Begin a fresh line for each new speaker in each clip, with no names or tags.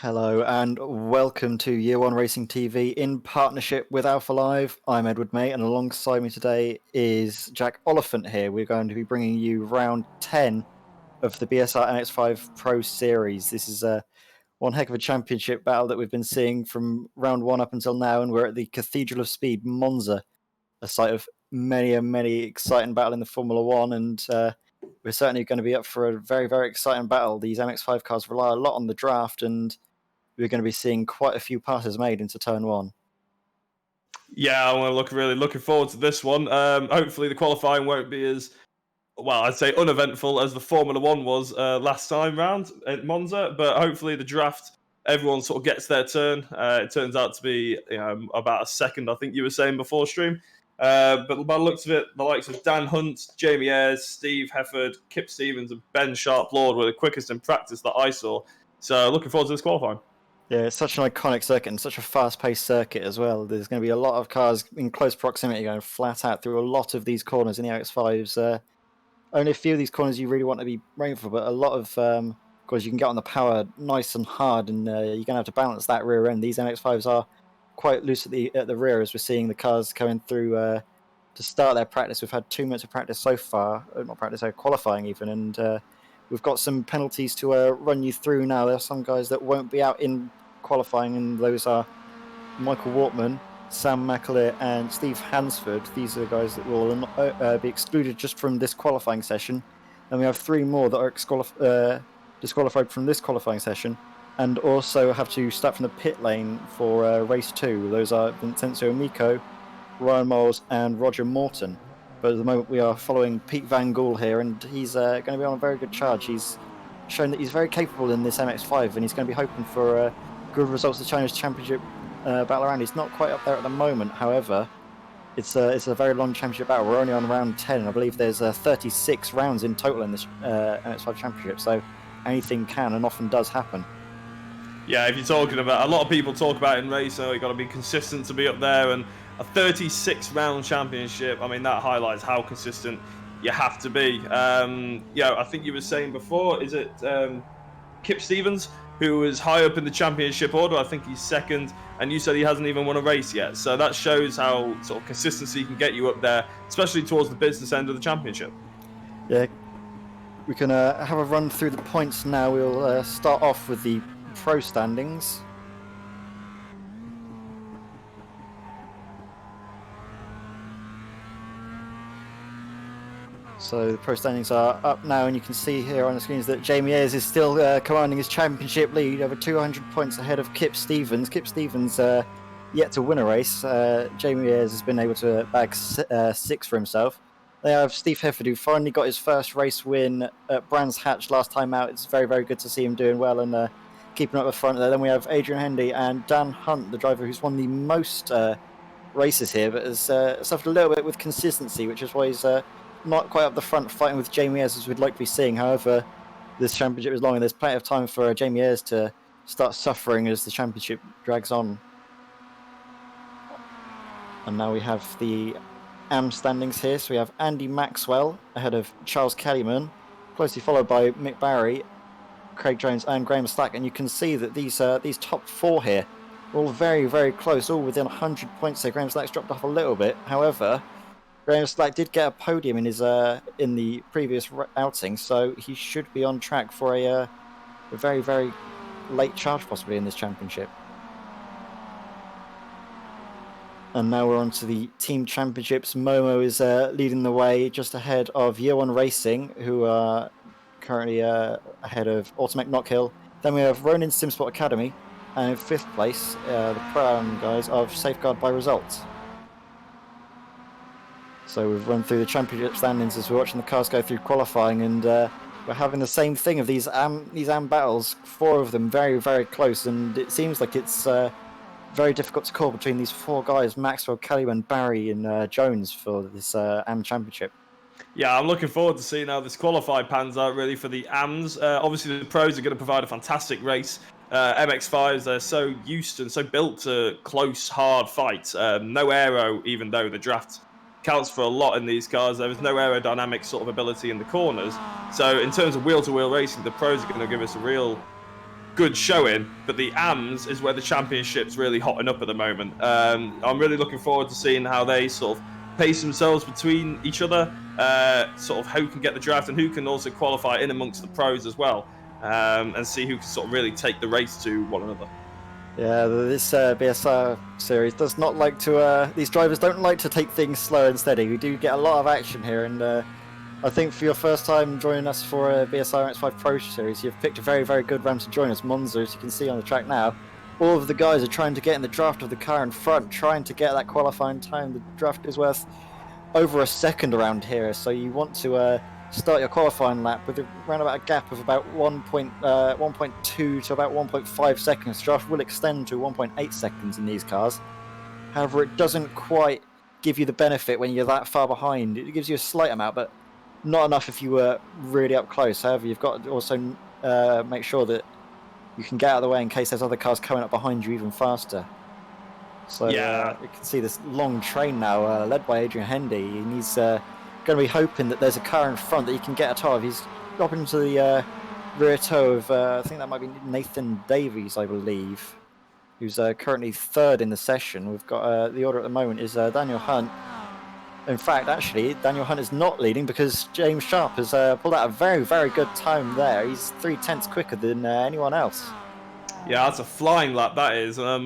Hello and welcome to Year One Racing TV in partnership with Alpha Live. I'm Edward May, and alongside me today is Jack Oliphant here. We're going to be bringing you round 10 of the BSR MX5 Pro Series. This is one heck of a championship battle that we've been seeing from round 1 up until now, and we're at the Cathedral of Speed, Monza, a site of many exciting battle in the Formula One, and we're certainly going to be up for a very exciting battle. These MX5 cars rely a lot on the draft, and we're going to be seeing quite a few passes made into turn 1.
Yeah, I'm really looking forward to this one. Hopefully the qualifying won't be as, well, I'd say uneventful as the Formula One was last time round at Monza, but hopefully the draft, everyone sort of gets their turn. It turns out to be about a second, I think you were saying before stream. But by the looks of it, the likes of Dan Hunt, Jamie Ayres, Steve Hefford, Kip Stevens, and Ben Sharp-Lord were the quickest in practice that I saw. So looking forward to this qualifying.
Yeah, it's such an iconic circuit and such a fast-paced circuit as well. There's going to be a lot of cars in close proximity going flat out through a lot of these corners in the MX5s. Only a few of these corners you really want to be aiming for, but a lot of course you can get on the power nice and hard, and you're going to have to balance that rear end. These MX5s are quite loose at the rear, as we're seeing the cars coming through to start their practice. We've had 2 minutes of practice so far, not practice, qualifying even, and we've got some penalties to run you through now. There are some guys that won't be out in qualifying, and those are Michael Wortman, Sam McAleer, and Steve Hansford. These are the guys that will be excluded just from this qualifying session. And we have 3 more that are disqualified from this qualifying session, and also have to start from the pit lane for race 2. Those are Vincenzo Amico, Ryan Miles, and Roger Morton. But at the moment we are following Pete Van Gool here, and he's going to be on a very good charge. He's shown that he's very capable in this MX5, and he's going to be hoping for good results at the Challenge Championship battle around. He's not quite up there at the moment, however. It's a very long championship battle. We're only on round 10, and I believe there's 36 rounds in total in this MX5 championship, so anything can and often does happen.
Yeah, if you're talking about, a lot of people talk about in racing, you've got to be consistent to be up there, and a 36 round championship, I mean, that highlights how consistent you have to be. I think you were saying before, is it Kip Stevens, who is high up in the championship order? I think he's second, and you said he hasn't even won a race yet. So that shows how sort of consistency can get you up there, especially towards the business end of the championship.
Yeah, we can have a run through the points now. We'll start off with the pro standings. So the pro standings are up now, and you can see here on the screens that Jamie Ayres is still commanding his championship lead, over 200 points ahead of Kip Stevens. Kip Stevens yet to win a race. Jamie Ayres has been able to bag 6 for himself. They have Steve Hefford, who finally got his first race win at Brands Hatch last time out. It's very good to see him doing well and keeping up the front there. Then we have Adrian Hendy and Dan Hunt, the driver who's won the most races here, but has suffered a little bit with consistency, which is why he's not quite up the front fighting with Jamie Ayres as we'd like to be seeing. However, this championship is long, and there's plenty of time for Jamie Ayres to start suffering as the championship drags on. And now we have the AM standings here. So we have Andy Maxwell ahead of Charles Kellyman, closely followed by Mick Barry, Craig Jones, and Graham Stack. And you can see that these top 4 here are all very close, all within 100 points. So Graham Stack's dropped off a little bit. However, Graham Stack did get a podium in his in the previous outing, so he should be on track for a very late charge possibly in this championship. And now we're on to the team championships. Momo is leading the way just ahead of Year One Racing, who are currently ahead of Automech Knockhill. Then we have Ronin Simsport Academy, and in 5th place, the Pro-Am guys of Safeguard by Results. So we've run through the championship standings as we're watching the cars go through qualifying, and we're having the same thing of these AM battles. 4 of them very close, and it seems like it's very difficult to call between these 4 guys: Maxwell, Kellyman, Barry, and Jones for this AM championship.
Yeah, I'm looking forward to seeing how this qualified pans out really for the AMs. Obviously, the pros are going to provide a fantastic race. MX5s, they're so used and so built to close, hard fights. No aero, even though the draft counts for a lot in these cars. There is no aerodynamic sort of ability in the corners. So in terms of wheel-to-wheel racing, the pros are going to give us a real good showing, but the AMs is where the championship's really hotting up at the moment. I'm really looking forward to seeing how they sort of pace themselves between each other, sort of who can get the draft and who can also qualify in amongst the pros as well, and see who can sort of really take the race to one another.
Yeah, this BSR series does not like to. These drivers don't like to take things slow and steady. We do get a lot of action here, and I think for your first time joining us for a BSR MX5 Pro Series, you've picked a very, very good round to join us, Monza, as you can see on the track now. All of the guys are trying to get in the draft of the car in front, trying to get that qualifying time. The draft is worth over a second around here, so you want to start your qualifying lap with around about a gap of about 1.2 to about 1.5 seconds. Draft will extend to 1.8 seconds in these cars. However, it doesn't quite give you the benefit when you're that far behind. It gives you a slight amount, but not enough if you were really up close. However, you've got to also make sure that you can get out of the way in case there's other cars coming up behind you even faster. So
Yeah.
you can see this long train now, led by Adrian Hendy, and he's going to be hoping that there's a car in front that he can get a toe of. He's dropping into the rear toe of, I think that might be Nathan Davies, I believe, who's currently third in the session. We've got the order at the moment is Daniel Hunt. In fact, actually, Daniel Hunt is not leading because James Sharp has pulled out a very, very good time there. He's 0.3 quicker than anyone else.
Yeah, that's a flying lap, that is. And I'm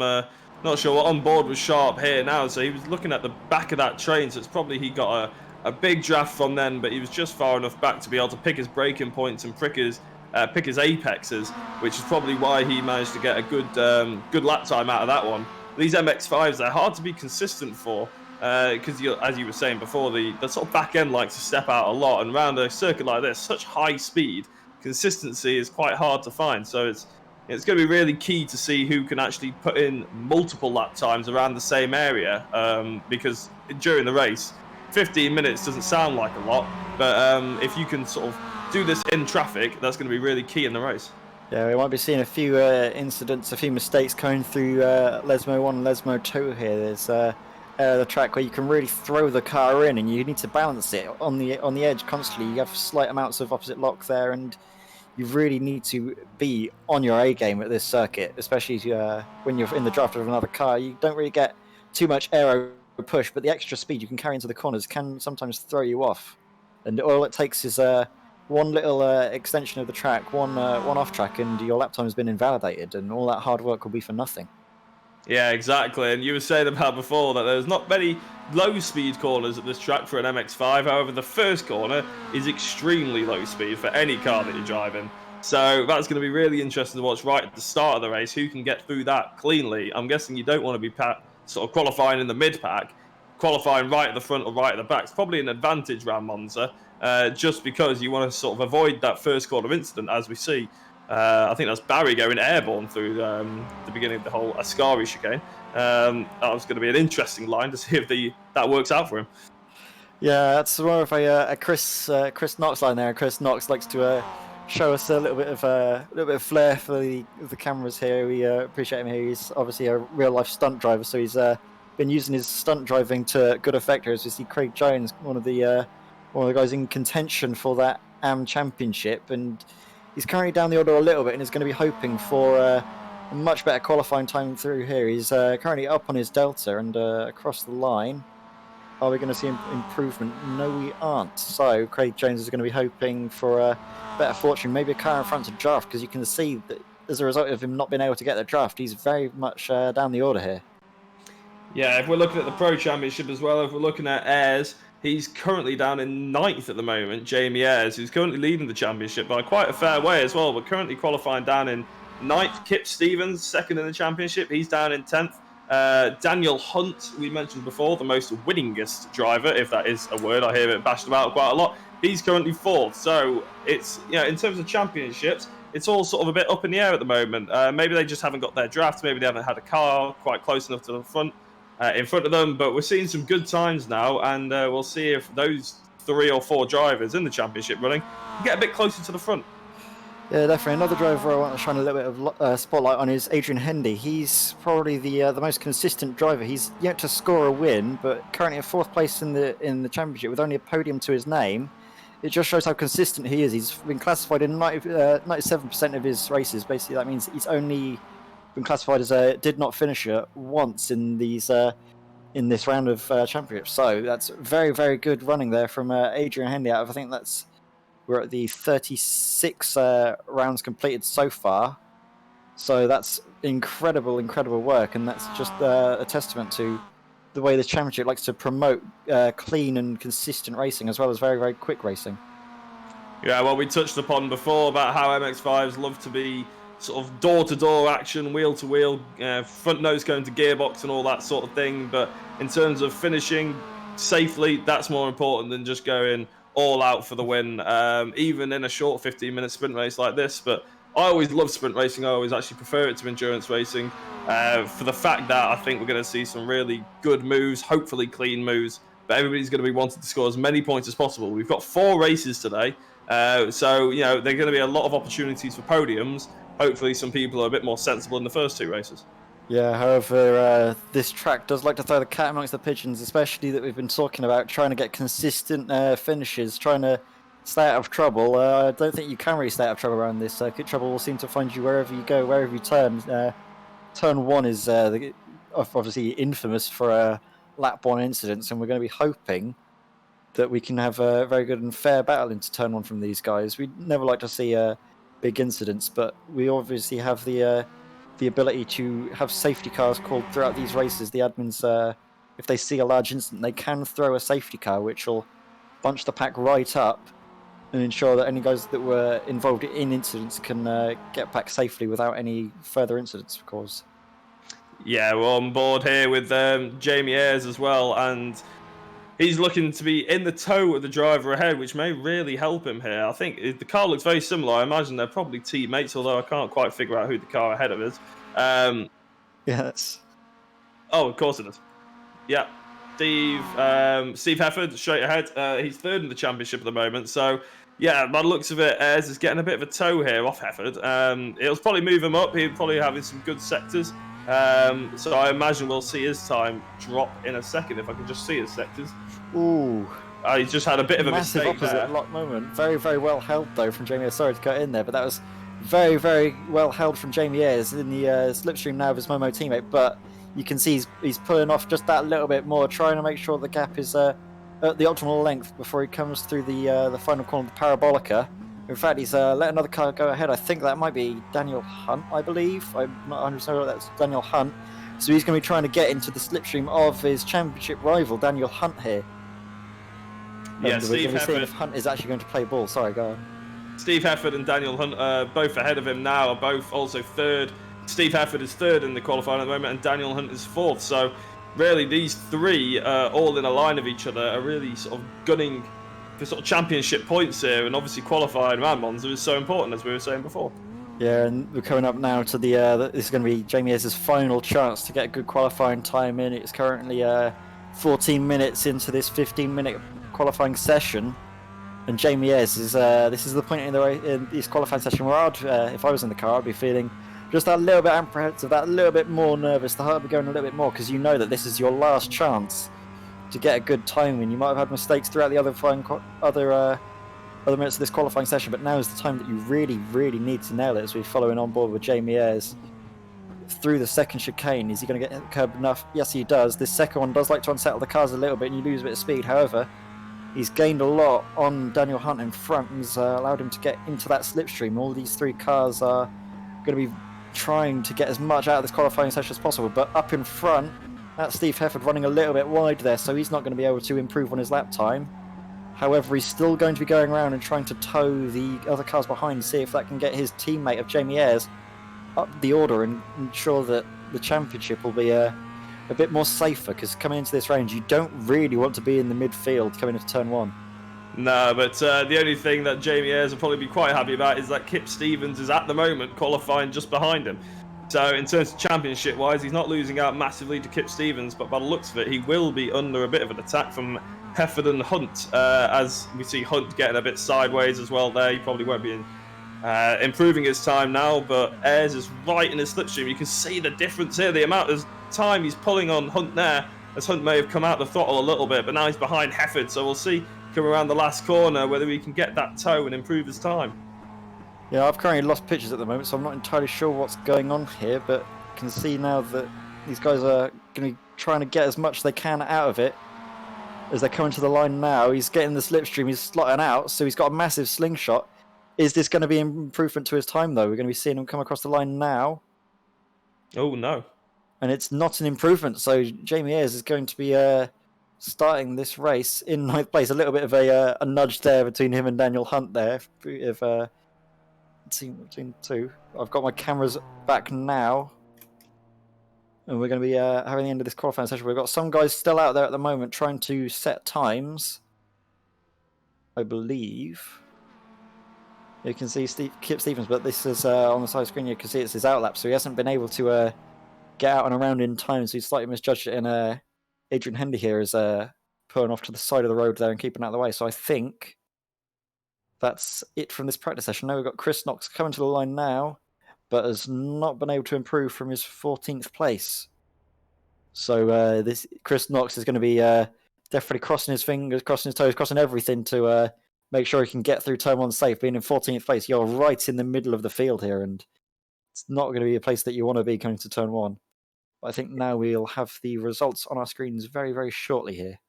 not sure what on board with Sharp here now. So he was looking at the back of that train. So it's probably he got a big draft from then, but he was just far enough back to be able to pick his braking points and pick his apexes, which is probably why he managed to get a good lap time out of that one. These MX5s, they're hard to be consistent for. Because as you were saying before, the sort of back end likes to step out a lot, and around a circuit like this, such high speed, consistency is quite hard to find. So it's going to be really key to see who can actually put in multiple lap times around the same area, because during the race, 15 minutes doesn't sound like a lot, but if you can sort of do this in traffic, that's going to be really key in the race.
Yeah, we might be seeing a few incidents, a few mistakes coming through Lesmo 1 and Lesmo 2 here. There's the track where you can really throw the car in, and you need to balance it on the edge constantly. You have slight amounts of opposite lock there, and you really need to be on your A game at this circuit, especially when you're in the draft of another car. You don't really get too much aero push, but the extra speed you can carry into the corners can sometimes throw you off. And all it takes is one little extension of the track, one off track, and your lap time has been invalidated, and all that hard work will be for nothing.
Yeah, exactly. And you were saying about before that there's not many low speed corners at this track for an MX5. However, the first corner is extremely low speed for any car that you're driving. So that's going to be really interesting to watch right at the start of the race. Who can get through that cleanly? I'm guessing you don't want to be sort of qualifying in the mid pack. Qualifying right at the front or right at the back is probably an advantage around Monza, just because you want to sort of avoid that first corner incident, as we see. I think that's Barry going airborne through the beginning of the whole Ascari chicane. That was going to be an interesting line to see if that works out for him.
Yeah, that's more of a Chris Knox line there. Chris Knox likes to show us a little bit of flair for the cameras here. We appreciate him here. He's obviously a real life stunt driver, so he's been using his stunt driving to good effect here. As we see Craig Jones, one of the guys in contention for that AM Championship, and he's currently down the order a little bit and is going to be hoping for a much better qualifying time through here. He's currently up on his Delta and across the line. Are we going to see improvement? No, we aren't. So Craig Jones is going to be hoping for a better fortune, maybe a car in front of draft, because you can see that as a result of him not being able to get the draft, he's very much down the order here.
Yeah, if we're looking at the Pro Championship as well, if we're looking at Ayres, he's currently down in 9th at the moment, Jamie Ayres, who's currently leading the championship by quite a fair way as well, but currently qualifying down in 9th. Kip Stevens, 2nd in the championship, he's down in 10th. Daniel Hunt, we mentioned before, the most winningest driver, if that is a word, I hear it bashed about quite a lot. He's currently 4th, so it's, in terms of championships, it's all sort of a bit up in the air at the moment. Maybe they just haven't got their draft, maybe they haven't had a car quite close enough to the front. In front of them, but we're seeing some good times now, and we'll see if those 3 or 4 drivers in the championship running get a bit closer to the front.
Yeah, definitely. Another driver I want to shine a little bit of spotlight on is Adrian Hendy. He's probably the most consistent driver. He's yet to score a win, but currently in 4th place in the championship with only a podium to his name. it just shows how consistent he is. He's been classified in 97% of his races. Basically, that means he's only been classified as a did not finisher once in these in this round of championships. So that's very, very good running there from Adrian Henley. I think we're at the 36 rounds completed so far. So that's incredible work, and that's just a testament to the way this championship likes to promote clean and consistent racing, as well as very, very quick racing.
Yeah, well, we touched upon before about how MX5s love to be sort of door-to-door action, wheel-to-wheel, front nose going to gearbox and all that sort of thing. But in terms of finishing safely, that's more important than just going all out for the win, even in a short 15-minute sprint race like this. But I always love sprint racing. I always actually prefer it to endurance racing for the fact that I think we're going to see some really good moves, hopefully clean moves. But everybody's going to be wanting to score as many points as possible. We've got 4 races today. So, you know, there are going to be a lot of opportunities for podiums. Hopefully some people are a bit more sensible in the first 2 races.
Yeah, however, this track does like to throw the cat amongst the pigeons, especially that we've been talking about trying to get consistent finishes, trying to stay out of trouble. I don't think you can really stay out of trouble around this circuit. Trouble will seem to find you wherever you go, wherever you turn. Turn 1 is obviously infamous for lap 1 incidents, and we're going to be hoping that we can have a very good and fair battle into turn 1 from these guys. We'd never like to see big incidents, but we obviously have the ability to have safety cars called throughout these races. The admins, if they see a large incident, they can throw a safety car, which will bunch the pack right up and ensure that any guys that were involved in incidents can get back safely without any further incidents, of course.
Yeah, we're on board here with Jamie Ayres as well, and he's looking to be in the tow of the driver ahead, which may really help him here. I think the car looks very similar. I imagine they're probably teammates, although I can't quite figure out who the car ahead of is.
Yes.
Oh, of course it is. Yeah. Steve Hefford, straight ahead. He's 3rd in the championship at the moment. So, yeah, by the looks of it, Ayres is getting a bit of a tow here off Hefford. It'll probably move him up. He'll probably have some good sectors. So I imagine we'll see his time drop in a second if I can just see his sectors.
Ooh.
He just had a bit of a
massive
mistake
opposite
there.
lock moment. Very, very well held though from Jamie Ayres. Sorry to cut in there, but that was very, very well held from Jamie Ayres in the slipstream now of his Momo teammate. But you can see he's pulling off just that little bit more, trying to make sure the gap is at the optimal length before he comes through the final corner of the Parabolica. In fact, he's let another car go ahead. I think that might be Daniel Hunt, I believe. I'm not 100% sure that's Daniel Hunt. So he's going to be trying to get into the slipstream of his championship rival, Daniel Hunt, here.
Yeah,
and
Steve
we're seeing
Hefford.
if Hunt is actually going to play ball. Sorry, go on.
Steve Hefford and Daniel Hunt are both ahead of him now, are both also 3rd. Steve Hefford is 3rd in the qualifying at the moment, and Daniel Hunt is 4th. So really, these 3 all in a line of each other are really sort of gunning for sort of championship points here, and obviously qualifying around Monza is so important, as we were saying before.
Yeah, and we're coming up now to the this is going to be Jamie Ayres' final chance to get a good qualifying time in. It's currently 14 minutes into this 15-minute qualifying session, and Jamie Ayres is this is the point in this qualifying session where if I was in the car, I'd be feeling just that little bit apprehensive, that little bit more nervous. The heart would be going a little bit more because you know that this is your last chance to get a good time in. You might have had mistakes throughout the other minutes of this qualifying session, but now is the time that you really, really need to nail it. As we're following on board with Jamie Ayres through the second chicane. Is he going to get the curb enough? Yes, he does. This second one does like to unsettle the cars a little bit, and you lose a bit of speed. However, he's gained a lot on Daniel Hunt in front and has allowed him to get into that slipstream. All these 3 cars are going to be trying to get as much out of this qualifying session as possible, but up in front, that's Steve Hefford running a little bit wide there, so he's not going to be able to improve on his lap time. However, he's still going to be going around and trying to tow the other cars behind to see if that can get his teammate of Jamie Ayres up the order and ensure that the championship will be a bit more safer, because coming into this range, you don't really want to be in the midfield coming into turn 1.
No, but the only thing that Jamie Ayres will probably be quite happy about is that Kip Stevens is at the moment qualifying just behind him. So in terms of championship-wise, he's not losing out massively to Kip Stevens, but by the looks of it, he will be under a bit of an attack from Hefford and Hunt, as we see Hunt getting a bit sideways as well there. He probably won't be improving his time now, but Ayres is right in his slipstream. You can see the difference here, the amount of time he's pulling on Hunt there, as Hunt may have come out the throttle a little bit, but now he's behind Hefford, so we'll see come around the last corner, whether he can get that toe and improve his time.
Yeah, I've currently lost pictures at the moment, so I'm not entirely sure what's going on here, but I can see now that these guys are going to be trying to get as much as they can out of it. As they're coming to the line now, he's getting the slipstream, he's slotting out, so he's got a massive slingshot. Is this going to be an improvement to his time, though? We're going to be seeing him come across the line now.
Oh, no.
And it's not an improvement, so Jamie Ayres is going to be starting this race in ninth place. A little bit of a nudge there between him and Daniel Hunt there. If between two. I've got my cameras back now. And we're going to be having the end of this qualifying session. We've got some guys still out there at the moment trying to set times, I believe. You can see Kip Stevens, but this is on the side screen. You can see it's his outlap, so he hasn't been able to get out and around in time. So he's slightly misjudged it. And Adrian Hendy here is pulling off to the side of the road there and keeping out of the way. So I think that's it from this practice session. Now we've got Chris Knox coming to the line now, but has not been able to improve from his 14th place. So this Chris Knox is going to be definitely crossing his fingers, crossing his toes, crossing everything to make sure he can get through turn one safe. Being in 14th place, you're right in the middle of the field here, and it's not going to be a place that you want to be coming to turn one. But I think now we'll have the results on our screens very, very shortly here.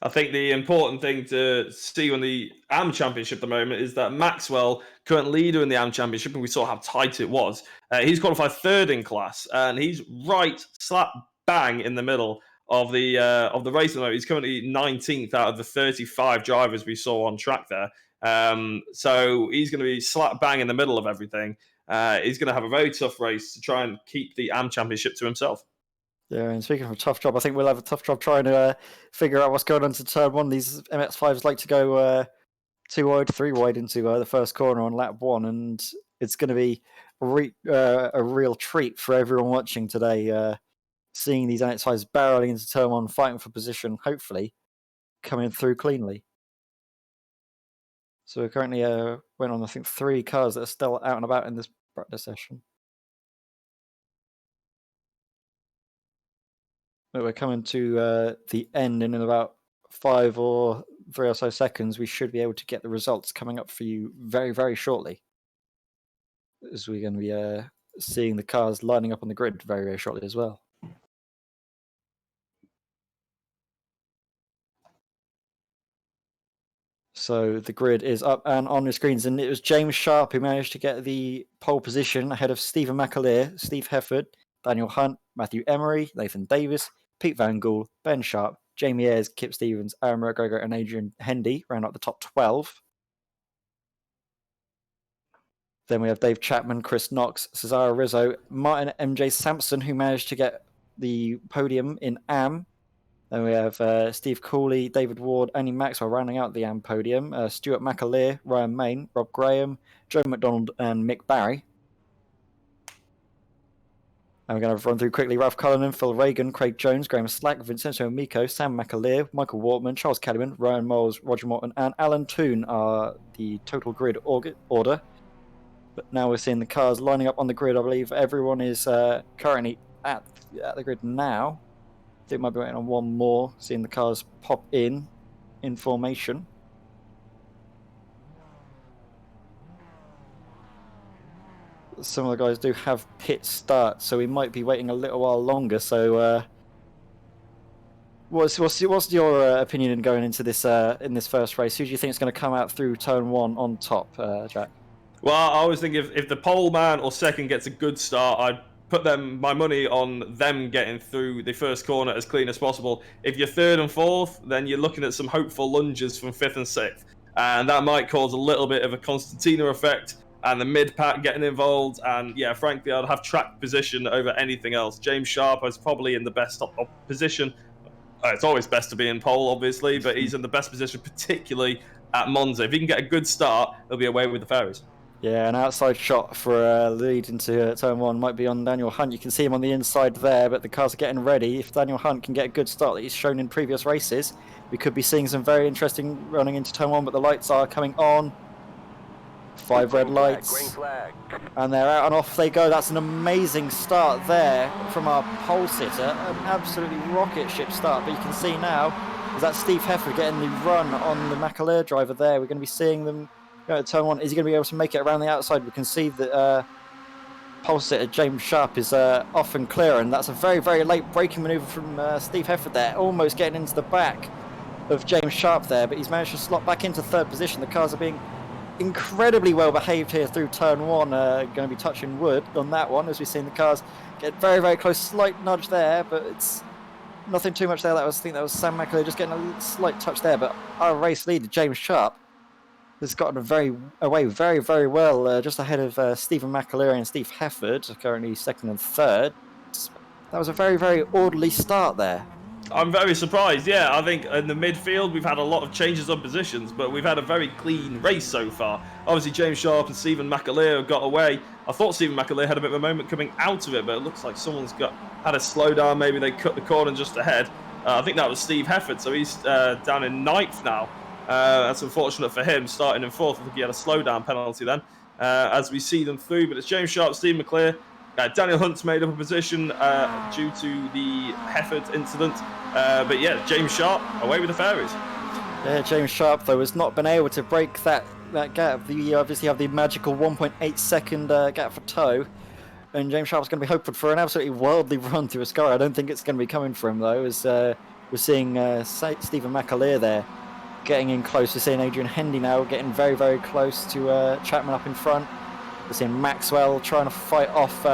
I think the important thing to see on the AM Championship at the moment is that Maxwell, current leader in the AM Championship, and we saw how tight it was. He's qualified third in class, and he's right slap bang in the middle of the race at the moment. He's currently 19th out of the 35 drivers we saw on track there. So he's going to be slap bang in the middle of everything. He's going to have a very tough race to try and keep the AM Championship to himself.
Yeah, and speaking of a tough job, I think we'll have a tough job trying to figure out what's going on to turn one. These MX5s like to go 2 wide, 3 wide into the first corner on lap 1, and it's going to be a real treat for everyone watching today, seeing these MX5s barreling into turn 1, fighting for position, hopefully coming through cleanly. So we're currently went on, I think, 3 cars that are still out and about in this practice session. But we're coming to the end, and in about 5 or 3 or so seconds, we should be able to get the results coming up for you very, very shortly. As we're going to be seeing the cars lining up on the grid very, very shortly as well. So the grid is up and on the screens, and it was James Sharp who managed to get the pole position ahead of Stephen McAleer, Steve Hefford, Daniel Hunt, Matthew Emery, Nathan Davis, Pete Van Gool, Ben Sharp, Jamie Ayres, Kip Stevens, Aaron McGregor, and Adrian Hendy round out the top 12. Then we have Dave Chapman, Chris Knox, Cesaro Rizzo, Martin MJ Sampson, who managed to get the podium in AM. Then we have Steve Cooley, David Ward, Andy Maxwell rounding out the AM podium. Stuart McAleer, Ryan Main, Rob Graham, Joe McDonald, and Mick Barry. And we're going to run through quickly Ralph Cullinan, Phil Reagan, Craig Jones, Graham Slack, Vincenzo Amico, Sam McAleer, Michael Wortman, Charles Kellyman, Ryan Moles, Roger Morton, and Alan Toon are the total grid order. But now we're seeing the cars lining up on the grid. I believe everyone is currently at the grid now. I think we might be waiting on one more, seeing the cars pop in formation. Some of the guys do have pit start, so we might be waiting a little while longer. So, what's your opinion in going into this in this first race? Who do you think is going to come out through turn 1 on top, Jack?
Well, I always think if the pole man or second gets a good start, I'd put my money on them getting through the first corner as clean as possible. If you're 3rd and 4th, then you're looking at some hopeful lunges from 5th and 6th, and that might cause a little bit of a Constantina effect. And the mid-pack getting involved, and yeah, frankly, I'd have track position over anything else. James Sharp is probably in the best position. It's always best to be in pole, obviously, but he's in the best position, particularly at Monza. If he can get a good start, he'll be away with the fairies.
Yeah, an outside shot for a lead into turn 1 might be on Daniel Hunt. You can see him on the inside there, but the cars are getting ready. If Daniel Hunt can get a good start that he's shown in previous races, we could be seeing some very interesting running into turn 1, but the lights are coming on 5 red lights. And they're out and off they go. That's an amazing start there from our pole sitter. An absolutely rocket ship start. But you can see now, is that Steve Hefford getting the run on the McAleer driver there. We're going to be seeing them go to turn 1. Is he going to be able to make it around the outside? We can see that pole sitter James Sharp is off and clear. And that's a very, very late braking manoeuvre from Steve Hefford there. Almost getting into the back of James Sharp there. But he's managed to slot back into 3rd position. The cars are being incredibly well behaved here through turn 1. Going to be touching wood on that one as we've seen the cars get very, very close. Slight nudge there, but it's nothing too much there. I think that was Sam McAleer just getting a slight touch there. But our race leader James Sharp has gotten away very, very well, just ahead of Stephen McAleer and Steve Hefford, currently 2nd and 3rd. That was a very, very orderly start there.
I'm very surprised, yeah. I think in the midfield we've had a lot of changes of positions, but we've had a very clean race so far. Obviously James Sharp and Stephen McAleer have got away. I thought Stephen McAleer had a bit of a moment coming out of it, but it looks like someone's had a slowdown. Maybe they cut the corner just ahead. I think that was Steve Hefford, so he's down in 9th now. That's unfortunate for him, starting in 4th. I think he had a slowdown penalty then, as we see them through. But it's James Sharp, Steve McAleer. Daniel Hunt's made up a position due to the Hefford incident. But yeah, James Sharp away with the fairies.
Yeah, James Sharp, though, has not been able to break that gap. You obviously have the magical 1.8 second gap for toe. And James Sharp's going to be hoping for an absolutely worldly run through Ascari. I don't think it's going to be coming for him, though, as we're seeing Stephen McAleer there getting in close. We're seeing Adrian Hendy now getting very, very close to Chapman up in front. We're seeing Maxwell trying to fight off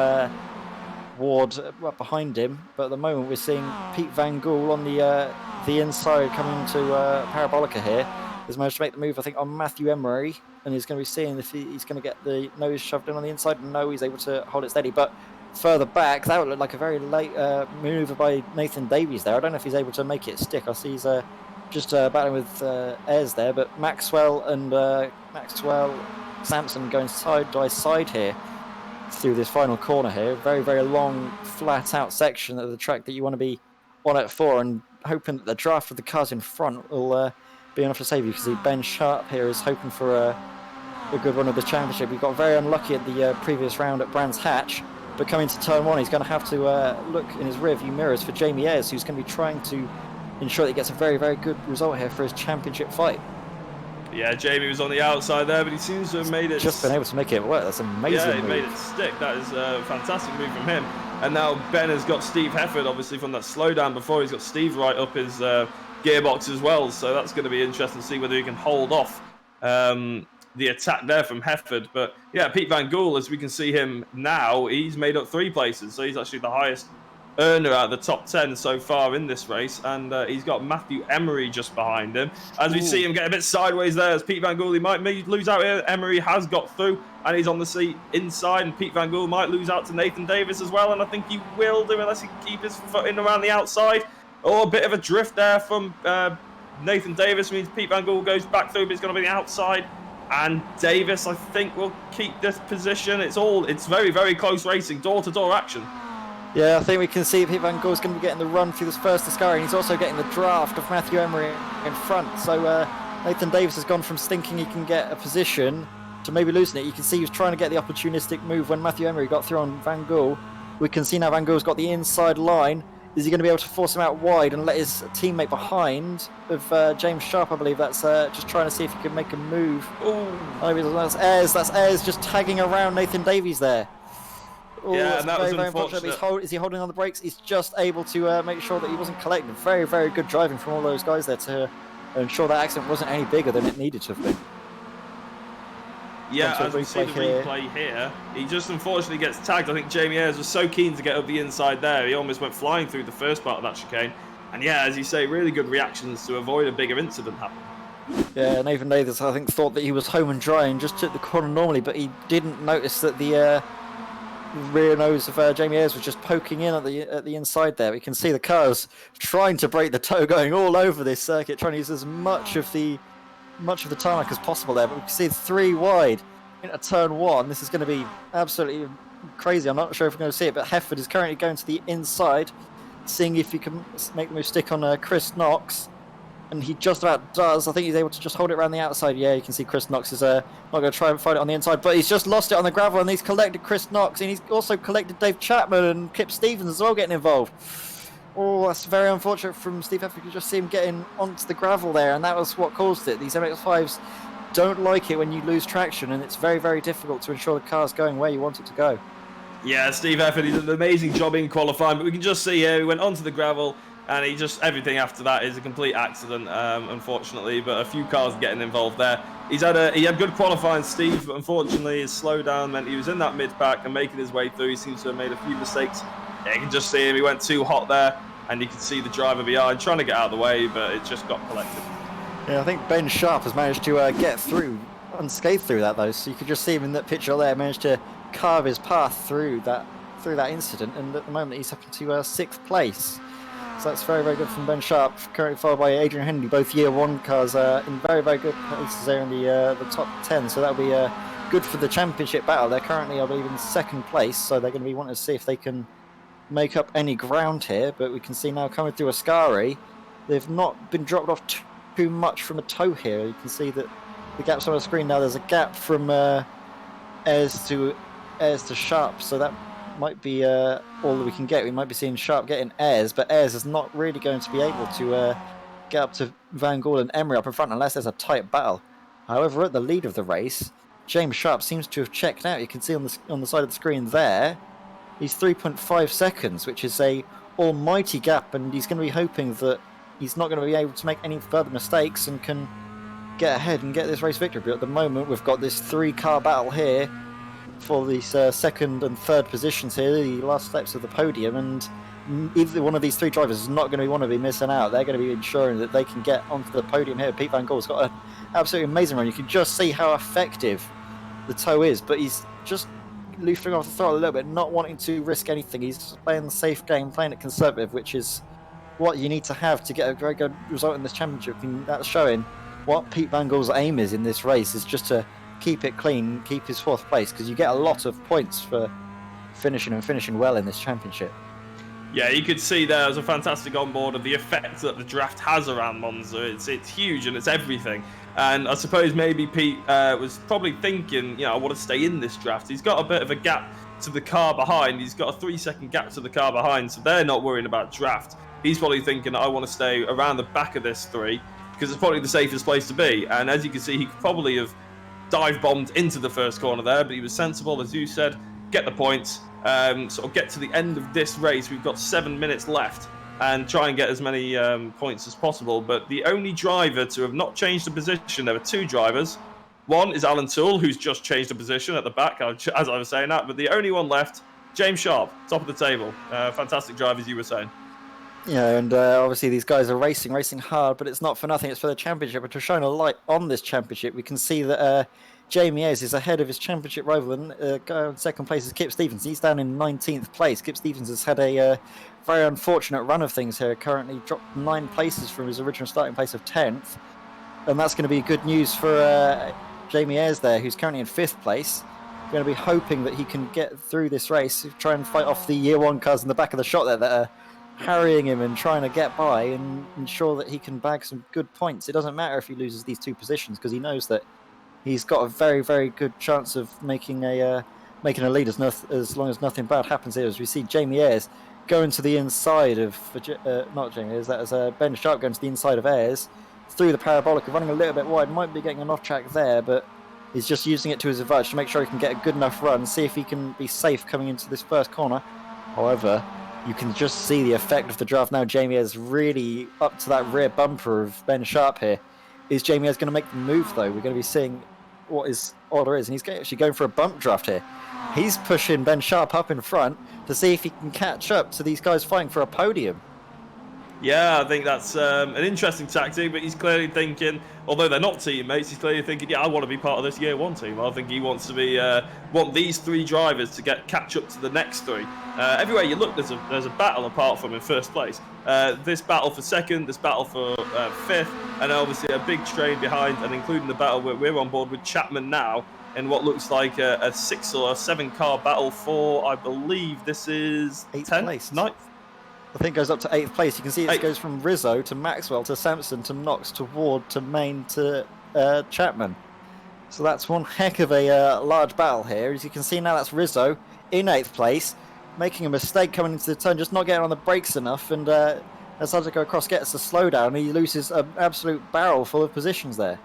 Ward right behind him, but at the moment we're seeing Pete Van Gool on the inside coming to Parabolica here. He's managed to make the move, I think, on Matthew Emery, and he's going to be seeing if he's going to get the nose shoved in on the inside. No, he's able to hold it steady, but further back, that would look like a very late manoeuvre by Nathan Davies there. I don't know if he's able to make it stick. I see he's just battling with Ayres there, but Maxwell and Sampson going side by side here through this final corner here. Very, very long, flat out section of the track that you want to be on at 4, and hoping that the draft of the cars in front will be enough to save you. You can see Ben Sharp here is hoping for a good run of the championship. He got very unlucky at the previous round at Brands Hatch, but coming to turn 1, he's going to have to look in his rearview mirrors for Jamie Ayres, who's going to be trying to ensure that he gets a very, very good result here for his championship fight.
Yeah, Jamie was on the outside there, but he seems to have made it...
Just been able to make it work. That's amazing.
Yeah, he
move.
made it stick. That is a fantastic move from him. And now Ben has got Steve Hefford, obviously, from that slowdown before. He's got Steve right up his gearbox as well, so that's going to be interesting to see whether he can hold off the attack there from Hefford. But yeah, Pete Van Gool, as we can see him now, he's made up 3 places, so he's actually the highest earner out of the top 10 so far in this race, and he's got Matthew Emery just behind him. As we see him get a bit sideways there, as Pete Van Gool, he might lose out here. Emery has got through, and he's on the seat inside, and Pete Van Gool might lose out to Nathan Davis as well, and I think he will do unless he can keep his foot in around the outside. Oh, a bit of a drift there from Nathan Davis means Pete Van Gool goes back through, but it's going to be the outside. And Davis, I think, will keep this position. It's very, very close racing, door-to-door action.
Yeah, I think we can see Pete Van Gool's going to be getting the run through this first Ascari, and he's also getting the draft of Matthew Emery in front. So Nathan Davis has gone from thinking he can get a position to maybe losing it. You can see he was trying to get the opportunistic move when Matthew Emery got through on Van Gool. We can see now Van Gool's got the inside line. Is he going to be able to force him out wide and let his teammate behind of James Sharp, I believe? That's just trying to see if he can make a move. Oh, that's Ayres. That's Ayres just tagging around Nathan Davies there. Oh,
yeah, and that
very,
was
very
unfortunate.
Is he holding on the brakes? He's just able to make sure that he wasn't collected. Very, very good driving from all those guys there to ensure that accident wasn't any bigger than it needed to have been.
Yeah, as we see the replay here, he just unfortunately gets tagged. I think Jamie Ayres was so keen to get up the inside there, he almost went flying through the first part of that chicane. And yeah, as you say, really good reactions to avoid a bigger incident happening.
Yeah, Nathan Davis, I think, thought that he was home and dry and just took the corner normally, but he didn't notice that the rear nose of Jamie Ayres was just poking in at the inside there. We can see the cars trying to break the toe, going all over this circuit, trying to use as much of the tarmac as possible there. But we can see 3 wide into turn 1. This is going to be absolutely crazy. I'm not sure if we're going to see it, but Hefford is currently going to the inside, seeing if he can make the move stick on Chris Knox. and he just about does. I think he's able to just hold it around the outside. Yeah, you can see Chris Knox is not going to try and fight it on the inside, but he's just lost it on the gravel, and he's collected Chris Knox, and he's also collected Dave Chapman and Kip Stevens as well getting involved. Oh, that's very unfortunate from Steve Efford. You could just see him getting onto the gravel there, and that was what caused it. These MX-5s don't like it when you lose traction, and it's very, very difficult to ensure the car's going where you want it to go.
Yeah, Steve Efford, he did an amazing job in qualifying, but we can just see here, he went onto the gravel, and everything after that is a complete accident, unfortunately, but a few cars getting involved there. He had good qualifying, Steve, but unfortunately his slowdown meant he was in that mid-pack and making his way through. He seems to have made a few mistakes. Yeah, you can just see him, he went too hot there, and you can see the driver behind trying to get out of the way, but it just got collected.
Yeah, I think Ben Sharp has managed to get through, unscathed through that though, so you could just see him in that picture there, managed to carve his path through that incident, and at the moment he's up into 6th place. So that's very, very good from Ben Sharp, currently followed by Adrian Henry, both year 1 cars in very, very good places there in the top 10, so that'll be good for the championship battle. They're currently, I believe, in 2nd place, so they're going to be wanting to see if they can make up any ground here, but we can see now coming through Ascari, they've not been dropped off too much from a toe here. You can see that the gaps on the screen now, there's a gap from Ayres to Sharp, so that might be all that we can get. We might be seeing Sharp getting Ayres, but Ayres is not really going to be able to get up to Van Gaal and Emery up in front unless there's a tight battle. However, at the lead of the race, James Sharp seems to have checked out. You can see on the side of the screen there, he's 3.5 seconds, which is a almighty gap, and he's going to be hoping that he's not going to be able to make any further mistakes and can get ahead and get this race victory. But at the moment, we've got this 3-car battle here for these 2nd and 3rd positions here, the last steps of the podium, and either one of these 3 drivers is not going to want to be missing out. They're going to be ensuring that they can get onto the podium here. Pete Van Gaal's got an absolutely amazing run. You can just see how effective the toe is, but he's just loosing off the throttle a little bit, not wanting to risk anything. He's playing the safe game, playing it conservative, which is what you need to have to get a very good result in this championship. And that's showing what Pete Van Gaal's aim is in this race, is just to keep it clean, keep his 4th place, because you get a lot of points for finishing well in this championship.
Yeah, you could see there's a fantastic onboard of the effect that the draft has around Monza. It's huge and it's everything. And I suppose maybe Pete was probably thinking, I want to stay in this draft. He's got a bit of a gap to the car behind. He's got a 3-second gap to the car behind, so they're not worrying about draft. He's probably thinking, I want to stay around the back of this 3 because it's probably the safest place to be. And as you can see, he could probably have dive bombed into the first corner there, but he was sensible, as you said, get the points, sort of get to the end of this race. We've got 7 minutes left and try and get as many points as possible. But the only driver to have not changed the position, there were 2 drivers. One is Alan Toole, who's just changed the position at the back, as I was saying that, but the only one left, James Sharp, top of the table. Fantastic drive, as you were saying.
Yeah, and obviously these guys are racing hard, but it's not for nothing. It's for the championship. But to shine a light on this championship, we can see that Jamie Ayres is ahead of his championship rival, and guy in 2nd place is Kip Stevens. He's down in 19th place. Kip Stevens has had a very unfortunate run of things here. Currently dropped 9 places from his original starting place of 10th, and that's going to be good news for Jamie Ayres there, who's currently in 5th place. Going to be hoping that he can get through this race, try and fight off the year 1 cars in the back of the shot there that are harrying him and trying to get by and ensure that he can bag some good points. It doesn't matter if he loses these 2 positions, because he knows that he's got a very, very good chance of making a lead as long as nothing bad happens here. As we see Jamie Ayres going to the inside of not Jamie Ayres, that is Ben Sharp going to the inside of Ayres through the parabolic, running a little bit wide, might be getting an off track there, but he's just using it to his advantage to make sure he can get a good enough run, see if he can be safe coming into this first corner. However, you can just see the effect of the draft now. Jamie Ayres really up to that rear bumper of Ben Sharp here. Is Jamie Ayres going to make the move, though? We're going to be seeing what his order is, and he's actually going for a bump draft here. He's pushing Ben Sharp up in front to see if he can catch up to these guys fighting for a podium.
Yeah, I think that's an interesting tactic, but he's clearly thinking, although they're not teammates, he's clearly thinking, yeah, I want to be part of this year 1 team. I think he wants to be want these 3 drivers to catch up to the next 3. Everywhere you look, there's a battle apart from in 1st place. This battle for 2nd, this battle for 5th, and obviously a big train behind, and including the battle we're on board with Chapman now, in what looks like a 6 or 7 car battle for, I believe this is
8th place.
9th.
I think goes up to 8th place. You can see it
Eight.
goes from Rizzo to Maxwell to Sampson to Knox to Ward to Main to Chapman. So that's one heck of a large battle here. As you can see now, that's Rizzo in 8th place, making a mistake coming into the turn, just not getting on the brakes enough, and as to go across, gets a slowdown. He loses an absolute barrel full of positions there.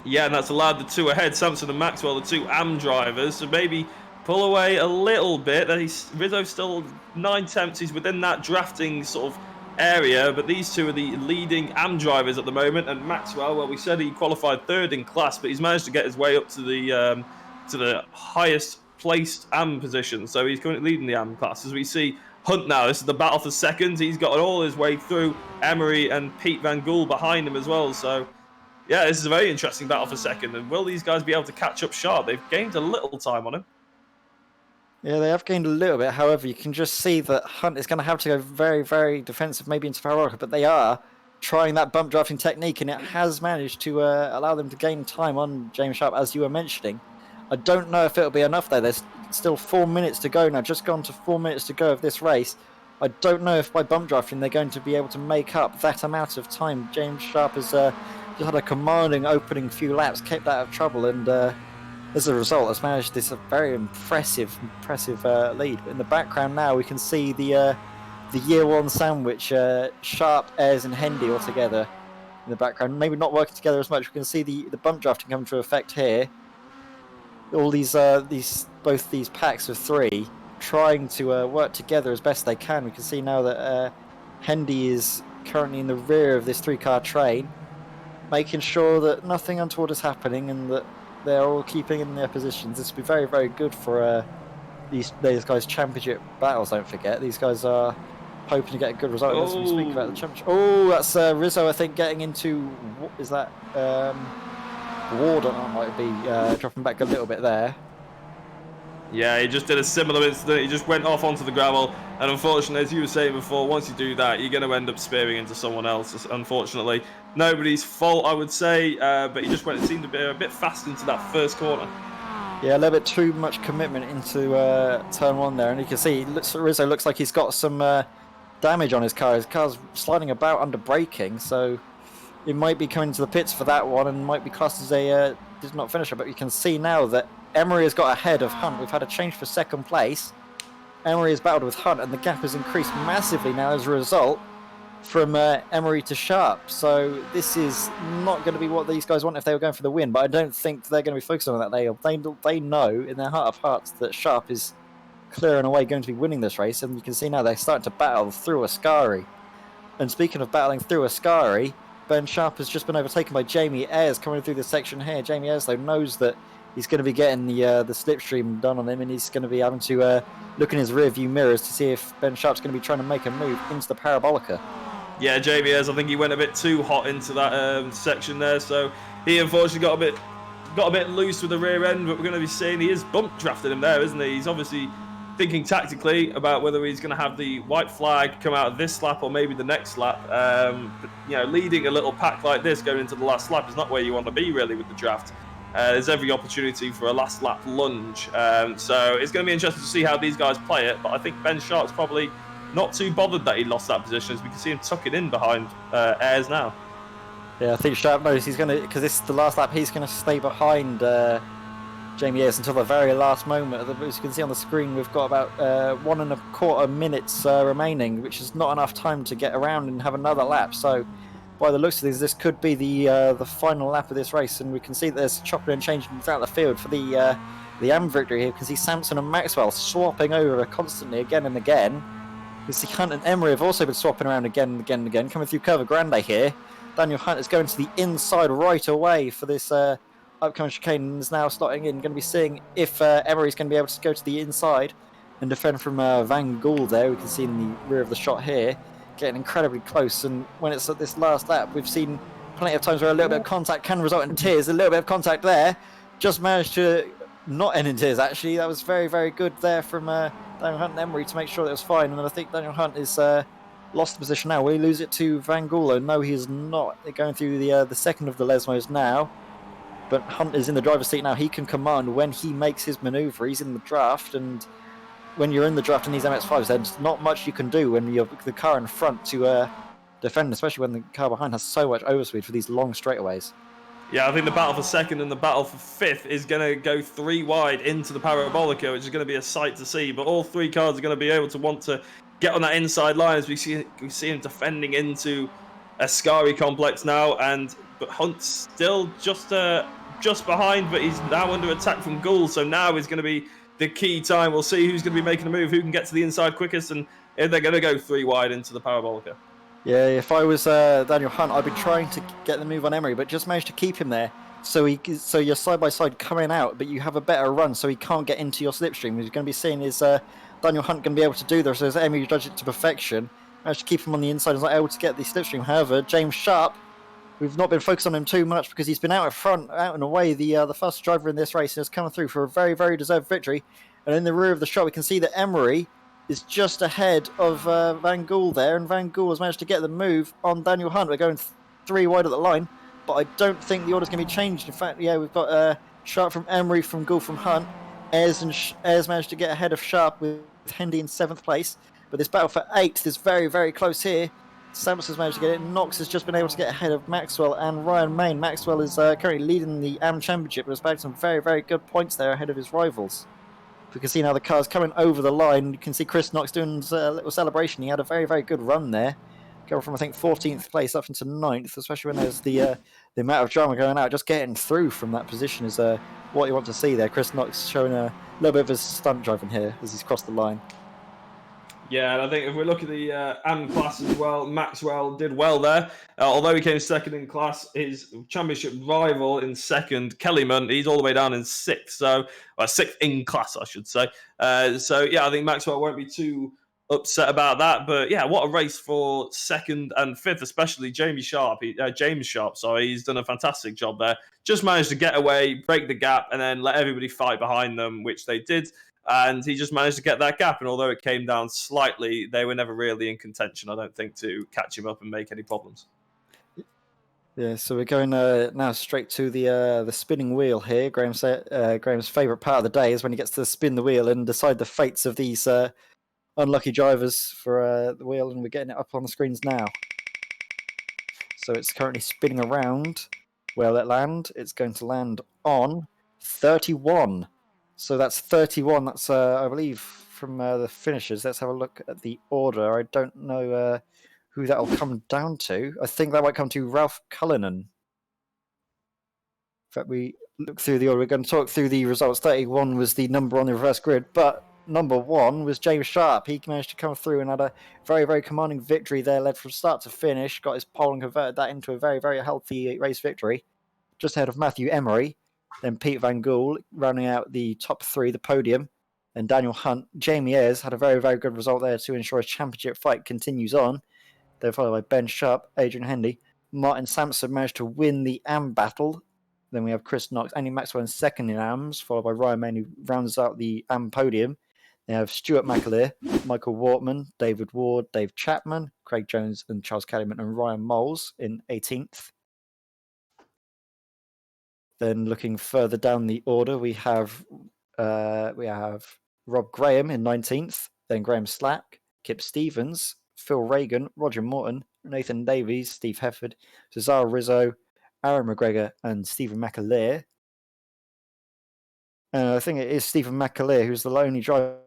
Yeah, and that's allowed the two ahead, Sampson and Maxwell, the two AM drivers, to maybe pull away a little bit. Rizzo's still 9/10. He's within that drafting sort of area, but these two are the leading AM drivers at the moment. And Maxwell, well, we said he qualified 3rd in class, but he's managed to get his way up to the highest placed AM position. So he's currently leading the AM class. As we see Hunt now, this is the battle for 2nd. He's got all his way through. Emery and Pete Van Gool behind him as well. So yeah, this is a very interesting battle for 2nd. And will these guys be able to catch up Sharp? They've gained a little time on him.
Yeah, they have gained a little bit. However, you can just see that Hunt is going to have to go very, very defensive, maybe into parabolica, but they are trying that bump drafting technique, and it has managed to allow them to gain time on James Sharp, as you were mentioning. I don't know if it'll be enough, though. There's still 4 minutes to go now, just gone to 4 minutes to go of this race. I don't know if by bump drafting they're going to be able to make up that amount of time. James Sharp has just had a commanding opening few laps, kept out of trouble, and as a result has managed this very impressive lead. But in the background now we can see the year one sandwich, Sharp, Ayres and Hendy all together in the background. Maybe not working together as much. We can see the bump drafting come to effect here. All these both these packs of 3 trying to work together as best they can. We can see now that Hendy is currently in the rear of this 3-car train, making sure that nothing untoward is happening and that they're all keeping in their positions. This will be very, very good for these guys' championship battles. Don't forget, these guys are hoping to get a good result. As we speak about the championship. Oh, that's Rizzo, I think, getting into, what is that? Ward might be dropping back a little bit there.
Yeah, he just did a similar incident. He just went off onto the gravel, and unfortunately, as you were saying before, once you do that, you're going to end up spearing into someone else. Unfortunately, nobody's fault, I would say, but he just seemed to be a bit fast into that first corner.
Yeah, a little bit too much commitment into turn 1 there, and you can see Rizzo looks like he's got some damage on his car. His car's sliding about under braking, so it might be coming to the pits for that one, and might be classed as a did not finisher. But you can see now that Emery has got ahead of Hunt. We've had a change for 2nd place. Emery has battled with Hunt, and the gap has increased massively now as a result from Emery to Sharp. So this is not going to be what these guys want if they were going for the win, but I don't think they're going to be focused on that. They know in their heart of hearts that Sharp is clear and away going to be winning this race, and you can see now they're starting to battle through Ascari. And speaking of battling through Ascari, Ben Sharp has just been overtaken by Jamie Ayres coming through this section here. Jamie Ayres, though, knows that he's going to be getting the slipstream done on him, and he's going to be having to look in his rear view mirrors to see if Ben Sharp's going to be trying to make a move into the parabolica.
Yeah, Jamie Ayres, I think he went a bit too hot into that section there, so he unfortunately got a bit loose with the rear end. But we're going to be seeing he is bump drafting him there, isn't he? He's obviously thinking tactically about whether he's going to have the white flag come out of this lap or maybe the next lap. But, leading a little pack like this going into the last lap is not where you want to be really with the draft. There's every opportunity for a last lap lunge. So it's going to be interesting to see how these guys play it. But I think Ben Sharp's probably not too bothered that he lost that position, as we can see him tucking in behind Ayres now.
Yeah, I think Sharp knows he's going to, because this is the last lap, he's going to stay behind Jamie Ayres until the very last moment. As you can see on the screen, we've got about 1.25 minutes remaining, which is not enough time to get around and have another lap. So by the looks of this could be the final lap of this race, and we can see that there's chopping and changing throughout the field for the AM victory here. You can see Sampson and Maxwell swapping over constantly again and again. You see Hunt and Emery have also been swapping around again and again and again, coming through Curva Grande here. Daniel Hunt is going to the inside right away for this upcoming chicane, and is now slotting in. Going to be seeing if Emery's going to be able to go to the inside and defend from Van Gool there. We can see in the rear of the shot here, getting incredibly close. And when it's at this last lap, we've seen plenty of times where a little bit of contact can result in tears. A little bit of contact there just managed to not end in tears, actually. That was very, very good there from Daniel Hunt and Emery to make sure that it was fine. And then I think Daniel Hunt is lost the position now. Will he lose it to Van Gool? No, he is not. They're going through the second of the Lesmos now. But Hunt is in the driver's seat now. He can command when he makes his manoeuvre. He's in the draft, and when you're in the draft in these MX5s, there's not much you can do when you're the car in front to defend, especially when the car behind has so much overspeed for these long straightaways.
Yeah, I think the battle for second and the battle for fifth is going to go 3 wide into the Parabolica, which is going to be a sight to see. But all 3 cars are going to be able to want to get on that inside line as we see him defending into a Ascari complex now. But Hunt's still just behind, but he's now under attack from Gould. So now is going to be the key time. We'll see who's going to be making a move, who can get to the inside quickest, and if they're going to go 3 wide into the Parabolica.
Yeah, if I was Daniel Hunt, I'd be trying to get the move on Emery, but just managed to keep him there. So you're side by side coming out, but you have a better run, so he can't get into your slipstream. He's going to be seeing is Daniel Hunt going to be able to do this. So as Emery does it to perfection, managed to keep him on the inside. He's not able to get the slipstream. However, James Sharp, we've not been focused on him too much because he's been out in front, out and away, the fastest driver in this race, and has come through for a very, very deserved victory. And in the rear of the shot, we can see that Emery is just ahead of Van Gool there, and Van Gool has managed to get the move on Daniel Hunt. We're going 3 wide at the line, but I don't think the order's going to be changed. In fact, yeah, we've got Sharp from Emery, from Gould from Hunt. Ayres managed to get ahead of Sharp with Hendy in 7th place, but this battle for 8th is very, very close here. Sampson has managed to get it. Knox has just been able to get ahead of Maxwell and Ryan Main. Maxwell is currently leading the AM Championship, but has bagged some very, very good points there ahead of his rivals. We can see now the car's coming over the line. You can see Chris Knox doing a little celebration. He had a very, very good run there. Going from, I think, 14th place up into 9th, especially when there's the amount of drama going out. Just getting through from that position is what you want to see there. Chris Knox showing a little bit of his stunt driving here as he's crossed the line.
Yeah, and I think if we look at the AM class as well, Maxwell did well there. Although he came second in class, his championship rival in second, Kellyman, he's all the way down in 6th. So, 6th in class, I should say. Yeah, I think Maxwell won't be too upset about that. But yeah, what a race for 2nd and 5th, especially James Sharp. He's done a fantastic job there. Just managed to get away, break the gap, and then let everybody fight behind them, which they did. And he just managed to get that gap. And although it came down slightly, they were never really in contention, I don't think, to catch him up and make any problems.
Yeah, so we're going now straight to the spinning wheel here. Graham's favourite part of the day is when he gets to spin the wheel and decide the fates of these unlucky drivers for the wheel. And we're getting it up on the screens now. So it's currently spinning around. Will it land? It's going to land on 31. So that's 31. That's, I believe, from the finishers. Let's have a look at the order. I don't know who that'll come down to. I think that might come to Ralph Cullinan. In fact, we look through the order. We're going to talk through the results. 31 was the number on the reverse grid, but number 1 was James Sharp. He managed to come through and had a very, very commanding victory there, led from start to finish, got his pole and converted that into a very, very healthy race victory. Just ahead of Matthew Emery. Then Pete Van Gool rounding out the top 3, the podium. And Daniel Hunt. Jamie Ayres had a very, very good result there to ensure his championship fight continues on. They're followed by Ben Sharp, Adrian Hendy. Martin Sampson managed to win the AM battle. Then we have Chris Knox, Andy Maxwell in 2nd in AMs, followed by Ryan Main, who rounds out the AM podium. They have Stuart McAleer, Michael Wortman, David Ward, Dave Chapman, Craig Jones, and Charles Kellyman, and Ryan Moles in 18th. Then looking further down the order, we have Rob Graham in 19th, then Graham Slack, Kip Stevens, Phil Reagan, Roger Morton, Nathan Davies, Steve Hefford, Cesar Rizzo, Aaron McGregor, and Stephen McAleer. And I think it is Stephen McAleer who's the only driver.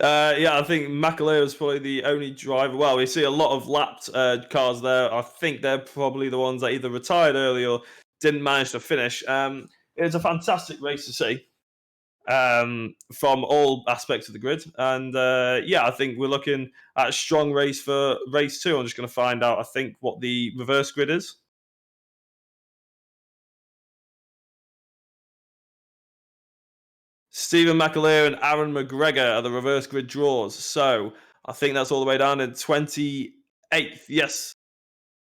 Yeah, I think McAleer is probably the only driver. Well, we see a lot of lapped cars there. I think they're probably the ones that either retired early or didn't manage to finish. It was a fantastic race to see from all aspects of the grid. And yeah, I think we're looking at a strong race for race 2. I'm just going to find out, I think, what the reverse grid is. Stephen McAleer and Aaron McGregor are the reverse grid draws. So I think that's all the way down in 28th. Yes,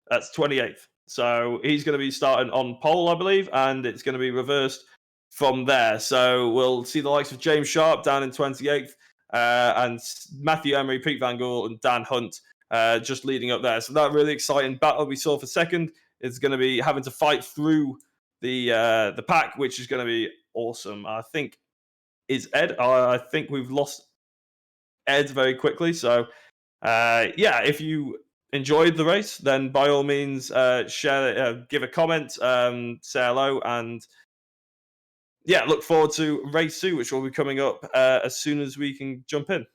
that's 28th. So he's going to be starting on pole, I believe, and it's going to be reversed from there. So we'll see the likes of James Sharp down in 28th and Matthew Emery, Pete Van Gool, and Dan Hunt just leading up there. So that really exciting battle we saw for second is going to be having to fight through the pack, which is going to be awesome. I think it's Ed. I think we've lost Ed very quickly. So yeah, if you enjoyed the race, then by all means share, give a comment, say hello, and yeah, look forward to race 2, which will be coming up as soon as we can jump in.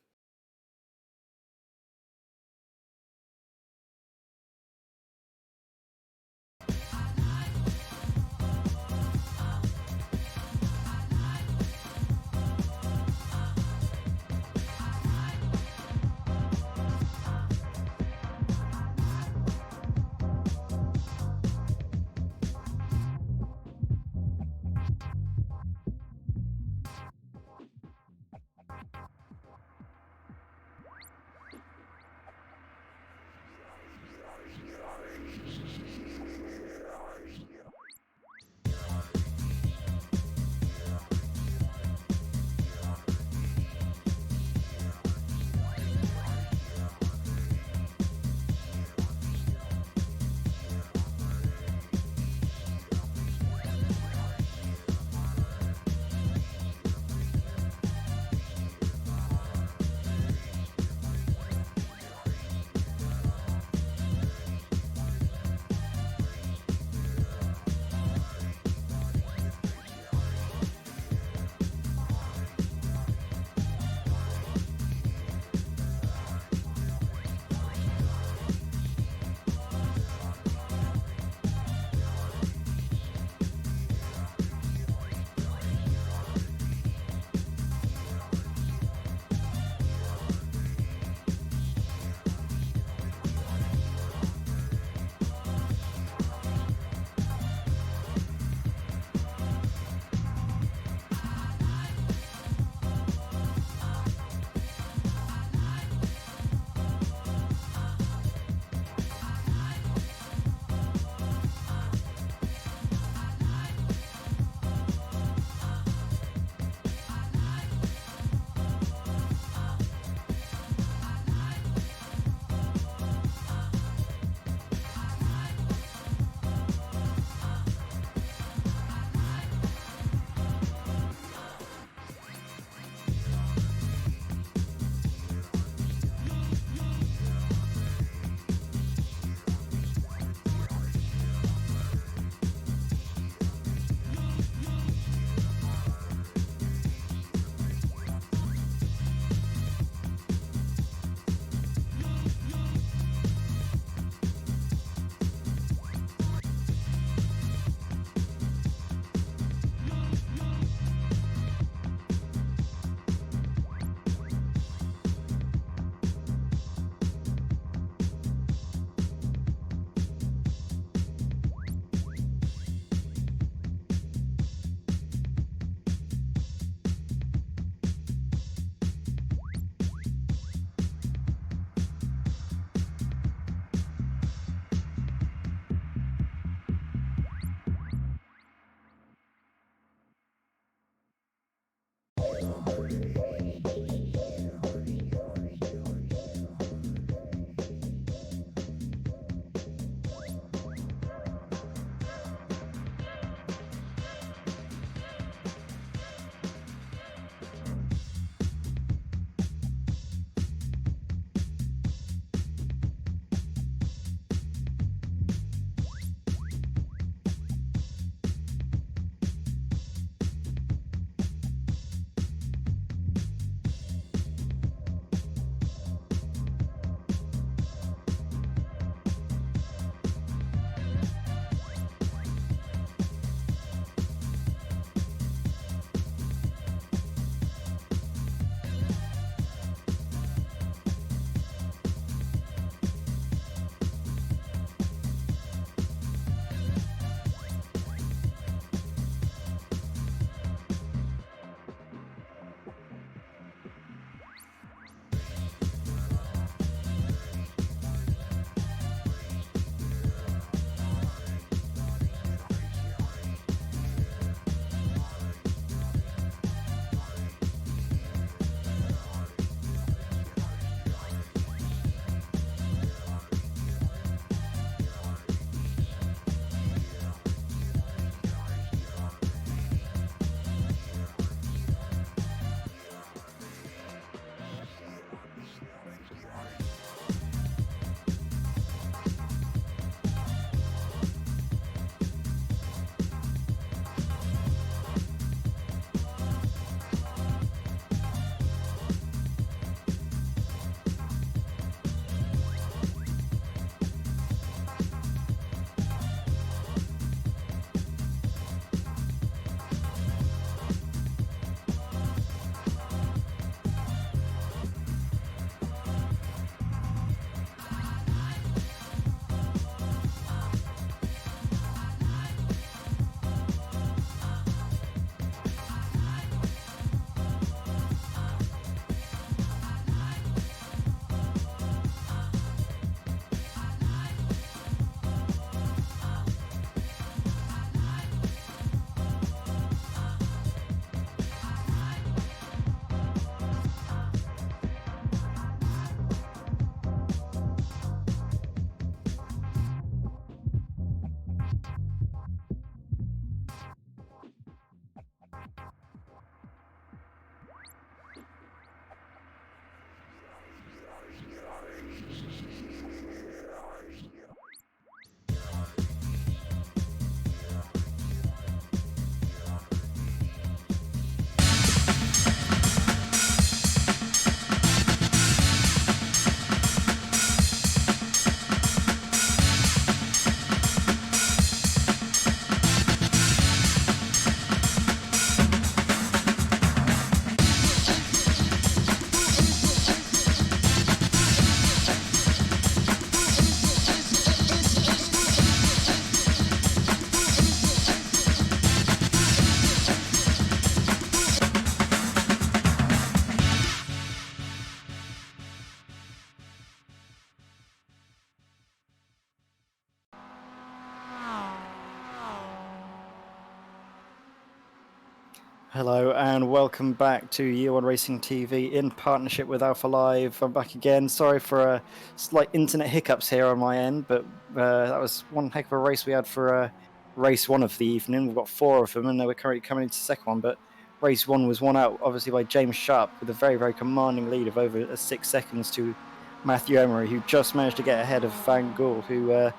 Hello and welcome back to Year One Racing TV in partnership with Alpha Live. I'm back again. Sorry for slight internet hiccups here on my end, but that was one heck of a race we had for race one of the evening. We've got 4 of them, and we're currently coming into the second one. But race one was won out, obviously, by James Sharp with a very, very commanding lead of over 6 seconds to Matthew Emery, who just managed to get ahead of Van Gool, who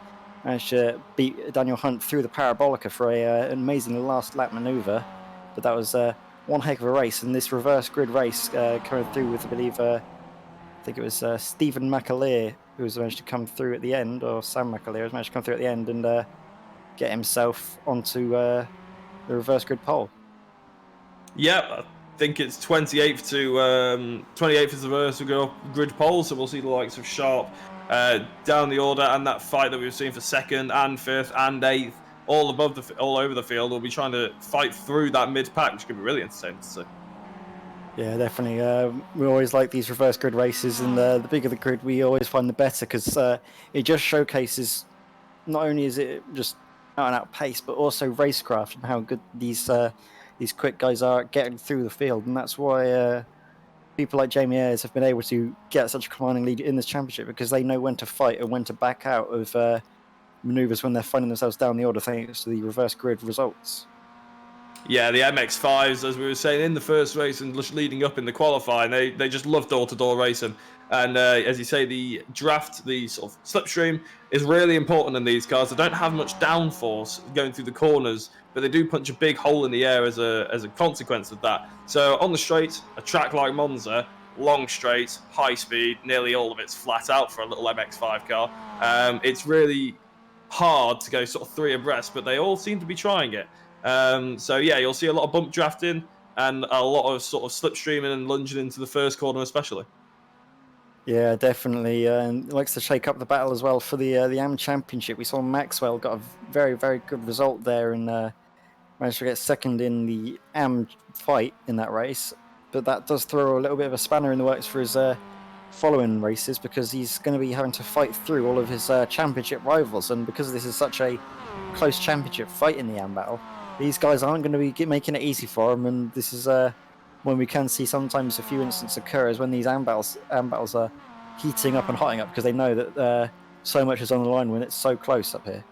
managed to beat Daniel Hunt through the Parabolica for an amazing last lap manoeuvre. But that was one heck of a race, and this reverse grid race coming through with, I believe, I think it was Stephen McAleer who was managed to come through at the end, or Sam McAleer has managed to come through at the end and get himself onto the reverse grid pole.
Yeah, I think it's 28th to 28th is the reverse grid pole, so we'll see the likes of Sharp down the order, and that fight that we've seen for 2nd and 5th and 8th. All over the field, we'll be trying to fight through that mid pack, which could be really entertaining to see.
Yeah, definitely. We always like these reverse grid races, and the bigger the grid, we always find the better, because it just showcases not only is it just out and out pace, but also racecraft and how good these quick guys are at getting through the field, and that's why people like Jamie Ayres have been able to get such a commanding lead in this championship, because they know when to fight and when to back out of manoeuvres when they're finding themselves down the order thanks to the reverse grid results.
Yeah, the MX5s, as we were saying in the first race and leading up in the qualifying, they just love door-to-door racing. And as you say, the draft, the sort of slipstream, is really important in these cars. They don't have much downforce going through the corners, but they do punch a big hole in the air as a consequence of that. So on the straight, a track like Monza, long straight, high speed, nearly all of it's flat out for a little MX5 car. It's really hard to go sort of 3 abreast, but they all seem to be trying it. So yeah, you'll see a lot of bump drafting and a lot of sort of slipstreaming and lunging into the first corner, especially.
Yeah, definitely. And likes to shake up the battle as well for the AM Championship. We saw Maxwell got a very, very good result there and managed to get second in the AM fight in that race. But that does throw a little bit of a spanner in the works for his following races, because he's going to be having to fight through all of his championship rivals. And because this is such a close championship fight in the AM battle, these guys aren't going to be making it easy for him. And this is when we can see sometimes a few incidents occur is when these AM battles are heating up and hotting up, because they know that so much is on the line when it's so close up here.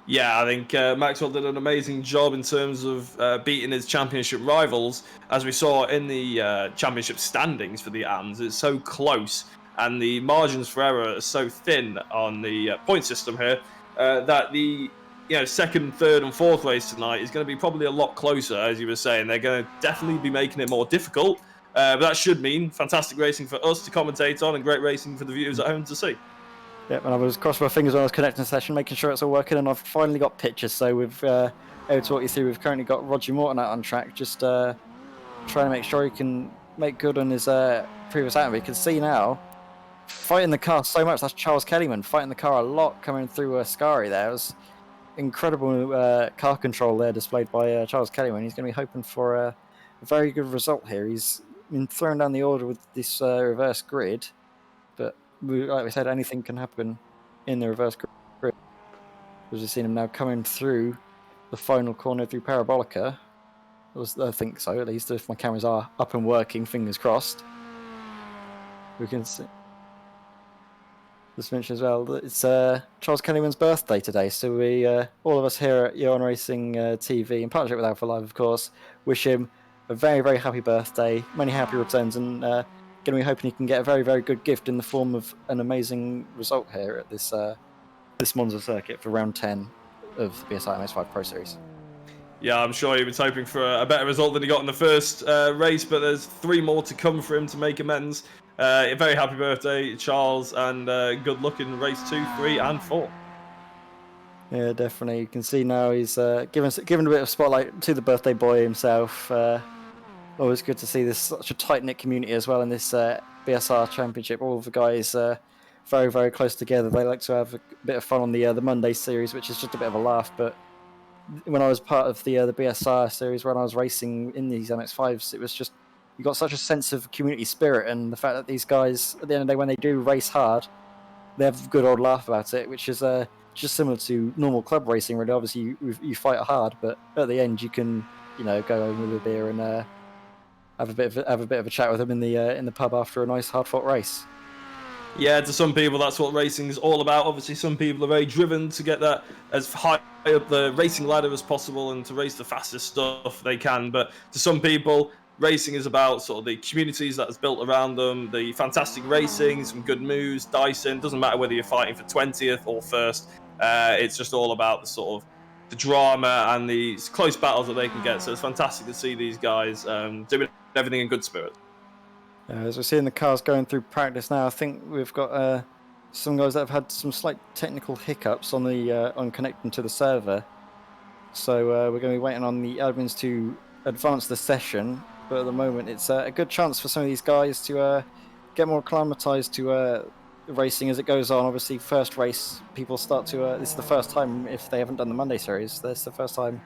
Yeah, I think Maxwell did an amazing job in terms of beating his championship rivals. As we saw in the championship standings for the AMs, it's so close and the margins for error are so thin on the point system here that the 2nd, 3rd and 4th race tonight is going to be probably a lot closer. As you were saying, they're going to definitely be making it more difficult, but that should mean fantastic racing for us to commentate on and great racing for the viewers at home to see.
Yep, and I was crossing my fingers when I was connecting the session, making sure it's all working, and I've finally got pictures, so we've able to walk you through. We've currently got Roger Morton out on track, just trying to make sure he can make good on his previous outing. We can see now, fighting the car so much, that's Charles Kellyman, fighting the car a lot, coming through Ascari there. It was incredible car control there displayed by Charles Kellyman. He's going to be hoping for a very good result here. He's been thrown down the order with this reverse grid, but like we said, anything can happen in the reverse grid. As we've seen him now coming through the final corner through Parabolica. I think so, at least, if my cameras are up and working, fingers crossed. We can see. Just mention as well that it's Charles Kellyman's birthday today, so we, all of us here at Year One Racing TV, in partnership with Alpha Live, of course, wish him a very, very happy birthday, many happy returns, and going to be hoping he can get a very, very good gift in the form of an amazing result here at this this Monza circuit for round 10 of the BSR MX5 Pro Series.
Yeah, I'm sure he was hoping for a better result than he got in the first race, but there's 3 more to come for him to make amends. A very happy birthday, Charles, and good luck in race 2, 3, and 4.
Yeah, definitely. You can see now he's given a bit of spotlight to the birthday boy himself. Always good to see this such a tight-knit community as well in this BSR Championship. All of the guys very, very close together. They like to have a bit of fun on the Monday series, which is just a bit of a laugh. But when I was part of the BSR series, when I was racing in these MX5s, it was just, you got such a sense of community spirit, and the fact that these guys, at the end of the day, when they do race hard, they have a good old laugh about it, which is just similar to normal club racing. Really, obviously you fight hard, but at the end you can go home with a beer and have a bit of a chat with them in the pub after a nice hard fought race.
Yeah, to some people, that's what racing is all about. Obviously, some people are very driven to get that as high up the racing ladder as possible and to race the fastest stuff they can. But to some people, racing is about sort of the communities that is built around them, the fantastic racing, some good moves, dicing. Doesn't matter whether you're fighting for 20th or first. It's just all about the sort of the drama and the close battles that they can get. So it's fantastic to see these guys doing everything in good spirit.
As we're seeing the cars going through practice now, I think we've got some guys that have had some slight technical hiccups on connecting to the server. So we're going to be waiting on the admins to advance the session. But at the moment, it's a good chance for some of these guys to get more acclimatized to racing as it goes on. Obviously, first race, people start to... this is the first time, if they haven't done the Monday series, this is the first time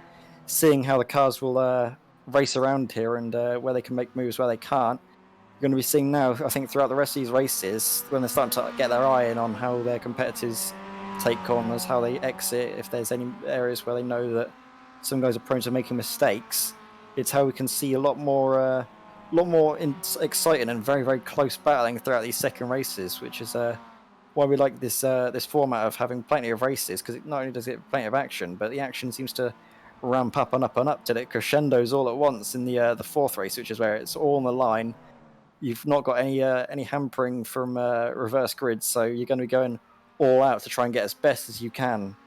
seeing how the cars will race around here and where they can make moves, where they can't. You're going to be seeing now, I think, throughout the rest of these races, when they're starting to get their eye in on how their competitors take corners, how they exit, if there's any areas where they know that some guys are prone to making mistakes. It's how we can see a lot more exciting and very, very close battling throughout these second races, which is why we like this format of having plenty of races, because it not only does it have plenty of action, but the action seems to ramp up and up and up till it crescendos all at once in the fourth race, which is where it's all on the line. You've not got any hampering from reverse grids, so you're going to be going all out to try and get as best as you can.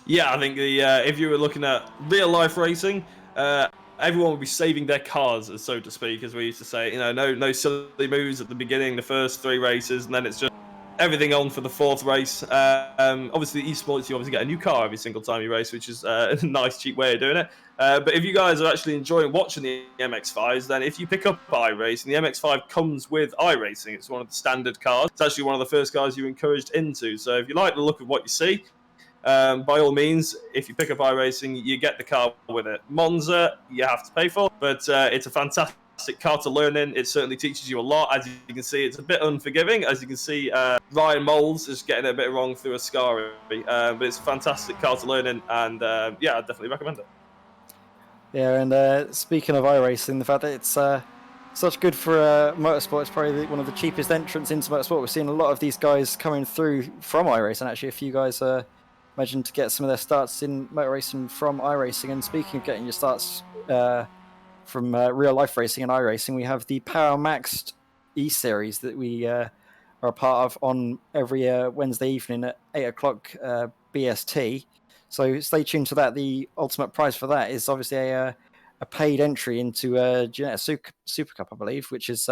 Yeah, I think if you were looking at real life racing, everyone would be saving their cars, so to speak, as we used to say. No silly moves at the beginning, the first 3 races, and then it's just everything on for the 4th race. Obviously, esports, you obviously get a new car every single time you race, which is a nice, cheap way of doing it. But if you guys are actually enjoying watching the MX5s, then if you pick up iRacing, the MX5 comes with iRacing. It's one of the standard cars. It's actually one of the first cars you're encouraged into. So if you like the look of what you see, by all means, if you pick up iRacing, you get the car with it. Monza, you have to pay for, but it's a fantastic car to learn in. It certainly teaches you a lot. As you can see, it's a bit unforgiving. As you can see, Ryan Moles is getting it a bit wrong through Ascari, but it's a fantastic car to learn in, and yeah, I definitely recommend it.
Yeah, and speaking of iRacing, the fact that it's such good for motorsport, it's probably one of the cheapest entrants into motorsport. We're seeing a lot of these guys coming through from iRacing. Actually, a few guys imagine to get some of their starts in motor racing from iRacing. And speaking of getting your starts from real life racing and iRacing, we have the Power Maxed E-Series that we are a part of on every Wednesday evening at 8 o'clock BST. So stay tuned to that. The ultimate prize for that is obviously a paid entry into Ginetta Super Cup, I believe, which is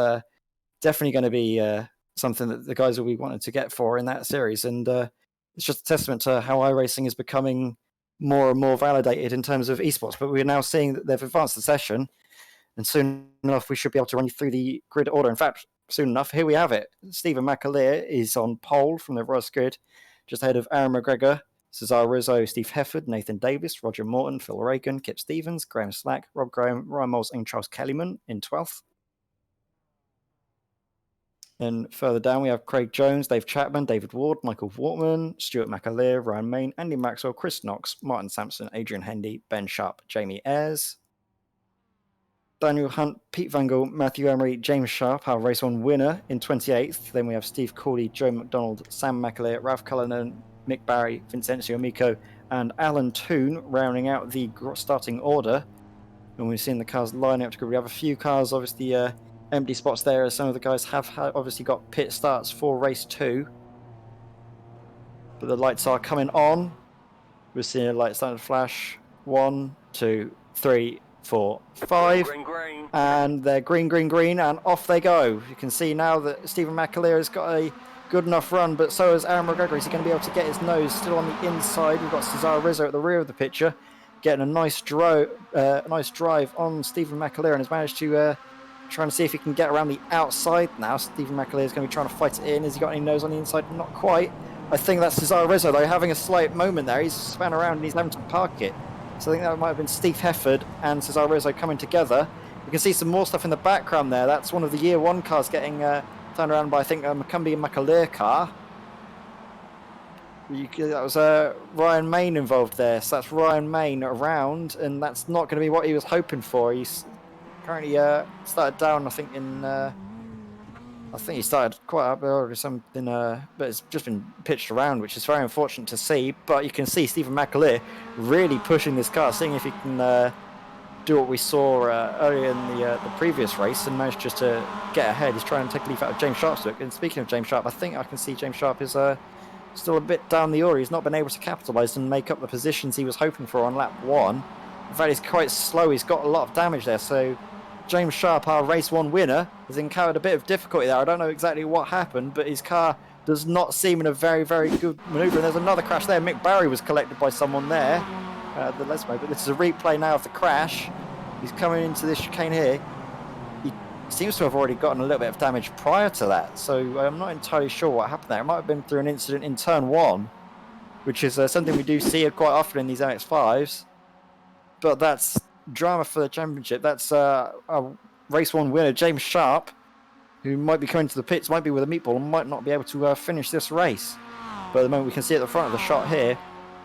definitely going to be something that the guys will be wanting to get for in that series. And it's just a testament to how iRacing is becoming more and more validated in terms of esports. But we're now seeing that they've advanced the session, and soon enough we should be able to run you through the grid order. In fact, soon enough, here we have it. Stephen McAleer is on pole from the reverse grid, just ahead of Aaron McGregor, Cesar Rizzo, Steve Hefford, Nathan Davis, Roger Morton, Phil Reagan, Kip Stevens, Graham Slack, Rob Graham, Ryan Moles, and Charles Kellyman in 12th. Then further down, we have Craig Jones, Dave Chapman, David Ward, Michael Wortman, Stuart McAleer, Ryan Main, Andy Maxwell, Chris Knox, Martin Sampson, Adrian Hendy, Ben Sharp, Jamie Ayres, Daniel Hunt, Pete Vangel, Matthew Emery, James Sharp, our race one winner in 28th. Then we have Steve Cooley, Joe McDonald, Sam McAleer, Ralph Cullinan, Mick Barry, Vincenzo Amico, and Alan Toon rounding out the starting order. And we've seen the cars lining up to go. We have a few cars, obviously, empty spots there, as some of the guys have obviously got pit starts for race 2. But the lights are coming on. We're seeing a light starting to flash. 1, 2, 3, 4, 5.
Green, green.
And they're green, green, green, and off they go. You can see now that Stephen McAleer has got a good enough run, but so has Aaron McGregor. Is he going to be able to get his nose still on the inside? We've got Cesar Rizzo at the rear of the picture, getting a nice drive on Stephen McAleer, and has managed to try and see if he can get around the outside now. Stephen McAleer is going to be trying to fight it in. Has he got any nose on the inside? Not quite. I think that's Cesar Rizzo, though, having a slight moment there. He's spun around and he's having to park it. So I think that might have been Steve Hefford and Cesar Rizzo coming together. You can see some more stuff in the background there. That's one of the year 1 cars getting turned around by, I think, a McCumbee and McAleer car. That was Ryan Main involved there. So that's Ryan Main around, and that's not going to be what he was hoping for. He's currently started down, I think, I think he started quite up or something, but it's just been pitched around, which is very unfortunate to see. But you can see Stephen McAleer really pushing this car, seeing if he can do what we saw earlier in the previous race and managed just to get ahead. He's trying to take a leaf out of James Sharp's look. And speaking of James Sharp, I think I can see James Sharp is still a bit down the order. He's not been able to capitalise and make up the positions he was hoping for on lap 1. In fact, he's quite slow. He's got a lot of damage there. So James Sharp, our race 1 winner, has encountered a bit of difficulty there. I don't know exactly what happened, but his car does not seem in a very, very good manoeuvre. And there's another crash there. Mick Barry was collected by someone there. The Lesmo, but this is a replay now of the crash. He's coming into this chicane here. He seems to have already gotten a little bit of damage prior to that, so I'm not entirely sure what happened there. It might have been through an incident in turn 1, which is something we do see quite often in these MX5s. But that's drama for the championship. That's a race 1 winner, James Sharp, who might be coming to the pits, might be with a meatball, and might not be able to finish this race. But at the moment, we can see at the front of the shot here,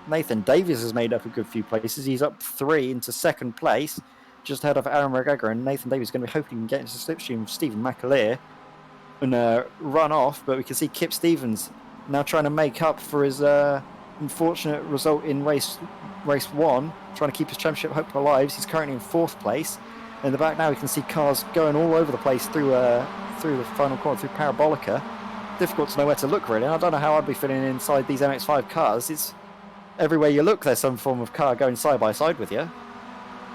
Nathan Davies has made up a good few places. He's up 3 into 2nd place, just ahead of Aaron McGregor, and Nathan Davies is going to be hoping to get into the slipstream of Stephen McAleer and run off. But we can see Kip Stevens now trying to make up for his unfortunate result in race 1, trying to keep his championship hope alive. He's currently in 4th place. In the back now, we can see cars going all over the place through the final corner, through Parabolica. Difficult to know where to look, really. And I don't know how I'd be feeling inside these MX5 cars. It's everywhere you look, there's some form of car going side by side with you.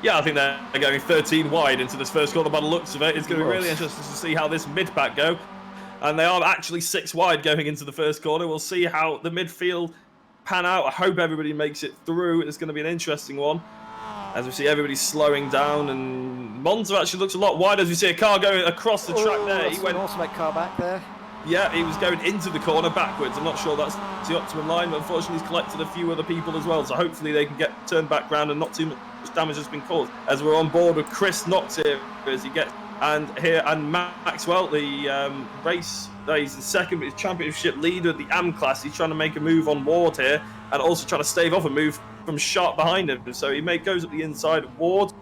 Yeah, I think they're going 13 wide into this first corner by the looks of it. It's going to be really interesting to see how this mid-pack go. And they are actually 6 wide going into the first corner. We'll see how the midfield pan out. I hope everybody makes it through. It's going to be an interesting one. As we see everybody slowing down, and Monza actually looks a lot wider as we see a car going across the track there.
He went an automatic car back there.
Yeah, he was going into the corner backwards. I'm not sure that's the optimum line, but unfortunately he's collected a few other people as well, so hopefully they can get turned back round and not too much damage has been caused. As we're on board with Chris Knox here as he gets, and Maxwell, the race, he's in 2nd, but he's championship leader at the AM class. He's trying to make a move on Ward here, and also trying to stave off a move from Sharp behind him. So he goes up the inside of Ward,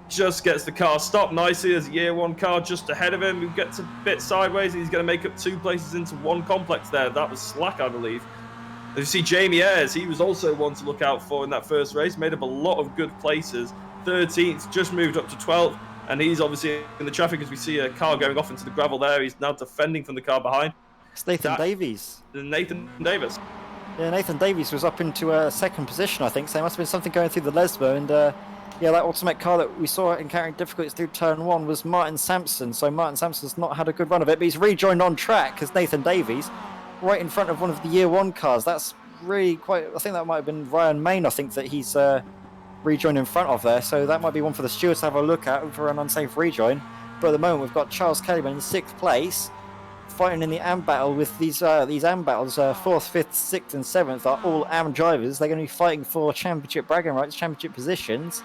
just gets the car stopped nicely. There's a year 1 car just ahead of him who gets a bit sideways, and he's going to make up 2 places into 1 complex there. That was slack, I believe. As you see Jamie Ayres, he was also one to look out for in that first race, made up a lot of good places. 13th, just moved up to 12th, and he's obviously in the traffic as we see a car going off into the gravel there. He's now defending from the car behind.
It's Nathan Davies.
Nathan Davis.
Yeah, Nathan Davies was up into 2nd position, I think, so there must have been something going through the Lesbo, and yeah, that automatic car that we saw encountering difficulties through turn 1 was Martin Sampson, so Martin Sampson's not had a good run of it, but he's rejoined on track as Nathan Davies, right in front of one of the year 1 cars. That's really quite, I think that might have been Ryan Main, I think, that he's rejoined in front of there, so that might be one for the stewards to have a look at for an unsafe rejoin. But at the moment, we've got Charles Kellyman in 6th place, fighting in the AM battle with these AM battles. 4th, 5th, 6th and 7th are all AM drivers. They're going to be fighting for championship bragging rights, championship positions,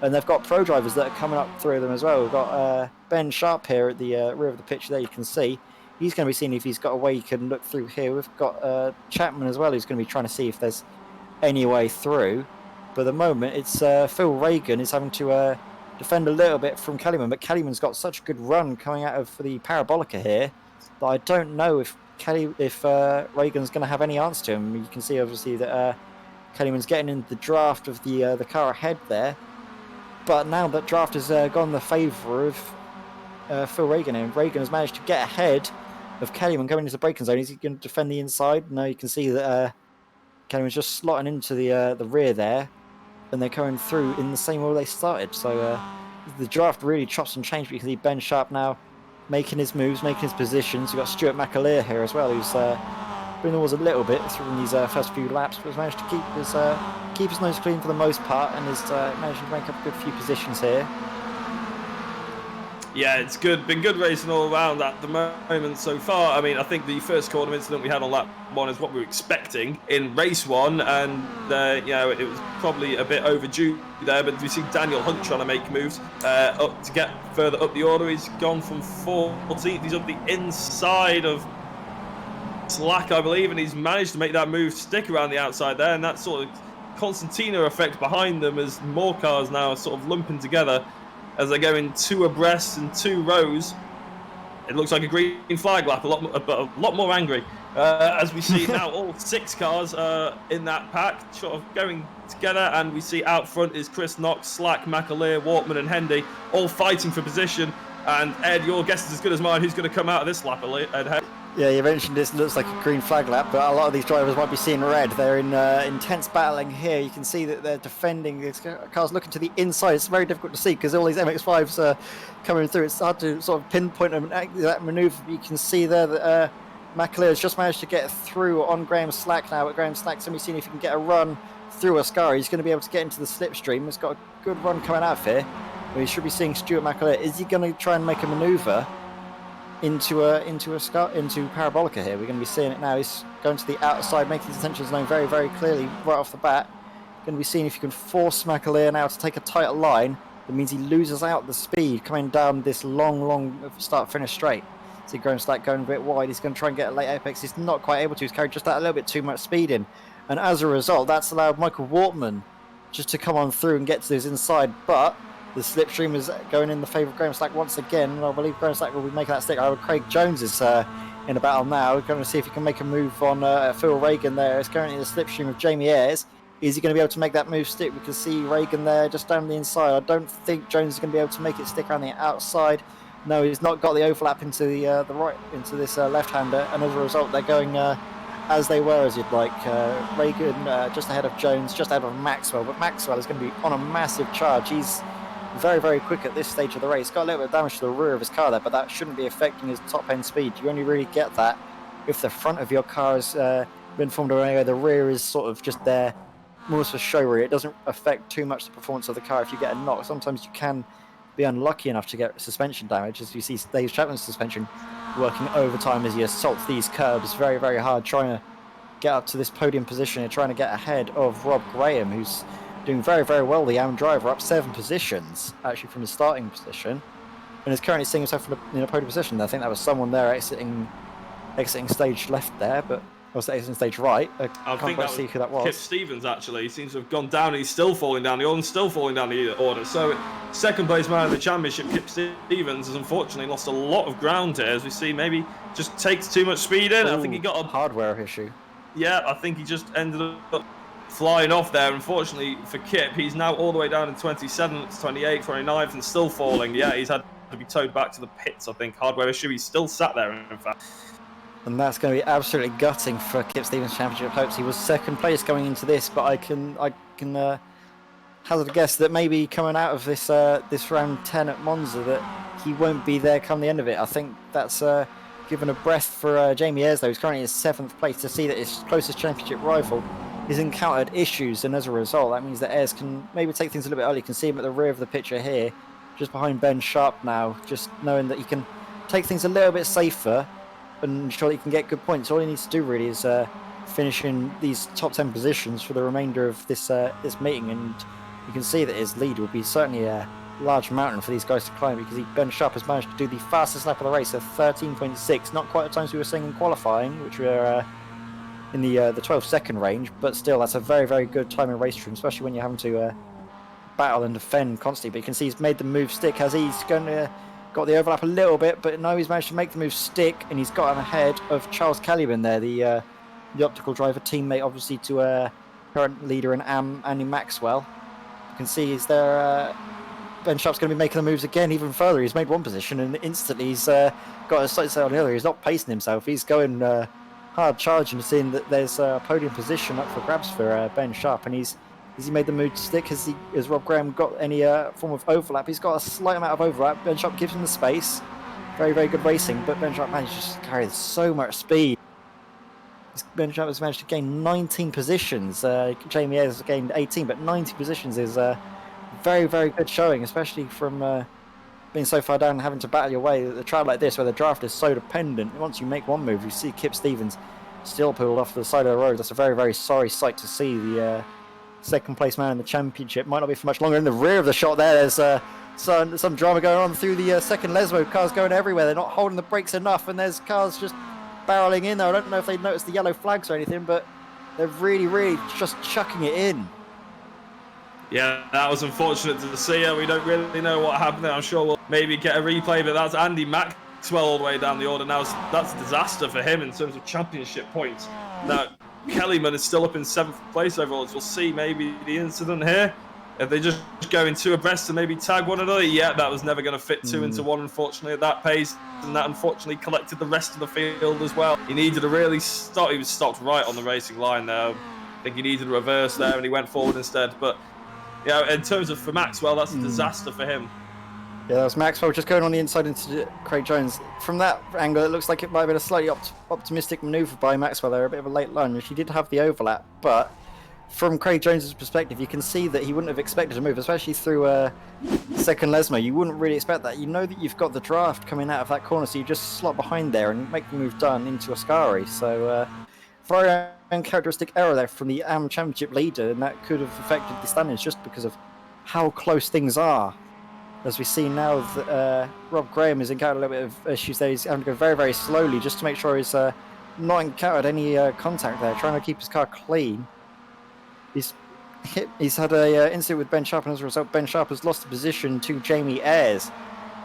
and they've got pro drivers that are coming up through them as well. We've got Ben Sharp here at the rear of the picture there, you can see. He's going to be seeing if he's got a way he can look through here. We've got Chapman as well, who's going to be trying to see if there's any way through. But at the moment, it's Phil Reagan is having to defend a little bit from Kellyman, but Kellyman's got such a good run coming out of the Parabolica here that I don't know if Reagan's going to have any answer to him. You can see obviously that Kellyman's getting into the draft of the car ahead there, but now that draft has gone in the favour of Phil Reagan, and Reagan has managed to get ahead of Kellyman coming into the braking zone. Is he going to defend the inside? No, you can see that Kellyman's just slotting into the rear there, and they're going through in the same order they started. So the draft really chops and changed. We can see Ben Sharp now making his moves, making his positions. We've got Stuart McAleer here as well, who's been always a little bit through these first few laps, but has managed to keep his nose clean for the most part, and has managed to make up a good few positions here.
Yeah, it's good. Been good racing all around at the moment so far. I mean, I think the first corner incident we had on lap 1 is what we were expecting in race 1, and you know, it was probably a bit overdue there. But we see Daniel Hunt trying to make moves up to get further up the order. He's gone from 14th. He's up the inside of slack, I believe, and he's managed to make that move stick around the outside there, and that sort of concertina effect behind them as more cars now are sort of lumping together as they're going 2 abreast and 2 rows. It looks like a green flag lap, but a lot more angry. As we see now, all 6 cars in that pack, sort of going together, and we see out front is Chris Knox, Slack, McAleer, Wortman, and Hendy, all fighting for position. And Ed, your guess is as good as mine. Who's going to come out of this lap, Ed?
Yeah, you mentioned this looks like a green flag lap, but a lot of these drivers might be seeing red. They're in intense battling here. You can see that they're defending. These cars looking to the inside. It's very difficult to see because all these MX5s are coming through. It's hard to sort of pinpoint that manoeuvre. You can see there that McAleer has just managed to get through on Graham Slack now, but Graham Slack's going to be seeing if he can get a run through Ascari. He's going to be able to get into the slipstream. He's got a good run coming out of here. We should be seeing Stuart McAleer. Is he going to try and make a manoeuvre into Parabolica here? We're going to be seeing it now. He's going to the outside, making his intentions known very, very clearly right off the bat. Going to be seeing if you can force McAleer now to take a tighter line. That means he loses out the speed coming down this long start-finish straight. See Graham Slack going a bit wide. He's going to try and get a late apex. He's not quite able to. He's carried just that a little bit too much speed in. And as a result, that's allowed Michael Wortman just to come on through and get to his inside. But the slipstream is going in the favour of Graham Slack once again. And I believe Graham Slack will be making that stick. Craig Jones is in a battle now. We're going to see if he can make a move on Phil Reagan there. It's currently the slipstream of Jamie Ayres. Is he going to be able to make that move stick? We can see Reagan there just down the inside. I don't think Jones is going to be able to make it stick around the outside. No, he's not got the overlap into the right, into this left-hander, and as a result, they're going as they were, as you'd like. Reagan just ahead of Jones, just ahead of Maxwell, but Maxwell is going to be on a massive charge. He's very, very quick at this stage of the race. Got a little bit of damage to the rear of his car there, but that shouldn't be affecting his top-end speed. You only really get that if the front of your car has been formed away. The rear is sort of just there, more for show rear. It doesn't affect too much the performance of the car if you get a knock. Sometimes you can be unlucky enough to get suspension damage, as you see Dave Chapman's suspension working overtime as he assaults these curbs very, very hard, trying to get up to this podium position and trying to get ahead of Rob Graham, who's doing very, very well, the AM driver, up 7 positions actually from his starting position, and is currently seeing himself in a podium position. I think that was someone there exiting stage left there, but was exiting stage right. I can't quite see who that was.
Kip Stevens, actually. He seems to have gone down. He's still falling down the order, still falling down the order. So, second place man of the championship, Kip Stevens, has unfortunately lost a lot of ground here, as we see. Maybe just takes too much speed in. I think he got a
hardware issue.
Yeah, I think he just ended up flying off there. Unfortunately for Kip, he's now all the way down in 27th, 28th, 29th, and still falling. Yeah, he's had to be towed back to the pits, I think. Hardware issue. He's still sat there, in fact.
And that's going to be absolutely gutting for Kip Stevens' championship hopes. He was second place going into this, but I can hazard a guess that maybe coming out of this this round 10 at Monza that he won't be there come the end of it. I think that's given a breath for Jamie Ayres, though. He's currently in 7th place, to see that his closest championship rival has encountered issues, and as a result, that means that Ayres can maybe take things a little bit early. You can see him at the rear of the picture here, just behind Ben Sharp now, just knowing that he can take things a little bit safer and ensure that he can get good points. All he needs to do really is finish in these top 10 positions for the remainder of this this meeting, and you can see that his lead will be certainly a large mountain for these guys to climb, because Ben Sharp has managed to do the fastest lap of the race of 13.6, not quite the times we were seeing in qualifying, which were in the 12-second range, but still that's a very, very good time in race trim, especially when you're having to battle and defend constantly. But you can see he's made the move stick as he's going to got the overlap a little bit, but no, he's managed to make the move stick, and he's gotten ahead of Charles Caliban there, the optical driver teammate, obviously, to current leader in AM, Andy Maxwell. You can see he's there. Ben Sharp's going to be making the moves again, even further. He's made one position, and instantly he's got a slight say on the other. He's not pacing himself. He's going hard charging, seeing that there's a podium position up for grabs for Ben Sharp, and has he made the move to stick? Has Rob Graham got any form of overlap? He's got a slight amount of overlap. Ben Sharp gives him the space. Very, very good racing, but Ben Sharp managed to carry so much speed. Ben Sharp has managed to gain 19 positions. Jamie Ayres has gained 18, but 90 positions is very, very good showing, especially from being so far down and having to battle your way. The track like this, where the draft is so dependent, once you make one move, you see Kip Stevens still pulled off the side of the road. That's a very, very sorry sight to see. The second place man in the championship might not be for much longer. In the rear of the shot there, there's some drama going on through the second Lesmo. Cars going everywhere. They're not holding the brakes enough, and there's cars just barreling in there. I don't know if they noticed the yellow flags or anything, but they're really just chucking it in.
Yeah, that was unfortunate to see. We don't really know what happened there. I'm sure we'll maybe get a replay, but that's Andy Maxwell all the way down the order now. That's a disaster for him in terms of championship points. Now, Kellyman is still up in 7th place overall. We'll see maybe the incident here. If they just go in 2 abreast and maybe tag one another, yeah, that was never going to fit 2 into 1, unfortunately, at that pace. And that unfortunately collected the rest of the field as well. He needed to really stop. He was stopped right on the racing line there. I think he needed a reverse there and he went forward instead. But yeah, in terms of for Maxwell, that's a disaster for him.
Yeah, that was Maxwell just going on the inside into Craig Jones. From that angle, it looks like it might have been a slightly optimistic manoeuvre by Maxwell there, a bit of a late lunge. He did have the overlap, but from Craig Jones's perspective, you can see that he wouldn't have expected to move, especially through second Lesmo. You wouldn't really expect that. You know that you've got the draft coming out of that corner, so you just slot behind there and make the move done into Ascari. So very uncharacteristic error there from the AM Championship leader, and that could have affected the standings just because of how close things are. As we see now that Rob Graham has encountered a little bit of issues there. He's having to go very slowly just to make sure he's not encountered any contact there, trying to keep his car clean. He's had a incident with Ben Sharp, and as a result, Ben Sharp has lost the position to Jamie Ayres.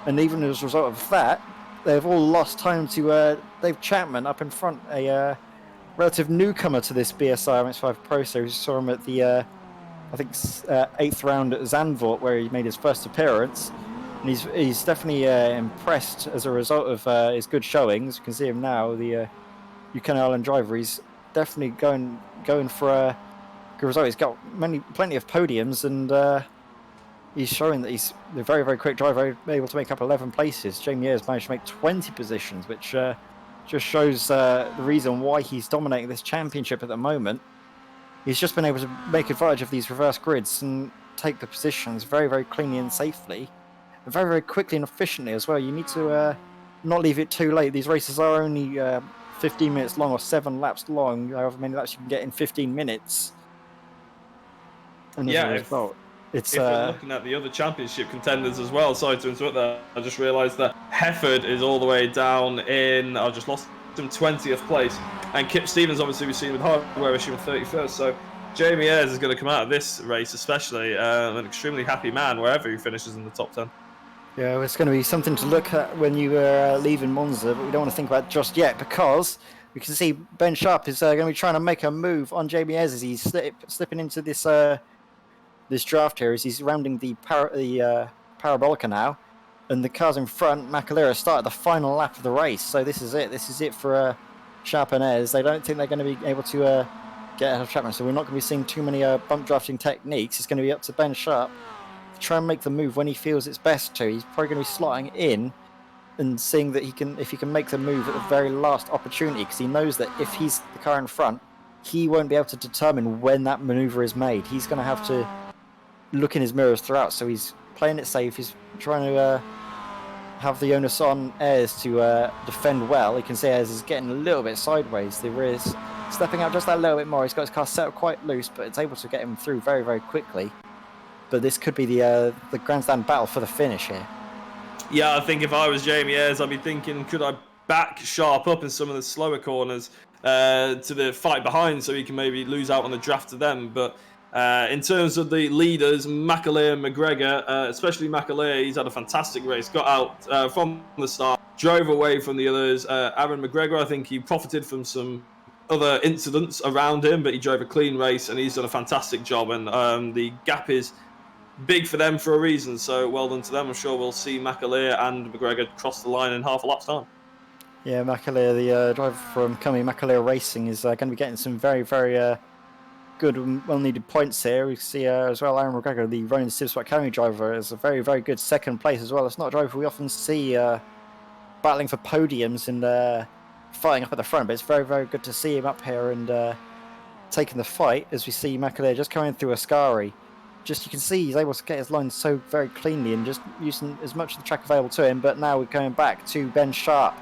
And even as a result of that, they've all lost time to Dave Chapman up in front, a relative newcomer to this BSR MX5 Pro Series. Saw him at the, I think, 8th round at Zandvoort, where he made his first appearance. And he's definitely impressed as a result of his good showings. You can see him now, the UK Island driver. He's definitely going for a good result. He's got plenty of podiums, and he's showing that he's a very quick driver, able to make up 11 places. Jamie Ayres managed to make 20 positions, which just shows the reason why he's dominating this championship at the moment. He's just been able to make advantage of these reverse grids and take the positions very cleanly and safely, and very quickly and efficiently as well. You need to not leave it too late. These races are only 15 minutes long or 7 laps long, however many laps you can get in 15 minutes. And as a result, if
we're looking at the other championship contenders as well, sorry to interrupt there, I just realised that Hefford is all the way down in, I just lost him, 20th place, and Kip Stevens obviously we've seen with hardware issue in 31st, so Jamie Ayres is going to come out of this race especially an extremely happy man wherever he finishes in the top 10.
Yeah, it's going to be something to look at when you leaving Monza, but we don't want to think about it just yet, because we can see Ben Sharp is going to be trying to make a move on Jamie Ayres as he's slipping into this this draft here, as he's rounding the Parabolica now, and the cars in front, McAleer, started the final lap of the race. So this is it for Sharp and Ayres. They don't think they're going to be able to get ahead of Chapman, so we're not going to be seeing too many bump drafting techniques. It's going to be up to Ben Sharp to try and make the move when he feels it's best to. He's probably going to be slotting in and seeing that if he can make the move at the very last opportunity, because he knows that if he's the car in front, he won't be able to determine when that maneuver is made. He's going to have to look in his mirrors throughout, so he's playing it safe. He's trying to have the onus on Ayres to defend well. You can see Ayres is getting a little bit sideways. The rear is stepping out just that little bit more. He's got his car set up quite loose, but it's able to get him through very quickly. But this could be the grandstand battle for the finish here.
Yeah, I think if I was Jamie Ayres, I'd be thinking, could I back Sharp up in some of the slower corners to the fight behind, so he can maybe lose out on the draft to them. But in terms of the leaders, McAleer and McGregor, especially McAleer, he's had a fantastic race. Got out from the start, drove away from the others. Aaron McGregor, I think he profited from some other incidents around him, but he drove a clean race and he's done a fantastic job. And the gap is big for them for a reason, so well done to them. I'm sure we'll see McAleer and McGregor cross the line in half a lap's time.
Yeah, McAleer, the driver from Cumming McAleer Racing, is going to be getting some very good and well-needed points here. We see as well Aaron McGregor, the Ronin Silverstone Academy driver, is a very good second place as well. It's not a driver we often see battling for podiums and fighting up at the front, but it's very good to see him up here and taking the fight, as we see McAleer just coming through Ascari. Just, you can see he's able to get his line so very cleanly and just using as much of the track available to him. But now we're going back to Ben Sharp,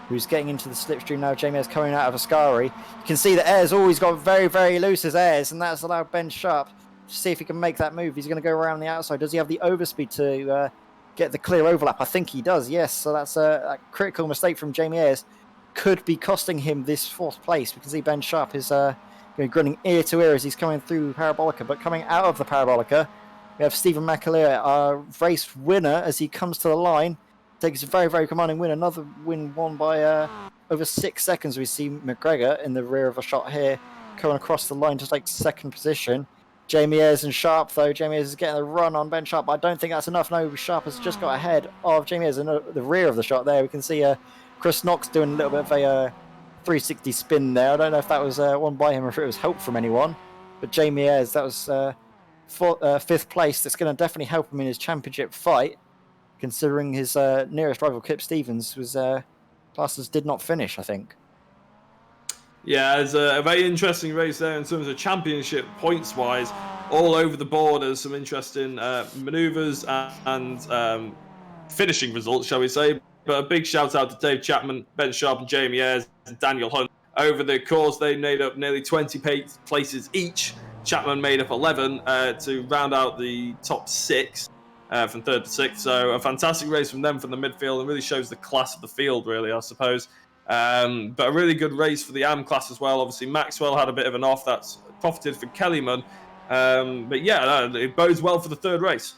who's getting into the slipstream now. Jamie Ayres coming out of Ascari. You can see that Ayres always got very loose as Ayres, and that's allowed Ben Sharp to see if he can make that move. He's going to go around the outside. Does he have the overspeed to get the clear overlap? I think he does, yes. So that's a critical mistake from Jamie Ayres. could be costing him this 4th place. We can see Ben Sharp is grinning ear to ear as he's coming through Parabolica, but coming out of the Parabolica, we have Stephen McAleer, our race winner, as he comes to the line, takes a very, very commanding win. Another win won by over 6 seconds. We see McGregor in the rear of a shot here, coming across the line to take 2nd position. Jamie Ayres and Sharp, though. Jamie Ayres is getting a run on Ben Sharp, but I don't think that's enough. No, Sharp has just got ahead of Jamie Ayres in the rear of the shot there. We can see Chris Knox doing a little bit of a 360 spin there. I don't know if that was won by him or if it was help from anyone, but Jamie Ayres, that was 5th place. That's going to definitely help him in his championship fight, considering his nearest rival, Kip Stevens, was classes did not finish, I think.
Yeah, it's a very interesting race there in terms of championship points-wise. All over the board, there's some interesting manoeuvres and finishing results, shall we say. But a big shout-out to Dave Chapman, Ben Sharp and Jamie Ayres and Daniel Hunt. Over the course, they made up nearly 20 places each. Chapman made up 11 to round out the top 6 from 3rd to 6th. So a fantastic race from them from the midfield, and really shows the class of the field, really, I suppose. But a really good race for the AM class as well. Obviously, Maxwell had a bit of an off. That's profited for Kellyman. But yeah, it bodes well for the 3rd race.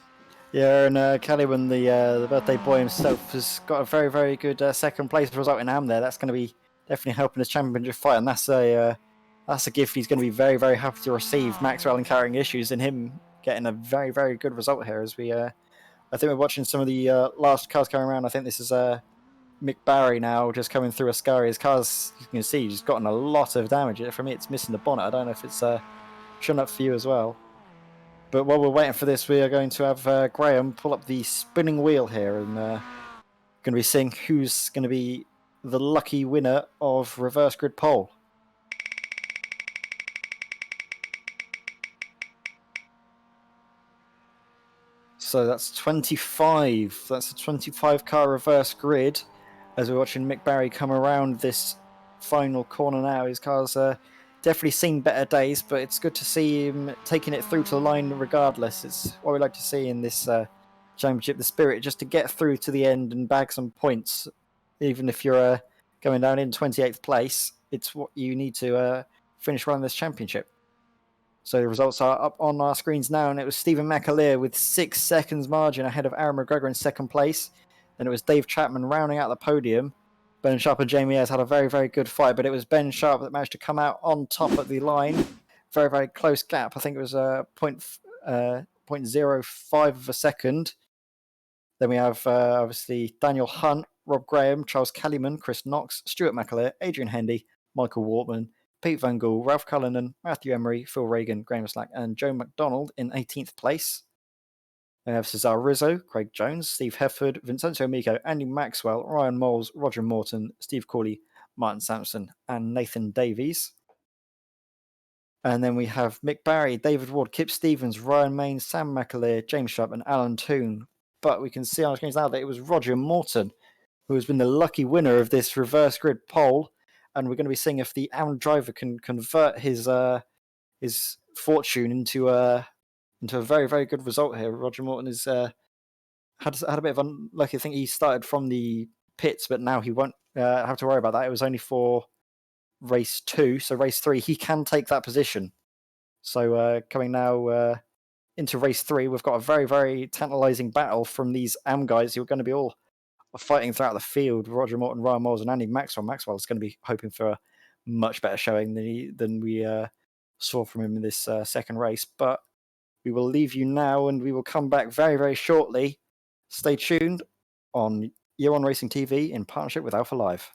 Yeah, and Kellyman, the birthday boy himself, has got a very, very good 2nd place result in AM there. That's going to be definitely helping his championship fight, and that's a gift he's going to be very, very happy to receive. Maxwell encountering issues and him getting a very, very good result here. As we, I think we're watching some of the last cars coming around. I think this is Mick Barry now just coming through Ascari. His car's, you can see, he's gotten a lot of damage. For me, it's missing the bonnet. I don't know if it's showing up for you as well. But while we're waiting for this, we are going to have Graham pull up the spinning wheel here, and going to be seeing who's going to be the lucky winner of Reverse Grid Pole. So that's 25. That's a 25-car reverse grid. As we're watching Mick Barry come around this final corner now, his car's definitely seen better days, but it's good to see him taking it through to the line regardless. It's what we like to see in this championship, the spirit, just to get through to the end and bag some points. Even if you're going down in 28th place, it's what you need to finish running this championship. So the results are up on our screens now, and it was Stephen McAleer with 6 seconds margin ahead of Aaron McGregor in 2nd place. Then it was Dave Chapman rounding out the podium. Ben Sharp and Jamie Ayres had a very, very good fight, but it was Ben Sharp that managed to come out on top at the line. Very, very close gap. I think it was 0.05 of a second. Then we have obviously Daniel Hunt, Rob Graham, Charles Kellyman, Chris Knox, Stuart McAleer, Adrian Hendy, Michael Wortman, Pete Van Gool, Ralph Cullinan, Matthew Emery, Phil Reagan, Graham Slack, and Joe McDonald in 18th place. We have Cesar Rizzo, Craig Jones, Steve Hefford, Vincenzo Amico, Andy Maxwell, Ryan Moles, Roger Morton, Steve Corley, Martin Sampson, and Nathan Davies. And then we have Mick Barry, David Ward, Kip Stevens, Ryan Main, Sam McAleer, James Sharp, and Alan Toon. But we can see on our screens now that it was Roger Morton who has been the lucky winner of this reverse grid poll. And we're going to be seeing if the AM driver can convert his fortune into a very, very good result here. Roger Morton has had a bit of unlucky. I think he started from the pits, but now he won't have to worry about that. It was only for race 2, so race 3 he can take that position. So coming now into race 3, we've got a very, very tantalising battle from these AM guys who are going to be all fighting throughout the field. Roger Morton, Ryan Moles, and Andy Maxwell. Maxwell is going to be hoping for a much better showing than we saw from him in this second race. But we will leave you now, and we will come back very, very shortly. Stay tuned on Year One Racing TV in partnership with Alpha Live.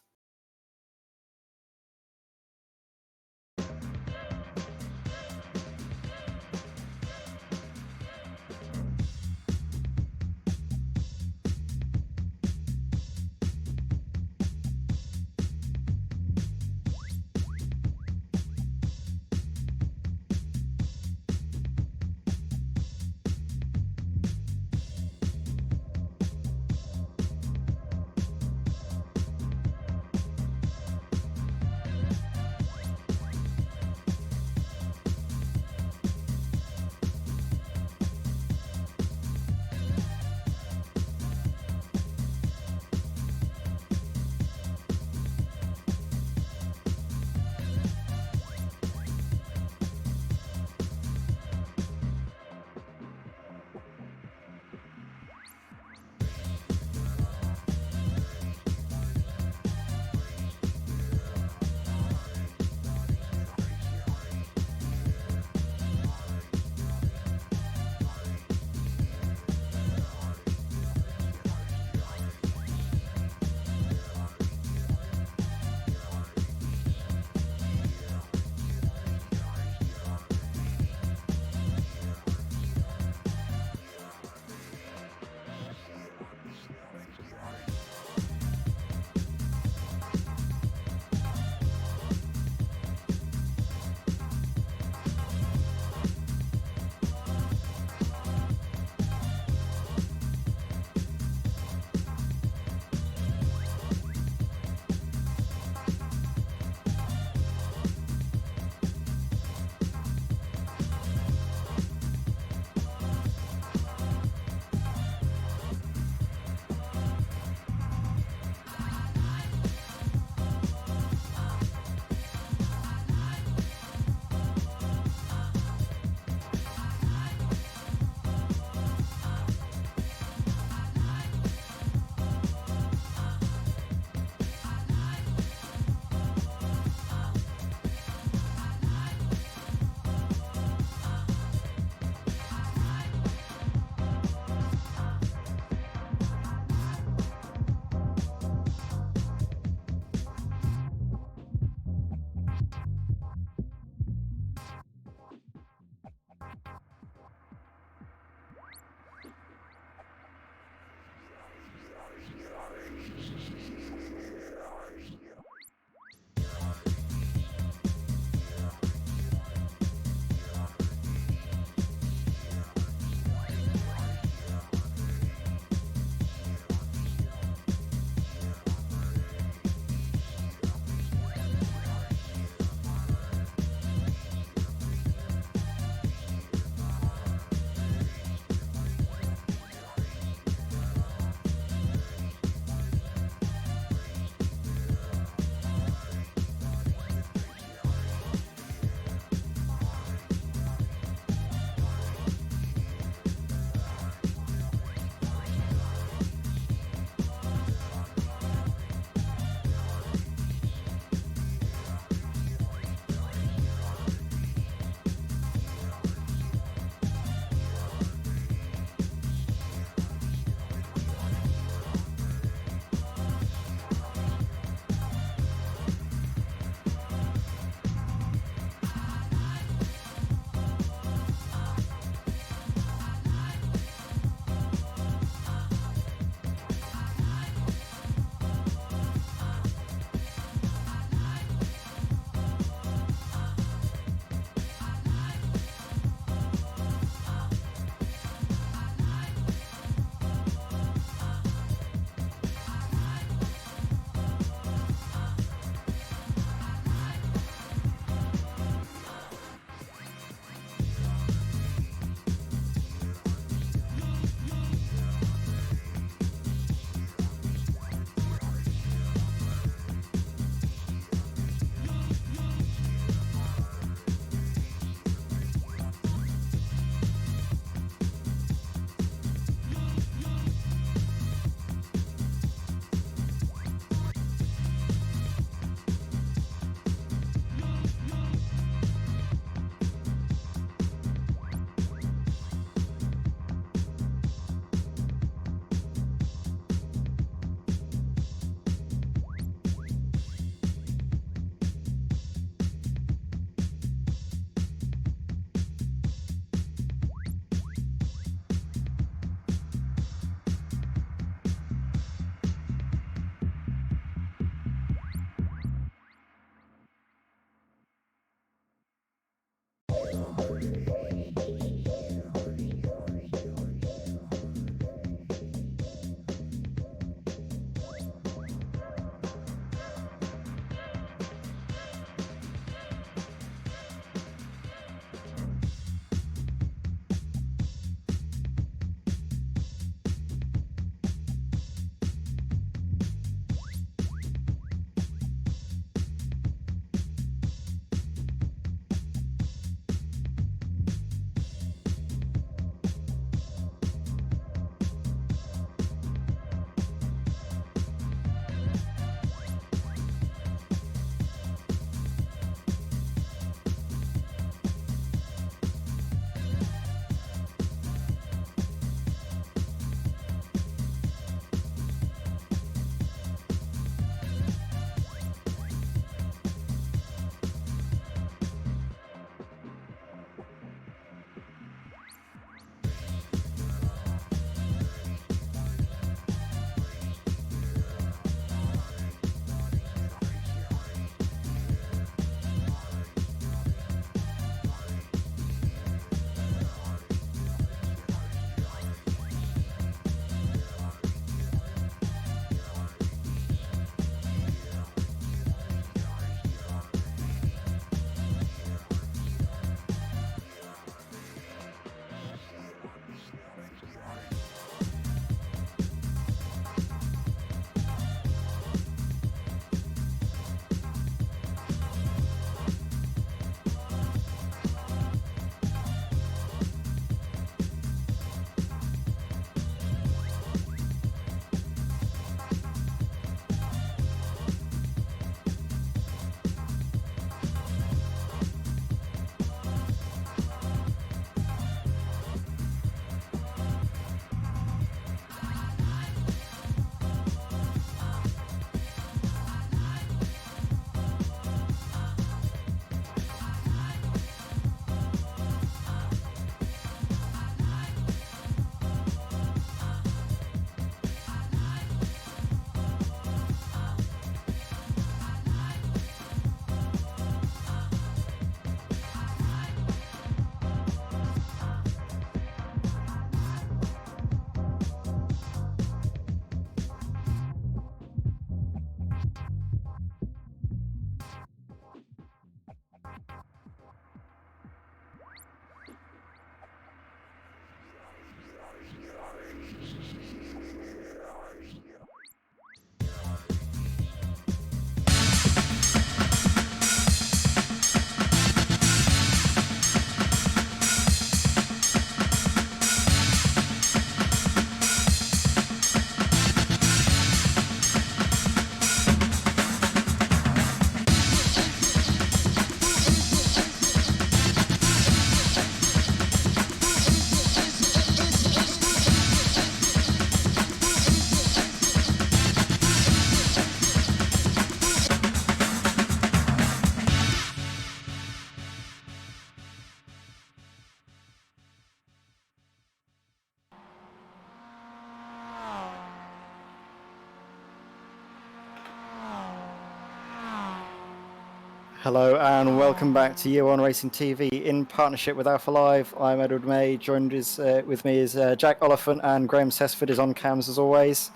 Hello and welcome back to Year One Racing TV in partnership with Alpha Live. I'm Edward May. Joined with me is Jack Oliphant, and Graham Sesford is on cams as always.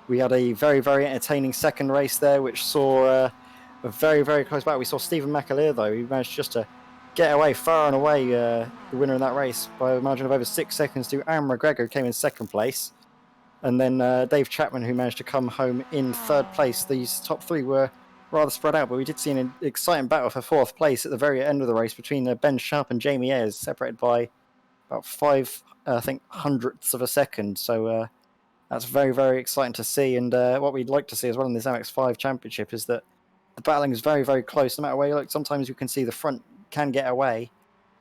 We had a very entertaining second race there, which saw a very close battle. We saw Stephen McAleer though. He managed just to get away far and away the winner in that race by a margin of over 6 seconds to Aaron McGregor, who came in second place. And then Dave Chapman, who managed to come home in third place. These top three were rather spread out, but we did see an exciting battle for fourth place at the very end of the race between Ben Sharp and Jamie Ayres, separated by about 5 hundredths of a second. So that's very exciting to see. And what we'd like to see as well in this MX5 championship is that the battling is very close. No matter where you look, sometimes you can see the front can get away,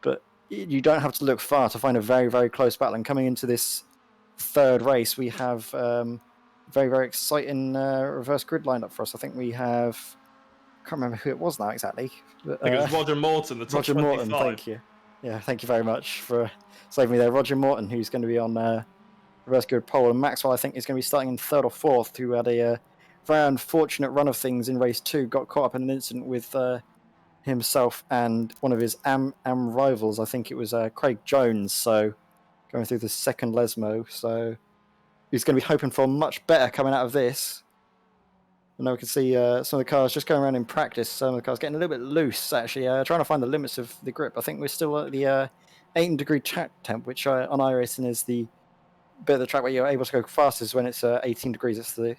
but you don't have to look far to find a very close battle. And coming into this third race, we have very exciting reverse grid lined up for us. I think we have, I can't remember who it was now exactly. But,
I think it was Roger Morton, the top
Roger
25.
Morton, thank you. Yeah, thank you very much for saving me there. Roger Morton, who's going to be on reverse grid pole, and Maxwell, I think, is going to be starting in third or fourth, who had a very unfortunate run of things in race 2, got caught up in an incident with himself and one of his AM rivals. I think it was Craig Jones, so going through the second Lesmo, so he's going to be hoping for much better coming out of this. And now we can see some of the cars just going around in practice. Some of the cars getting a little bit loose, actually, trying to find the limits of the grip. I think we're still at the 18-degree track temp, which on iRacing is the bit of the track where you're able to go fastest when it's 18 degrees. It's the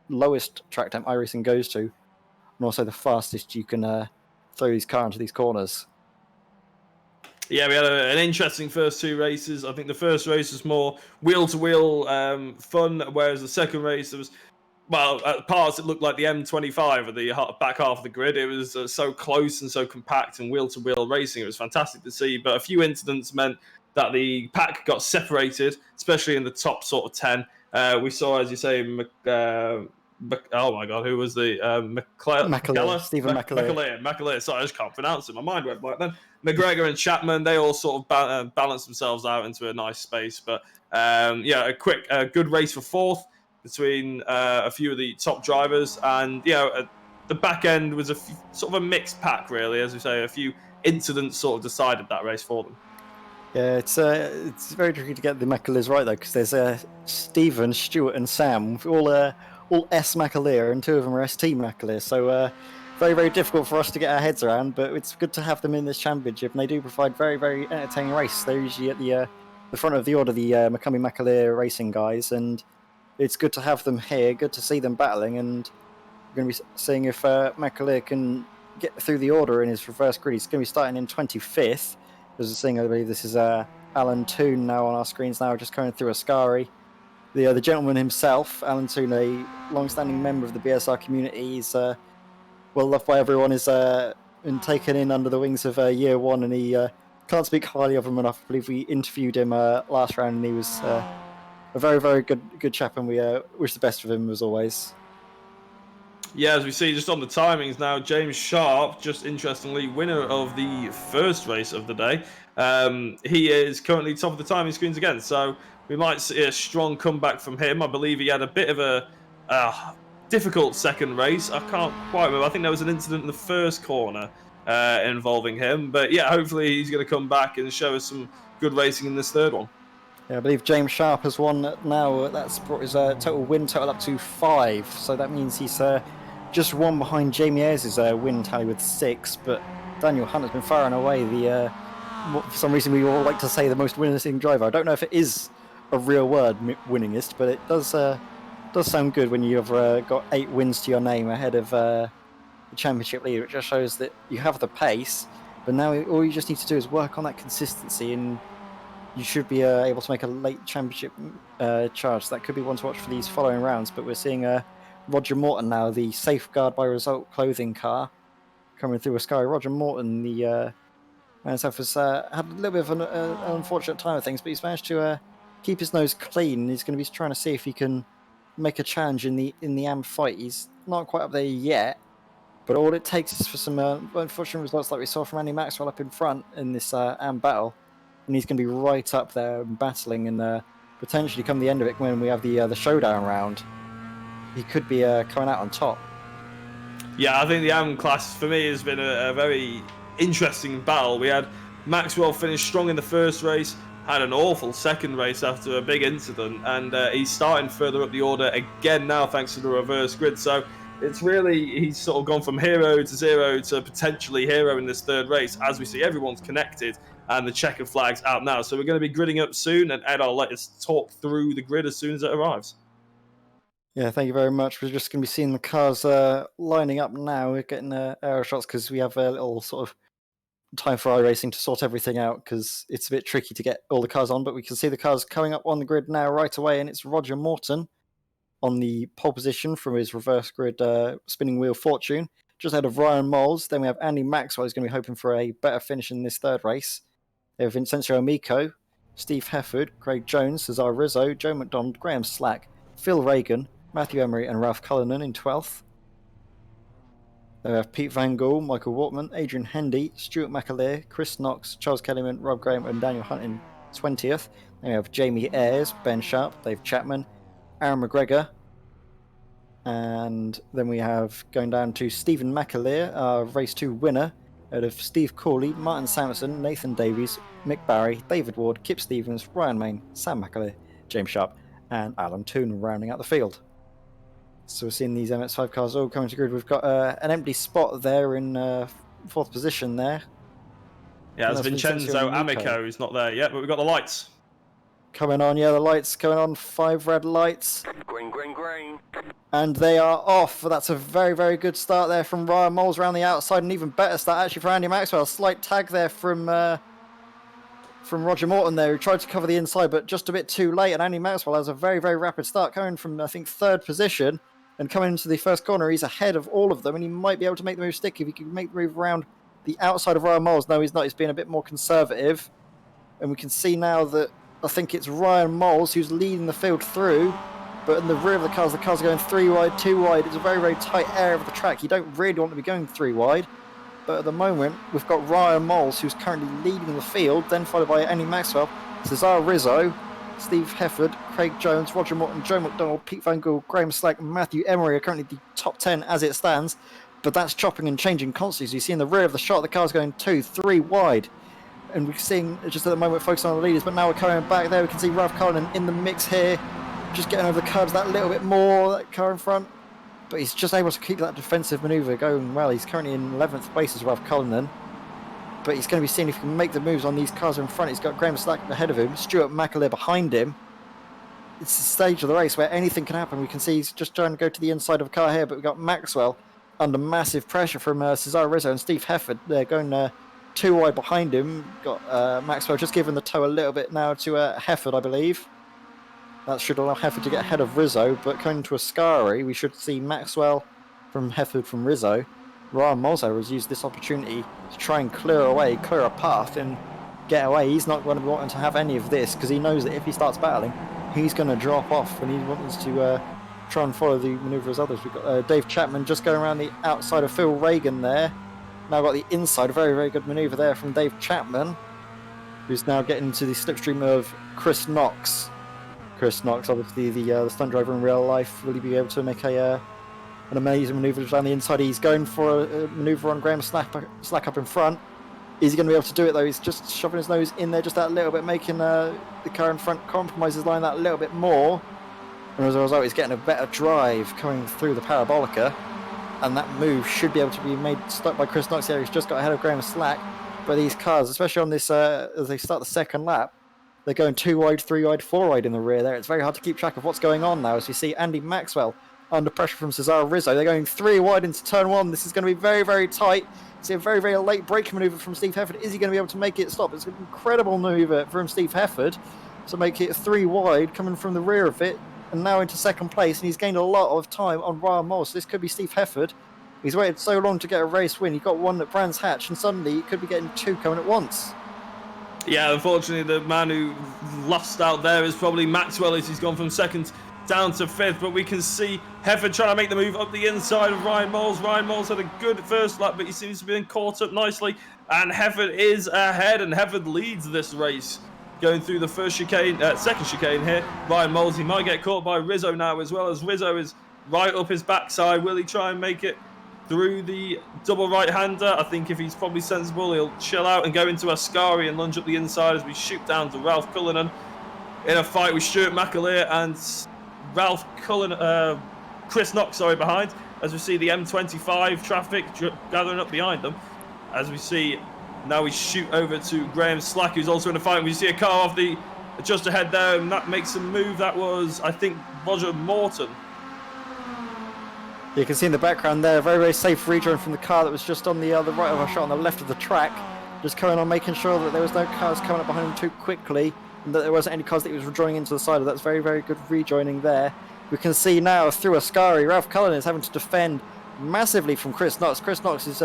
lowest track temp iRacing goes to, and also the fastest you can throw these cars into these corners.
Yeah, we had an interesting first 2 races. I think the first race was more wheel-to-wheel fun, whereas the second race, there was, well, at parts it looked like the M25 at the back half of the grid. It was so close and so compact and wheel-to-wheel racing. It was fantastic to see, but a few incidents meant that the pack got separated, especially in the top sort of 10. We saw, as you say, oh my God, who was the
McAleer, Stephen McAleer.
McAleer. Sorry, I just can't pronounce it. My mind went blank then. McGregor and Chapman, they all sort of balanced themselves out into a nice space. But yeah, a good race for fourth between a few of the top drivers, and the back end was sort of a mixed pack, really. As we say, a few incidents sort of decided that race for them.
Yeah, it's very tricky to get the McAleers right though, because there's Stephen, Stuart, and Sam, all S McAleer, and 2 of them are ST McAleer. So very difficult for us to get our heads around. But it's good to have them in this championship, and they do provide very entertaining race. They're usually at the front of the order, the McCummey McAleer racing guys, and it's good to have them here. Good to see them battling, and we're going to be seeing if McAleer can get through the order in his reverse grid. He's going to be starting in 25th. As we're seeing, I believe this is Alan Toon now on our screens now, just going through Ascari. The gentleman himself, Alan Toon, a long-standing member of the BSR community. He's well loved by everyone. Is been taken in under the wings of Year One, and he can't speak highly of him enough. I believe we interviewed him last round, and he was a very good chap, and we wish the best for him as always.
Yeah, as we see just on the timings now, James Sharp, just interestingly, winner of the first race of the day. He is currently top of the timing screens again, so we might see a strong comeback from him. I believe he had a bit of a difficult second race. I can't quite remember. I think there was an incident in the first corner involving him. But yeah, hopefully he's going to come back and show us some good racing in this third one.
Yeah, I believe James Sharp has won now. That's brought his total win total up to 5. So that means he's just one behind Jamie Ayres' win tally with 6. But Daniel Hunt has been far and away for some reason we all like to say the most winningest driver. I don't know if it is a real word, winningest, but it does sound good when you've got 8 wins to your name ahead of the championship leader. It just shows that you have the pace, but now all you just need to do is work on that consistency, and you should be able to make a late championship charge. That could be one to watch for these following rounds. But we're seeing Roger Morton now, the Safeguard by Result clothing car, coming through a sky. Roger Morton, the man himself, has had a little bit of an unfortunate time of things, but he's managed to keep his nose clean. He's going to be trying to see if he can make a challenge in the AM fight. He's not quite up there yet, but all it takes is for some unfortunate results like we saw from Andy Maxwell up in front in this AM battle, and he's going to be right up there battling, and potentially come the end of it when we have the showdown round, he could be coming out on top.
Yeah, I think the M class for me has been a very interesting battle. We had Maxwell finish strong in the first race, had an awful second race after a big incident, and he's starting further up the order again now thanks to the reverse grid. So it's really, he's sort of gone from hero to zero to potentially hero in this third race. As we see, everyone's connected and the checkered flag's out now. So we're going to be gridding up soon, and Ed, I'll let us talk through the grid as soon as it arrives.
Yeah, thank you very much. We're just going to be seeing the cars lining up now. We're getting aero shots because we have a little sort of time for iRacing to sort everything out because it's a bit tricky to get all the cars on. But we can see the cars coming up on the grid now right away, and it's Roger Morton on the pole position from his reverse grid spinning wheel fortune, just ahead of Ryan Moles. Then we have Andy Maxwell, who's going to be hoping for a better finish in this third race. They have Vincenzo Amico, Steve Hefford, Craig Jones, Cesar Rizzo, Joe McDonald, Graham Slack, Phil Reagan, Matthew Emery and Ralph Cullinan in 12th. They have Pete Van Gool, Michael Wortman, Adrian Hendy, Stuart McAleer, Chris Knox, Charles Kellyman, Rob Graham and Daniel Hunt in 20th. Then we have Jamie Ayres, Ben Sharp, Dave Chapman, Aaron McGregor. And then we have going down to Stephen McAleer, our race 2 winner, out of Steve Cooley, Martin Samuelson, Nathan Davies, Mick Barry, David Ward, Kip Stevens, Ryan Main, Sam McAleer, James Sharp and Alan Toon rounding out the field. So we're seeing these MX5 cars all coming to grid. We've got an empty spot there in 4th position there.
Yeah, it's Vincenzo Amico who's not there yet, but we've got the lights.
Coming on, yeah, the lights coming on. 5 red lights.
Green, green, green.
And they are off. That's a very, very good start there from Ryan Moles around the outside. An even better start actually for Andy Maxwell. Slight tag there from Roger Morton there, who tried to cover the inside, but just a bit too late. And Andy Maxwell has a very, very rapid start coming from, I think, 3rd position. And coming into the first corner, he's ahead of all of them, and he might be able to make the move stick if he can make the move around the outside of Ryan Moles. No, he's not. He's being a bit more conservative. And we can see now that I think it's Ryan Moles who's leading the field through, but in the rear of the cars are going 3 wide, 2 wide. It's a very, very tight area of the track. You don't really want to be going 3 wide. But at the moment, we've got Ryan Moles, who's currently leading the field, then followed by Andy Maxwell, Cesar Rizzo, Steve Hefford, Craig Jones, Roger Morton, Joe McDonald, Pete Van Gool, Graham Slack, and Matthew Emery are currently the top 10 as it stands. But that's chopping and changing constantly. So you see in the rear of the shot, the car's going 2, 3 wide. And we're seeing, just at the moment, focusing on the leaders, but now we're coming back there. We can see Ralph Cullinan in the mix here, just getting over the curbs that little bit more, that car in front. But he's just able to keep that defensive manoeuvre going well. He's currently in 11th place as Ralph Cullinan. But he's going to be seeing if he can make the moves on these cars in front. He's got Graham Slack ahead of him, Stuart McAleer behind him. It's the stage of the race where anything can happen. We can see he's just trying to go to the inside of a car here, but we've got Maxwell under massive pressure from Cesar Rizzo and Steve Hefford. They're going 2 wide behind him. Got Maxwell just giving the toe a little bit now to Hefford, I believe. That should allow Hefford to get ahead of Rizzo, but coming to Ascari, we should see Maxwell from Hefford from Rizzo. Ryan Moles has used this opportunity to try and clear a path and get away. He's not going to be wanting to have any of this because he knows that if he starts battling, he's going to drop off and he wants to try and follow the manoeuvre as others. We've got Dave Chapman just going around the outside of Phil Reagan there. Now got the inside, a very, very good manoeuvre there from Dave Chapman, who's now getting into the slipstream of Chris Knox. Chris Knox, obviously the stunt driver in real life. Will he be able to make an amazing manoeuvre down the inside? He's going for a manoeuvre on Graham Slack up in front. Is he going to be able to do it though? He's just shoving his nose in there just that little bit, making the car in front compromise his line that little bit more. And as a result, he's getting a better drive coming through the parabolica. And that move should be able to be made stuck by Chris Knox here. He's just got ahead of Graham Slack. But these cars, especially on this, as they start the second lap, they're going 2 wide, 3 wide, 4 wide in the rear there. It's very hard to keep track of what's going on now as we see Andy Maxwell under pressure from Cesar Rizzo. They're going 3 wide into turn 1. This is going to be very, very tight. See a very, very late braking manoeuvre from Steve Hefford. Is he going to be able to make it stop? It's an incredible manoeuvre from Steve Hefford to make it 3 wide coming from the rear of it. And now into second place. And he's gained a lot of time on Ryan Moles. So this could be Steve Hefford. He's waited so long to get a race win. He got one at Brands Hatch and suddenly he could be getting 2 coming at once.
Yeah, unfortunately, the man who lost out there is probably Maxwell as he's gone from 2nd down to 5th. But we can see Hefford trying to make the move up the inside of Ryan Moles. Ryan Moles had a good first lap, but he seems to be caught up nicely. And Hefford is ahead, and Hefford leads this race. Going through the first chicane, second chicane here. Ryan Moles, he might get caught by Rizzo now as well, as Rizzo is right up his backside. Will he try and make it through the double right-hander. I think if he's probably sensible, he'll chill out and go into Ascari and lunge up the inside as we shoot down to Ralph Cullinan in a fight with Stuart McAleer and Chris Knox, behind, as we see the M25 traffic gathering up behind them. As we see, now we shoot over to Graham Slack, who's also in a fight. We see a car off the just ahead there, and that makes a move. That was, I think, Roger Morton.
You can see in the background there, very, very safe rejoin from the car that was just on the right of our shot on the left of the track. Just going on, making sure that there was no cars coming up behind him too quickly, and that there wasn't any cars that he was rejoining into the side of. That's very, very good rejoining there. We can see now through Ascari, Ralph Cullen is having to defend massively from Chris Knox. Chris Knox is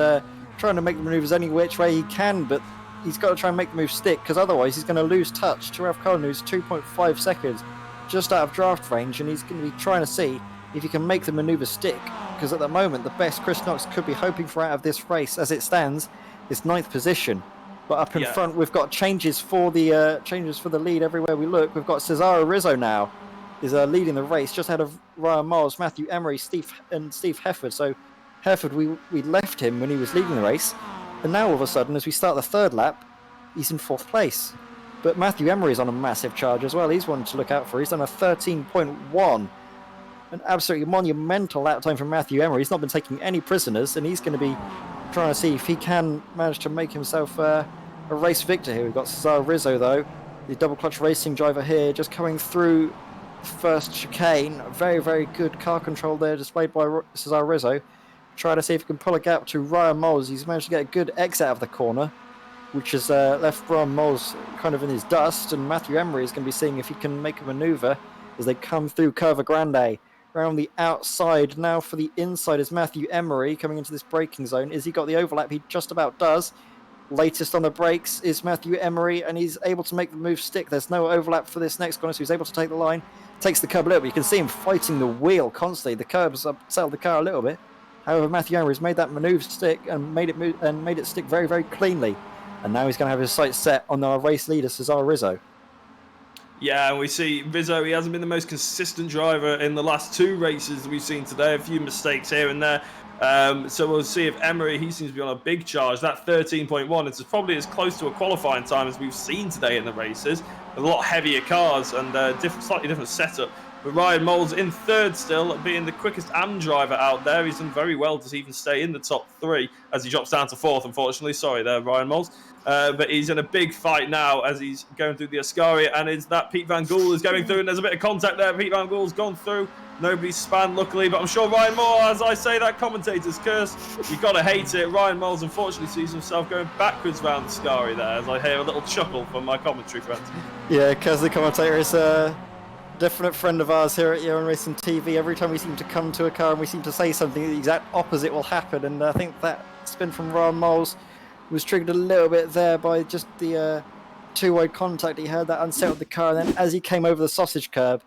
trying to make the maneuvers any which way he can, but he's got to try and make the move stick, because otherwise he's going to lose touch to Ralph Cullen, who's 2.5 seconds just out of draft range, and he's going to be trying to see if he can make the maneuver stick, because at the moment the best Chris Knox could be hoping for out of this race as it stands is 9th position. But up in front we've got changes for the lead everywhere we look. We've got Cesaro Rizzo now is leading the race just ahead of Ryan Miles, Matthew Emery, Steve Hefford. So Hefford, we left him when he was leading the race, and now all of a sudden as we start the 3rd lap he's in 4th place. But Matthew Emery is on a massive charge as well. He's one to look out for. He's done a 13.1. An absolutely monumental lap time from Matthew Emery. He's not been taking any prisoners, and he's going to be trying to see if he can manage to make himself a race victor here. We've got Cesaro Rizzo, though, the double clutch racing driver here, just coming through the first chicane. Very, very good car control there displayed by Cesaro Rizzo. Trying to see if he can pull a gap to Ryan Moles. He's managed to get a good exit out of the corner, which has left Ryan Moles kind of in his dust, and Matthew Emery is going to be seeing if he can make a manoeuvre as they come through Curva Grande. Around the outside now for the inside is Matthew Emery coming into this braking zone. Has he got the overlap? He just about does. Latest on the brakes is Matthew Emery, and he's able to make the move stick. There's no overlap for this next corner, so he's able to take the line. Takes the curb a little bit. You can see him fighting the wheel constantly. The curbs upset the car a little bit. However, Matthew Emery's made that manoeuvre stick and made it stick very, very cleanly. And now he's going to have his sights set on our race leader, Cesaro Rizzo.
Yeah, and we see Rizzo, he hasn't been the most consistent driver in the last 2 races that we've seen today. A few mistakes here and there. So we'll see if Emery, he seems to be on a big charge. That 13.1, it's probably as close to a qualifying time as we've seen today in the races. A lot heavier cars and slightly different setup. But Ryan Moles in 3rd still, being the quickest AM driver out there. He's done very well to even stay in the top 3 as he drops down to 4th, unfortunately. Sorry there, Ryan Moles. But he's in a big fight now as he's going through the Ascari, and it's that Pete Van Gool is going through, and there's a bit of contact there. Pete Van Gool's gone through. Nobody's spanned, luckily, but I'm sure Ryan Moore, as I say, that commentator's curse. You've got to hate it. Ryan Moles unfortunately sees himself going backwards round the Ascari there, as I hear a little chuckle from my commentary friends.
Yeah, because the commentator is a definite friend of ours here at Ewan Racing TV. Every time we seem to come to a car and we seem to say something, the exact opposite will happen, and I think that spin from Ryan Moles was triggered a little bit there by just the two-wide contact he had that unsettled the car, and then as he came over the sausage curb,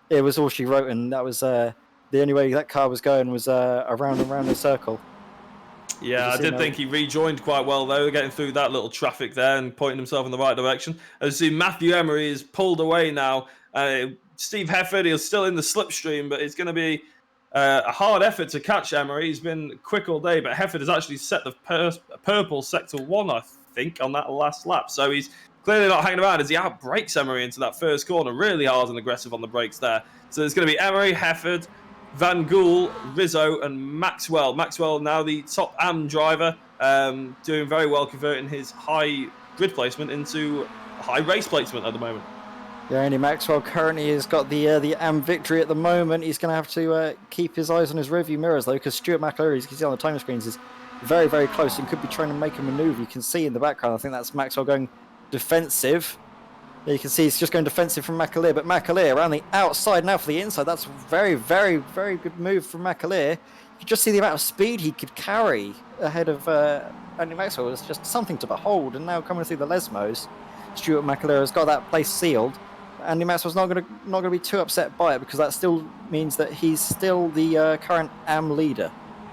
it was all she wrote, and that was the only way that car was going was around and around the circle.
Yeah, I did think he rejoined quite well, though, getting through that little traffic there and pointing himself in the right direction. As you see, Matthew Emery is pulled away now. Steve Hefford, he's still in the slipstream, but it's going to be a hard effort to catch Emery. He's been quick all day, but Hefford has actually set the purple sector 1, I think, on that last lap. So he's clearly not hanging around as he outbrakes Emery into that first corner. Really hard and aggressive on the brakes there. So there's going to be Emery, Hefford, Van Gool, Rizzo, and Maxwell. Maxwell now the top AM driver, doing very well, converting his high grid placement into high race placement at the moment.
Yeah, Andy Maxwell currently has got the AM victory at the moment. He's going to have to keep his eyes on his rearview mirrors, though, because Stuart McAleer, as you can see on the time screens, is very, very close and could be trying to make a manoeuvre. You can see in the background, I think that's Maxwell going defensive. You can see he's just going defensive from McAleer, but McAleer around the outside now for the inside. That's a very, very, very good move from McAleer. You can just see the amount of speed he could carry ahead of Andy Maxwell. It's just something to behold. And now coming through the Lesmos, Stuart McAleer has got that place sealed. Andy Maxwell's not going to be too upset by it, because that still means that he's still the current AM leader,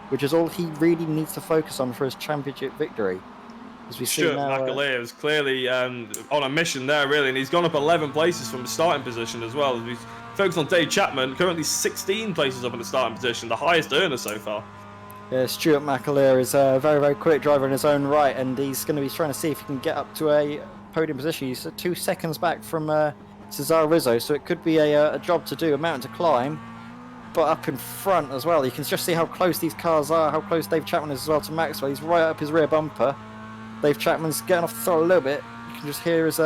which is all he really needs to focus on for his championship victory.
Stuart McAleer is clearly on a mission there, really, and he's gone up 11 places from the starting position as well. He's focused on Dave Chapman, currently 16 places up in the starting position, the highest earner so far.
Yeah, Stuart McAleer is a very, very quick driver in his own right, and he's going to be trying to see if he can get up to a podium position. He's 2 seconds back from Cesar Rizzo, so it could be a job to do, a mountain to climb. But up in front as well, you can just see how close these cars are, how close Dave Chapman is as well to Maxwell. He's right up his rear bumper. Dave Chapman's getting off the throttle a little bit. You can just hear his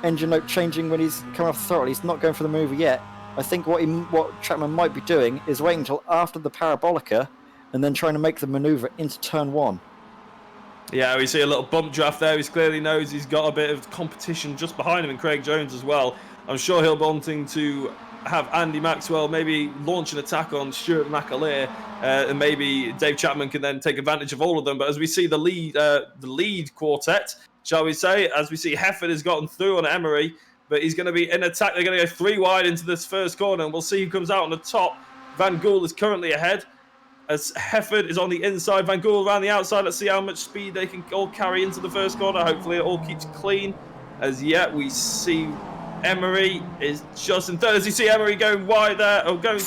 engine note changing when he's coming off the throttle. He's not going for the move yet. I think what Chapman might be doing is waiting until after the parabolica and then trying to make the manoeuvre into turn 1.
Yeah, we see a little bump draft there. He clearly knows he's got a bit of competition just behind him, and Craig Jones as well. I'm sure he'll be wanting to have Andy Maxwell maybe launch an attack on Stuart McAleer, and maybe Dave Chapman can then take advantage of all of them. But as we see the lead quartet, shall we say, as we see Hefford has gotten through on Emery, but he's going to be in attack. They're going to go 3 wide into this first corner, and we'll see who comes out on the top. Van Gool is currently ahead, as Hefford is on the inside, Van Gool around the outside. Let's see how much speed they can all carry into the first corner. Hopefully it all keeps clean. As yet, we see Emery is just in third. As you see Emery going wide there, or going,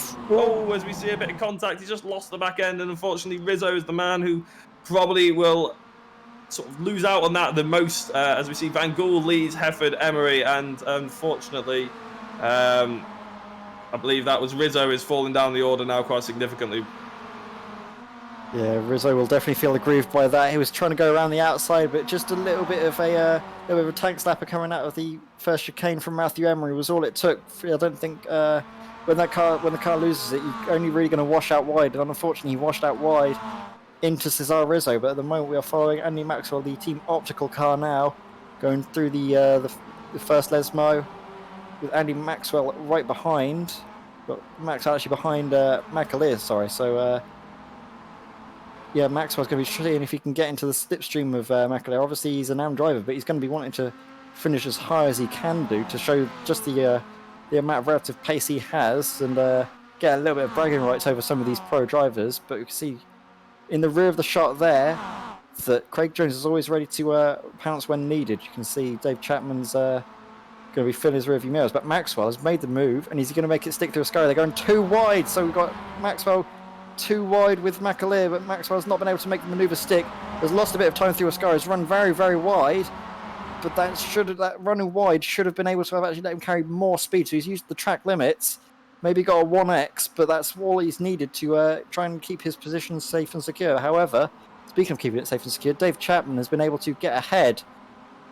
as we see a bit of contact, he just lost the back end, and unfortunately Rizzo is the man who probably will sort of lose out on that the most, as we see Van Gool leads Hefford, Emery, and unfortunately, I believe that was Rizzo is falling down the order now quite significantly.
Yeah, Rizzo will definitely feel aggrieved by that. He was trying to go around the outside, but just a little bit of a tank slapper coming out of the first chicane from Matthew Emery was all it took. I don't think when the car loses it, you're only really going to wash out wide. And unfortunately, he washed out wide into Cesar Rizzo. But at the moment, we are following Andy Maxwell, the Team Optical car now, going through the first Lesmo with Andy Maxwell right behind. But Maxwell actually behind McAleer. Sorry, so. Yeah, Maxwell's going to be seeing if he can get into the slipstream of McAleer. Obviously, he's a NAM driver, but he's going to be wanting to finish as high as he can do to show just the amount of relative pace he has and get a little bit of bragging rights over some of these pro drivers. But you can see in the rear of the shot there that Craig Jones is always ready to pounce when needed. You can see Dave Chapman's going to be filling his rearview mirrors, but Maxwell has made the move and he's going to make it stick through a sky. They're going 2 wide, so we've got Maxwell 2 wide with McAleer, but Maxwell's not been able to make the manoeuvre stick. Has lost a bit of time through a sky. Has run very, very wide, but that running wide should have been able to have actually let him carry more speed. So he's used the track limits, maybe got a 1x, but that's all he's needed to try and keep his position safe and secure. However, speaking of keeping it safe and secure, Dave Chapman has been able to get ahead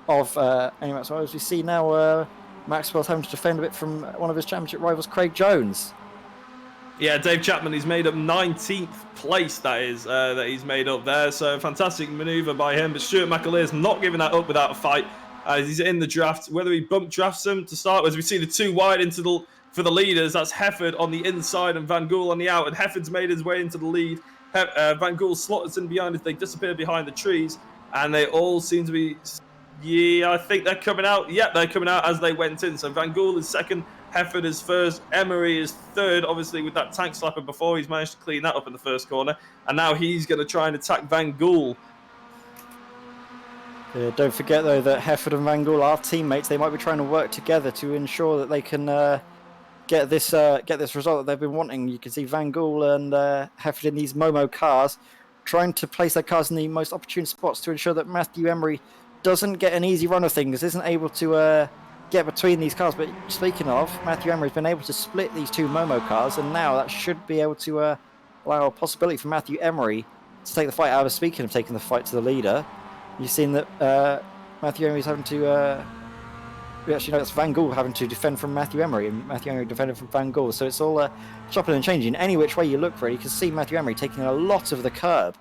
of Andy Maxwell. As we see now, Maxwell's having to defend a bit from one of his championship rivals, Craig Jones.
Yeah, Dave Chapman, he's made up 19th place, that he's made up there. So fantastic manoeuvre by him. But Stuart McAleer's not giving that up without a fight. He's in the draft. Whether he bump drafts him to start with, as we see the 2 wide for the leaders. That's Hefford on the inside and Van Gool on the out. And Hefford's made his way into the lead. Van Gool slots in behind as they disappear behind the trees. And they all seem to be... Yeah, I think they're coming out. Yeah, they're coming out as they went in. So Van Gool is second. Hefford is first, Emery is third, obviously with that tank slapper before. He's managed to clean that up in the first corner. And now he's going to try and attack Van Gool.
Yeah, don't forget, though, that Hefford and Van Gool are teammates. They might be trying to work together to ensure that they can get this result that they've been wanting. You can see Van Gool and Hefford in these Momo cars trying to place their cars in the most opportune spots to ensure that Matthew Emery doesn't get an easy run of things, isn't able to... get between these cars. But speaking of, Matthew Emery's been able to split these 2 Momo cars, and now that should be able to allow a possibility for Matthew Emery to take the fight. I was speaking of taking the fight to the leader. You've seen that Matthew Emery's having to we actually know that's Van Gool having to defend from Matthew Emery, and Matthew Emery defending from Van Gool, so it's all chopping and changing. Any which way you look for it, you can see Matthew Emery taking a lot of the curb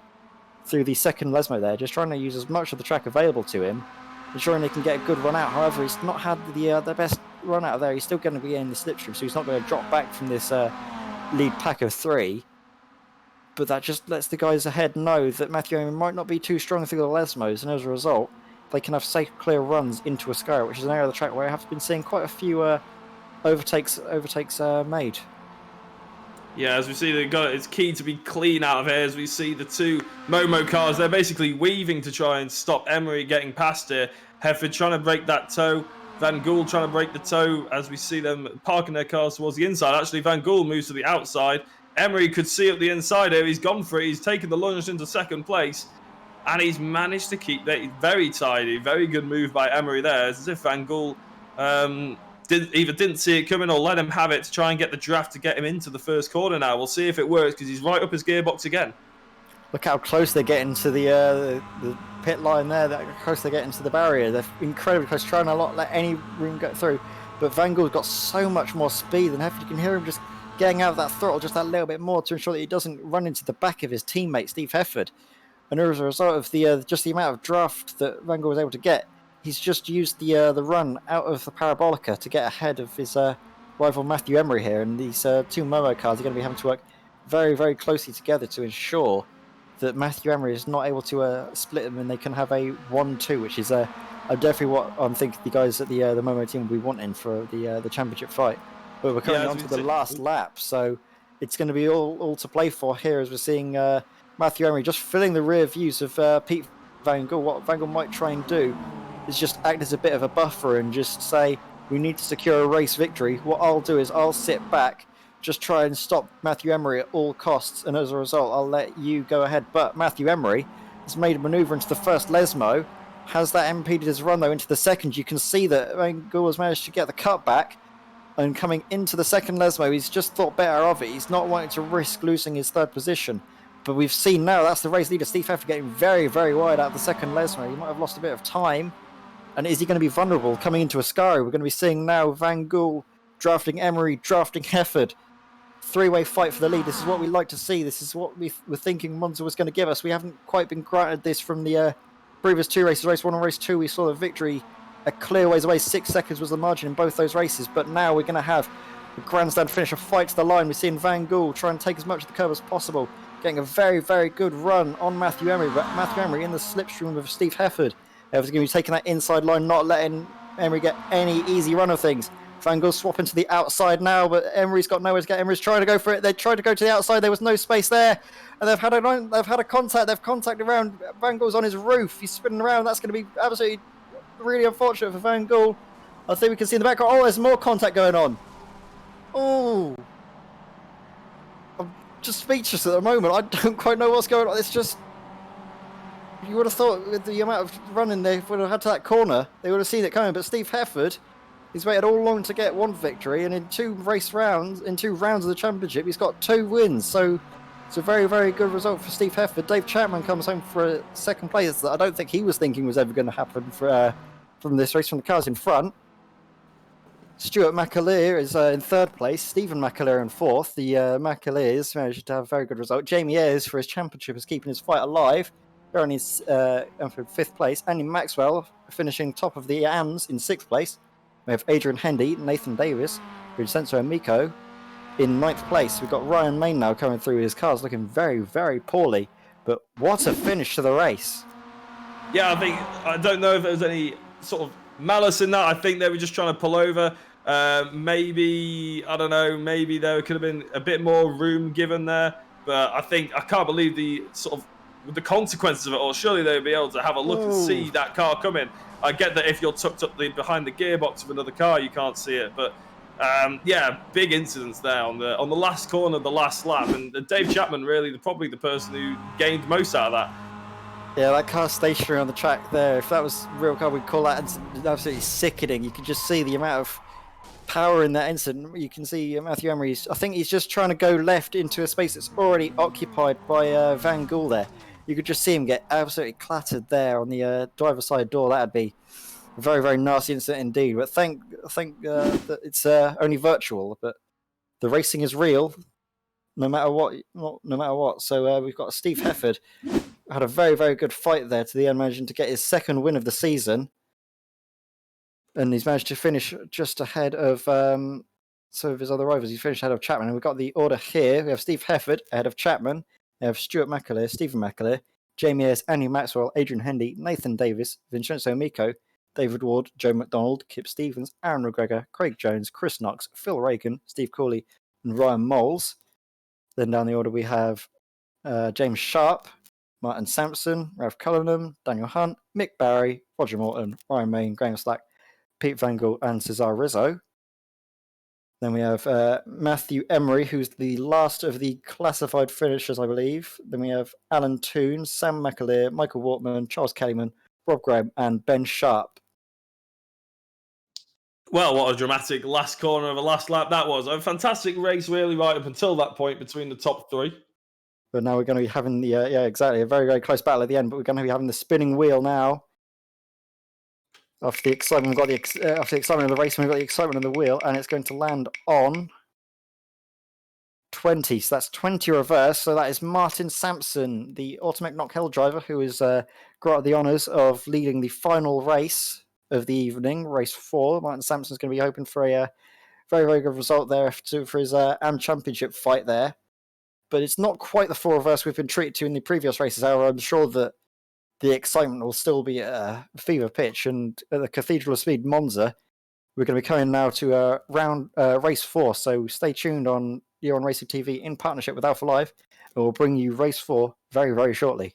through the second Lesmo there, just trying to use as much of the track available to him, ensuring they can get a good run out. However, he's not had the best run out of there. He's still going to be in the slipstream, so he's not going to drop back from this lead pack of 3. But that just lets the guys ahead know that Matthew Emery might not be too strong through the Lesmos, and as a result, they can have safe, clear runs into a sky, which is an area of the track where I have been seeing quite a few overtakes made.
Yeah, as we see, it's key to be clean out of here. As we see the 2 Momo cars, they're basically weaving to try and stop Emery getting past here. Hefford trying to break that toe. Van Gool trying to break the toe as we see them parking their cars towards the inside. Actually, Van Gool moves to the outside. Emery could see up the inside here. He's gone for it. He's taken the lunge into second place. And he's managed to keep that very tidy. Very good move by Emery there. It's as if Van Gool didn't see it coming or let him have it to try and get the draft to get him into the first corner now. We'll see if it works because he's right up his gearbox again.
Look how close they're getting to the pit line there. How close they're getting to the barrier. They're incredibly close, trying to not let any room go through. But Van Gool's got so much more speed than Hefford. You can hear him just getting out of that throttle just that little bit more to ensure that he doesn't run into the back of his teammate, Steve Hefford. And as a result of the just the amount of draft that Van Gool was able to get, he's just used the run out of the Parabolica to get ahead of his rival Matthew Emery here. And these two Momo cars are going to be having to work very, very closely together to ensure that Matthew Emery is not able to split them and they can have a 1-2, which is definitely what I'm thinking the guys at the Momo team will be wanting for the championship fight. But we're coming on to the last lap, so it's going to be all to play for here as we're seeing Matthew Emery just filling the rear views of Pete Van Gool. What Van Gool might try and do is just act as a bit of a buffer and just say, we need to secure a race victory. What I'll do is I'll sit back, just try and stop Matthew Emery at all costs, and as a result, I'll let you go ahead. But Matthew Emery has made a manoeuvre into the first Lesmo, has that impeded his run, though, into the second. You can see that Van Gool has managed to get the cutback, and coming into the second Lesmo, he's just thought better of it. He's not wanting to risk losing his third position. But we've seen now, that's the race leader, Steve Hefford, getting very, very wide out of the second Lesmo. He might have lost a bit of time. And is he going to be vulnerable coming into Ascari? We're going to be seeing now Van Gool drafting Emery, drafting Hefford. Three-way fight for the lead. This is what we like to see. This is what we were thinking Monza was going to give us. We haven't quite been granted this from the previous two races. Race 1 and Race 2, we saw the victory a clear ways away. 6 seconds was the margin in both those races. But now we're going to have a grandstand finish, a fight to the line. We're seeing Van Gool try and take as much of the curve as possible. Getting a very, very good run on Matthew Emery. But Matthew Emery in the slipstream of Steve Hefford. Hefford's going to be taking that inside line, not letting Emery get any easy run of things. Van Gool swapping to the outside now, but Emery's got nowhere to get. Emery's trying to go for it. They tried to go to the outside. There was no space there, and they've had a contact. They've contacted around. Van Gool's on his roof. He's spinning around. That's going to be absolutely really unfortunate for Van Gool. I think we can see in the background. Oh, there's more contact going on. Oh, I'm just speechless at the moment. I don't quite know what's going on. It's just, you would have thought with the amount of running they would have had to that corner, they would have seen it coming. But Steve Hefford, he's waited all along to get one victory, and in two rounds of the championship, he's got 2 wins. So it's a very, very good result for Steve Hefford. Dave Chapman comes home for a second place that I don't think he was thinking was ever going to happen from this race, from the cars in front. Stuart McAleer is in third place. Stephen McAleer in fourth. The McAleers managed to have a very good result. Jamie Ayres for his championship is keeping his fight alive. They're on his for fifth place. Andy Maxwell finishing top of the AMS in sixth place. We have Adrian Hendy, Nathan Davis, Vincenzo Amico in ninth place. We've got Ryan Main now coming through. His car's looking very, very poorly. But what a finish to the race.
Yeah, I don't know if there's any sort of malice in that. I think they were just trying to pull over. Maybe, I don't know, maybe there could have been a bit more room given there. But I can't believe the sort of the consequences of it all. Surely they would be able to have a look and see that car coming. I get that if you're tucked up behind the gearbox of another car, you can't see it. But yeah, big incidents there on the last corner of the last lap. And Dave Chapman, really, probably the person who gained most out of that.
Yeah, that car stationary on the track there. If that was a real car, we'd call that absolutely sickening. You can just see the amount of power in that incident. You can see Matthew Emery, I think he's just trying to go left into a space that's already occupied by Van Gool there. You could just see him get absolutely clattered there on the driver's side door. That'd be a very, very nasty incident indeed. But I think that it's only virtual, but the racing is real, no matter what. No matter what. So we've got Steve Hefford, had a very, very good fight there to the end, managing to get his second win of the season. And he's managed to finish just ahead of some of his other rivals. He's finished ahead of Chapman. And we've got the order here. We have Steve Hefford ahead of Chapman. We have Stuart McAleer, Stephen McAleer, Jamie Ayres, Andy Maxwell, Adrian Hendy, Nathan Davis, Vincenzo Amico, David Ward, Joe McDonald, Kip Stevens, Aaron McGregor, Craig Jones, Chris Knox, Phil Reagan, Steve Cooley, and Ryan Moles. Then down the order we have James Sharp, Martin Sampson, Ralph Cullenham, Daniel Hunt, Mick Barry, Roger Morton, Ryan Main, Graham Slack, Pete Van Gool, and Cesar Rizzo. Then we have Matthew Emery, who's the last of the classified finishers, I believe. Then we have Alan Toon, Sam McAleer, Michael Wortman, Charles Kellyman, Rob Graham, and Ben Sharp.
Well, what a dramatic last corner of a last lap that was. A fantastic race, really, right up until that point between the top three.
But now we're going to be having the, exactly, a very, very close battle at the end, but we're going to be having the spinning wheel now. After the excitement, we've got after the excitement of the race, we've got the excitement of the wheel, and it's going to land on 20. So that's 20 reverse. So that is Martin Sampson, the Automatic Knockhill driver, who is got the honours of leading the final race of the evening, race 4. Martin Sampson's going to be hoping for a very, very good result there for his AM Championship fight there. But it's not quite the 4 reverse we've been treated to in the previous races. However, I'm sure that the excitement will still be at a fever pitch. And at the Cathedral of Speed, Monza, we're going to be coming now to race 4. So stay tuned on Eon Racing TV in partnership with Alpha Live, and we'll bring you race 4 very, very shortly.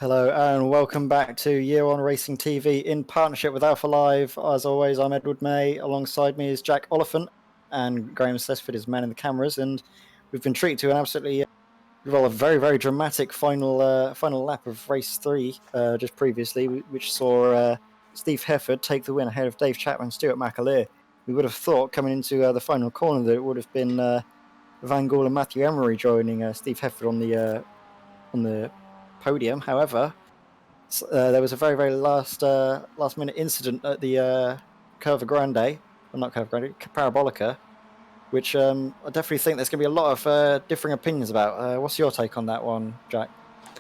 Hello and welcome back to Year One Racing TV in partnership with Alpha Live. As always, I'm Edward May. Alongside me is Jack Oliphant and Graham Slesford is manning the cameras, and we've been treated to an absolutely a very, very dramatic final lap of race 3 just previously, which saw Steve Hefford take the win ahead of Dave Chapman and Stuart McAleer. We would have thought coming into the final corner that it would have been Van Gool and Matthew Emery joining Steve Hefford on the podium. However, there was a very, very last minute incident at the Curva Grande, well, not Curva Grande, Parabolica, which I definitely think there's going to be a lot of differing opinions about. What's your take on that one, Jack?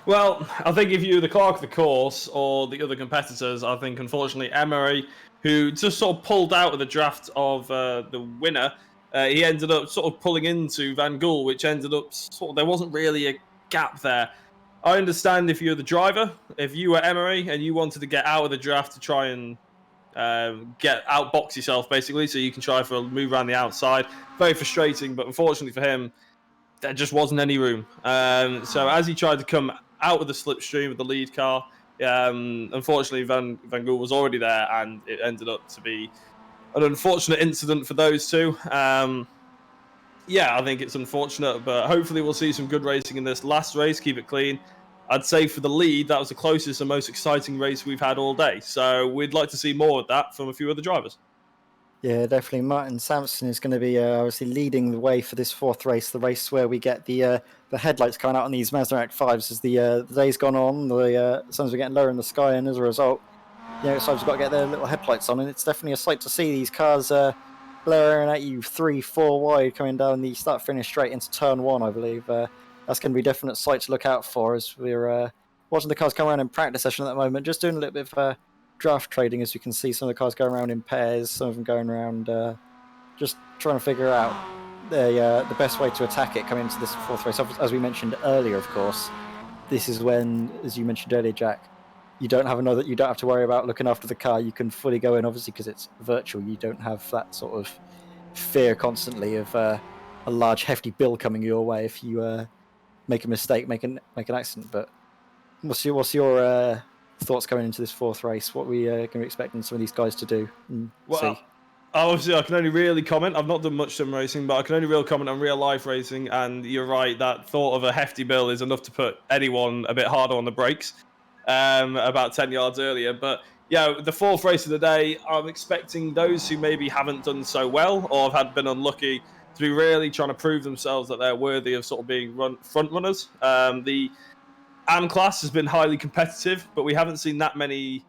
Well, I think if you're the clerk of the course or the other competitors, I think unfortunately Emery, who just sort of pulled out of the draft of the winner, he ended up sort of pulling into Van Gool, which ended up there wasn't really a gap there. I understand if you're the driver, if you were Emery and you wanted to get out of the draft to try and get outbox yourself basically, so you can try for a move around the outside. Very frustrating, but unfortunately for him, there just wasn't any room. So as he tried to come out of the slipstream of the lead car, unfortunately Van Gool was already there, and it ended up to be an unfortunate incident for those two. Yeah, I think it's unfortunate, but hopefully we'll see some good racing in this last race, keep it clean. I'd say for the lead, that was the closest and most exciting race we've had all day. So we'd like to see more of that from a few other drivers.
Yeah, definitely. Martin Sampson is going to be obviously leading the way for this fourth race, the race where we get the headlights coming out on these Mazda MX5s as the day's gone on. The suns are getting lower in the sky, and as a result, the MX5s have got to get their little headlights on, and it's definitely a sight to see these cars blaring at you 3-4 wide coming down the start-finish straight into turn 1, I believe. That's going to be a definite sight to look out for as we're watching the cars come around in practice session at the moment, just doing a little bit of draft trading. As you can see, some of the cars going around in pairs, some of them going around just trying to figure out the best way to attack it coming into this fourth race. As we mentioned earlier, of course, this is when, as you mentioned earlier, Jack, you don't have to worry about looking after the car. You can fully go in, obviously, because it's virtual. You don't have that sort of fear constantly of a large, hefty bill coming your way if you make a mistake, make an accident. But what's your thoughts going into this fourth race? What we going to be expecting some of these guys to do and see?
Obviously, I can only really comment. I've not done much sim racing, but I can only really comment on real life racing. And you're right, that thought of a hefty bill is enough to put anyone a bit harder on the brakes about 10 yards earlier. But yeah, the fourth race of the day, I'm expecting those who maybe haven't done so well or have been unlucky to be really trying to prove themselves that they're worthy of sort of being front runners. The AM class has been highly competitive, but we haven't seen that many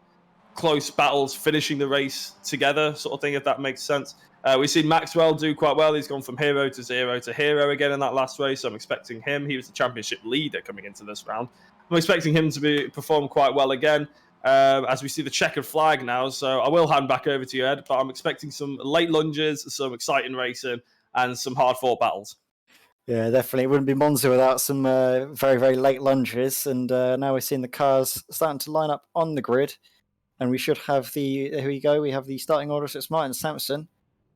close battles finishing the race together, sort of thing, if that makes sense. We've seen Maxwell do quite well. He's gone from hero to zero to hero again in that last race. So I'm expecting him. He was the championship leader coming into this round. I'm expecting him to perform quite well again as we see the checkered flag now. So I will hand back over to you, Ed, but I'm expecting some late lunges, some exciting racing, and some hard-fought battles.
Yeah, definitely. It wouldn't be Monza without some very, very late lunges. And now we're seeing the cars starting to line up on the grid. And we should have here we go. We have the starting order. So it's Martin Sampson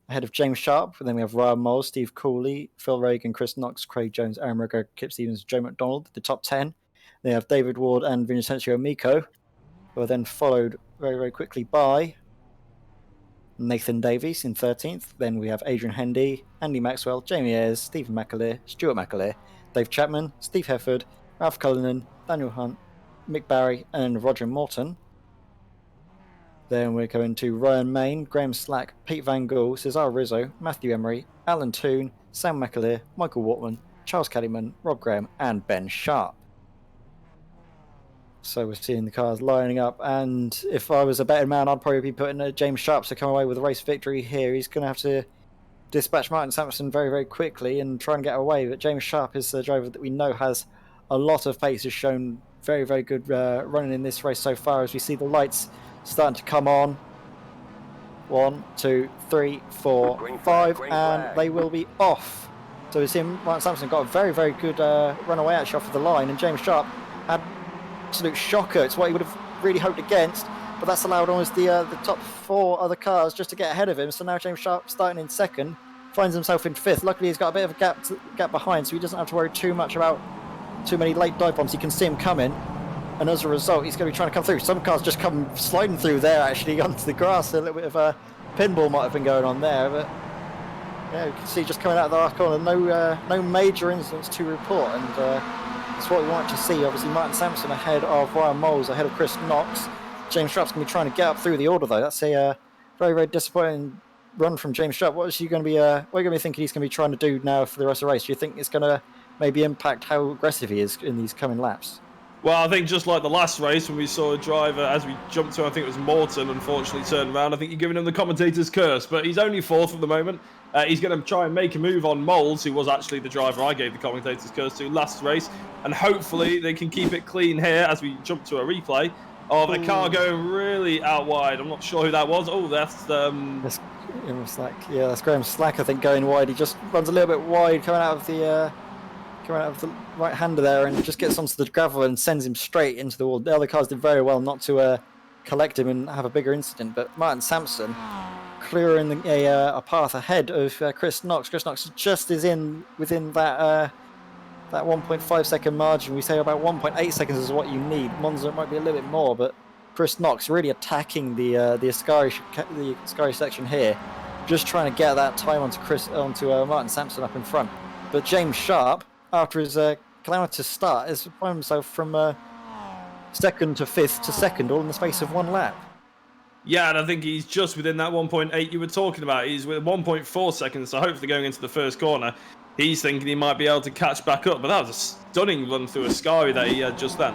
ahead of James Sharp. And then we have Ryan Moles, Steve Cooley, Phil Reagan, Chris Knox, Craig Jones, Aaron Rugger, Kip Stevens, Joe McDonald, the top 10. They have David Ward and Vincenzo Miko, who are then followed very, very quickly by Nathan Davies in 13th. Then we have Adrian Hendy, Andy Maxwell, Jamie Ayres, Stephen McAleer, Stuart McAleer, Dave Chapman, Steve Hefford, Ralph Cullinan, Daniel Hunt, Mick Barry, and Roger Morton. Then we're going to Ryan Main, Graham Slack, Pete Van Gool, Cesar Rizzo, Matthew Emery, Alan Toon, Sam McAleer, Michael Wortman, Charles Kellyman, Rob Graham, and Ben Sharp. So we're seeing the cars lining up, and if I was a betting man, I'd probably be putting James Sharp to come away with a race victory here. He's going to have to dispatch Martin Sampson very, very quickly and try and get away, but James Sharp is the driver that we know has a lot of pace, has shown very, very good running in this race so far, as we see the lights starting to come on. 1, 2, 3, 4, 5, and they will be off. So we're seeing Martin Sampson got a very, very good runaway actually off of the line, and James Sharp had absolute shocker. It's what he would have really hoped against, but that's allowed almost the top 4 other cars just to get ahead of him. So now James Sharp, starting in second, finds himself in 5th. Luckily, he's got a bit of a gap behind, so he doesn't have to worry too much about too many late dive bombs. You can see him coming. and as a result, he's going to be trying to come through. Some cars just come sliding through there, actually, onto the grass. A little bit of a pinball might have been going on there, but yeah, you can see just coming out of the last corner, no major incidents to report, and that's what we want to see. Obviously, Martin Sampson ahead of Ryan Moles, ahead of Chris Knox. James Sharp's going to be trying to get up through the order, though. That's a very, very disappointing run from James Sharp. What are you going to be thinking he's going to be trying to do now for the rest of the race? Do you think it's going to maybe impact how aggressive he is in these coming laps?
Well, I think just like the last race when we saw a driver, as we jumped to, I think it was Morton, unfortunately turned around. I think you're giving him the commentator's curse, but he's only fourth at the moment. He's going to try and make a move on Moles, who was actually the driver I gave the commentator's curse to last race, and hopefully they can keep it clean here as we jump to a replay of a car going really out wide. I'm not sure who that was. Oh, that's
Slack. Yeah, that's Graham Slack, I think, going wide. He just runs a little bit wide coming out of the right-hander there, and just gets onto the gravel and sends him straight into the wall. The other cars did very well not to collect him and have a bigger incident, but Martin Sampson clearing a path ahead of Chris Knox. Chris Knox just is within that 1.5 second margin. We say about 1.8 seconds is what you need. Monza might be a little bit more, but Chris Knox really attacking the Ascari section here, just trying to get that time onto Martin Sampson up in front. But James Sharp, after his calamitous start, has found himself from second to fifth to second, all in the space of one lap.
Yeah, and I think he's just within that 1.8 you were talking about. He's with 1.4 seconds, so hopefully going into the first corner, he's thinking he might be able to catch back up. But that was a stunning run through Ascari that he had just then.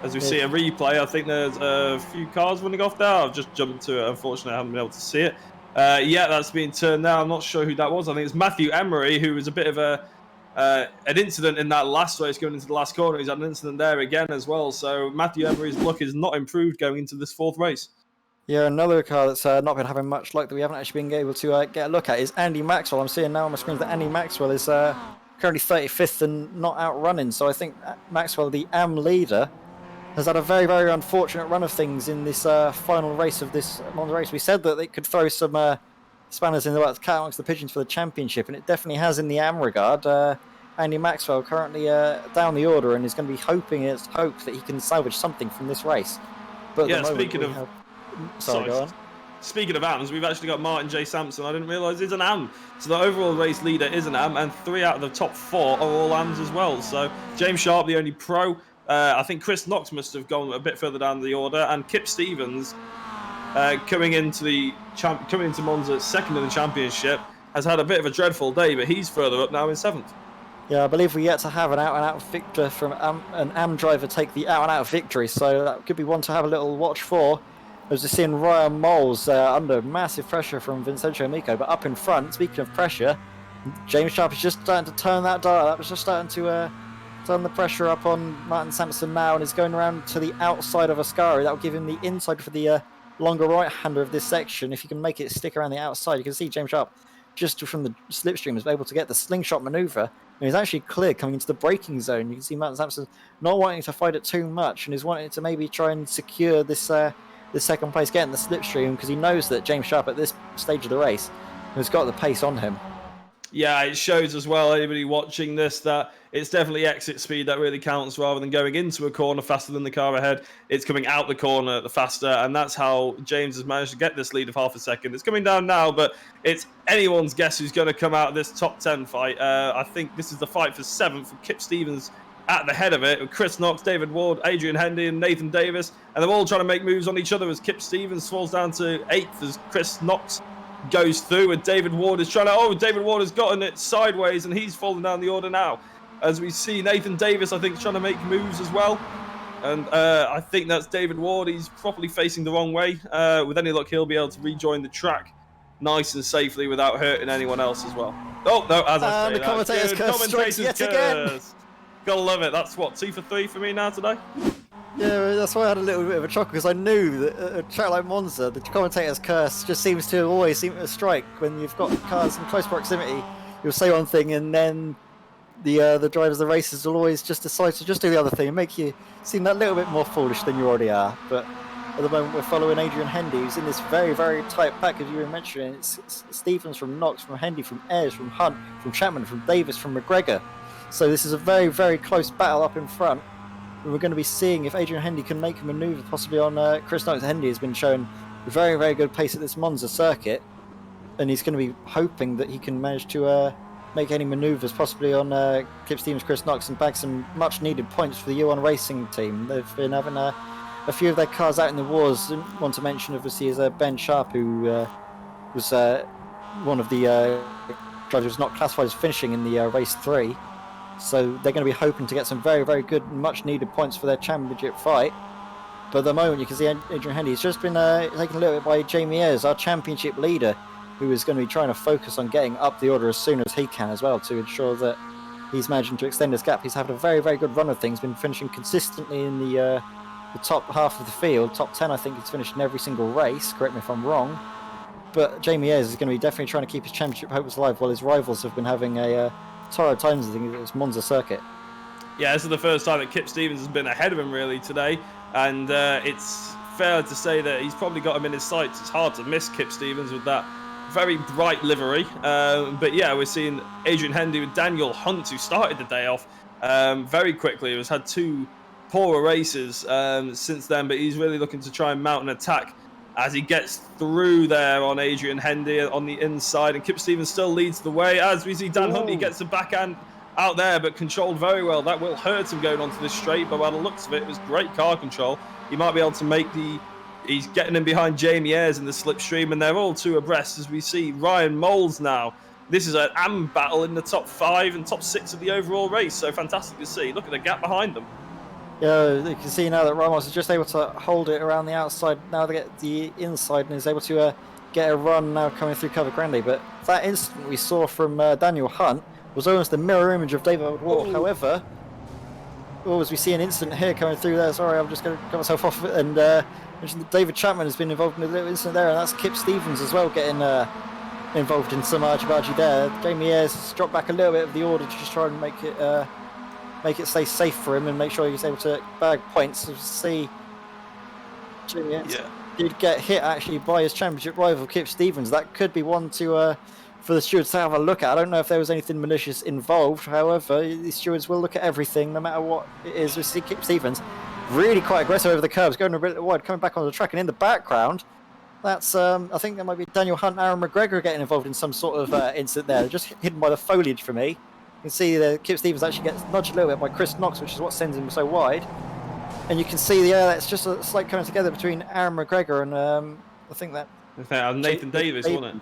As we see a replay, I think there's a few cars running off there. I've just jumped to it. Unfortunately, I haven't been able to see it. Yeah, that's being turned now. I'm not sure who that was. I think it's Matthew Emery, who was a bit of an incident in that last race going into the last corner. He's had an incident there again as well. So Matthew Emery's luck is not improved going into this fourth race.
Yeah, another car that's not been having much luck that we haven't actually been able to get a look at is Andy Maxwell. I'm seeing now on my screen that Andy Maxwell is currently 35th and not outrunning. So I think Maxwell, the AM leader, has had a very, very unfortunate run of things in this final race of this Monza race. We said that it could throw some spanners in the works, cat amongst the pigeons for the championship, and it definitely has in the AM regard. Andy Maxwell currently down the order and is going to be hoping that he can salvage something from this race. But
yeah, speaking of...
Sorry, go on.
Speaking of AMs, we've actually got Martin J. Sampson. I didn't realise he's an AM. So the overall race leader is an AM, and 3 out of the top 4 are all AMs as well. So James Sharp, the only pro. I think Chris Knox must have gone a bit further down the order, and Kip Stevens, coming into Monza second in the championship, has had a bit of a dreadful day, but he's further up now in 7th.
Yeah, I believe we yet to have an out-and-out victor from an AM driver take the out-and-out victory, so that could be one to have a little watch for. As we're seeing Ryan Moles under massive pressure from Vincenzo Amico, but up in front, speaking of pressure, James Sharp is just starting to turn that dial. That was just starting to turn the pressure up on Martin Sampson now, and is going around to the outside of Ascari. That will give him the inside for the longer right-hander of this section. If you can make it stick around the outside, you can see James Sharp just from the slipstream is able to get the slingshot manoeuvre, and he's actually clear coming into the braking zone. You can see Martin Sampson not wanting to fight it too much, and is wanting to maybe try and secure this second place, getting the slipstream, because he knows that James Sharp at this stage of the race has got the pace on him. Yeah,
it shows as well, anybody watching this, that it's definitely exit speed that really counts rather than going into a corner faster than the car ahead. It's coming out the corner the faster, and that's how James has managed to get this lead of half a second. It's coming down now, but it's anyone's guess who's going to come out of this top 10 fight. I think this is the fight for 7th, with Kip Stevens at the head of it, with Chris Knox, David Ward, Adrian Hendy, and Nathan Davis, and they're all trying to make moves on each other as Kip Stevens falls down to 8th as Chris Knox goes through, and David Ward is trying to... Oh, David Ward has gotten it sideways, and he's falling down the order now. As we see Nathan Davis, I think, is trying to make moves as well. And I think that's David Ward. He's probably facing the wrong way. With any luck, he'll be able to rejoin the track nice and safely without hurting anyone else as well. Oh, no, as I say,
the commentator's curse strikes yet again.
Gotta love it. That's what, 2 for 3 for me now today?
Yeah, that's why I had a little bit of a chuckle, because I knew that a track like Monza, the commentator's curse just seems to strike when you've got cars in close proximity. You'll say one thing, and then the drivers of the races will always just decide to just do the other thing and make you seem that little bit more foolish than you already are. But at the moment, we're following Adrian Hendy, who's in this very, very tight pack, as you were mentioning. It's Stevens from Knox, from Hendy, from Ayres, from Hunt, from Chapman, from Davis, from McGregor. So this is a very, very close battle up in front. we're going to be seeing if Adrian Hendy can make a manoeuvre possibly on Chris Knox. Hendy has been showing very, very good pace at this Monza circuit, and he's going to be hoping that he can manage to make any manoeuvres possibly on Kip Stevens, Chris Knox, and bag some much needed points for the U1 racing team. They've been having a few of their cars out in the wars. I want to mention obviously is Ben Sharp, who was one of the drivers who was not classified as finishing in the race 3. So they're going to be hoping to get some very, very good, much needed points for their championship fight. But at the moment, you can see Adrian Hendy has just been taken a little bit by Jamie Ayres, our championship leader, who is going to be trying to focus on getting up the order as soon as he can as well to ensure that he's managing to extend his gap. He's had a very, very good run of things, been finishing consistently in the top half of the field. Top 10, I think he's finished in every single race, correct me if I'm wrong. But Jamie Ayres is going to be definitely trying to keep his championship hopes alive while his rivals have been having a torrid times, I think, it's Monza circuit.
Yeah, this is the first time that Kip Stevens has been ahead of him really today, and it's fair to say that he's probably got him in his sights. It's hard to miss Kip Stevens with that very bright livery, but yeah, we're seeing Adrian Hendy with Daniel Hunt, who started the day off very quickly. He's had 2 poorer races since then, but he's really looking to try and mount an attack as he gets through there on Adrian Hendy on the inside, and Kip Stevens still leads the way. As we see Dan Hunt, he gets the backhand out there, but controlled very well. That will hurt him going onto this straight, but by the looks of it, it was great car control. He might be able to make he's getting in behind Jamie Ayres in the slipstream, and they're all 2 abreast as we see Ryan Moles now. This is an AM battle in the top 5 and top 6 of the overall race, so fantastic to see. Look at the gap behind them.
Yeah, you can see now that Ramos is just able to hold it around the outside. Now they get the inside and is able to get a run now coming through Cover Grande. But that instant we saw from Daniel Hunt was almost the mirror image of David Ward. However, as we see an incident here coming through there. Sorry, I'm just going to cut myself off. And mentioned that David Chapman has been involved in a little incident there, and that's Kip Stevens as well getting involved in some argy-bargy there. Jamie Ayres dropped back a little bit of the order to just try and make it stay safe for him and make sure he's able to bag points. So see, Jamie Ayres did get hit actually by his championship rival Kip Stevens. That could be one to for the stewards to have a look at. I don't know if there was anything malicious involved. However, the stewards will look at everything, no matter what it is. We see Kip Stevens really quite aggressive over the curbs, going a bit wide, coming back on the track, and in the background, that's I think that might be Daniel Hunt and Aaron McGregor getting involved in some sort of incident there. They're just hidden by the foliage for me. You can see that Kip Stevens actually gets nudged a little bit by Chris Knox, which is what sends him so wide. And you can see that's just a slight coming together between Aaron McGregor and I think that
Nathan Davis, wasn't it?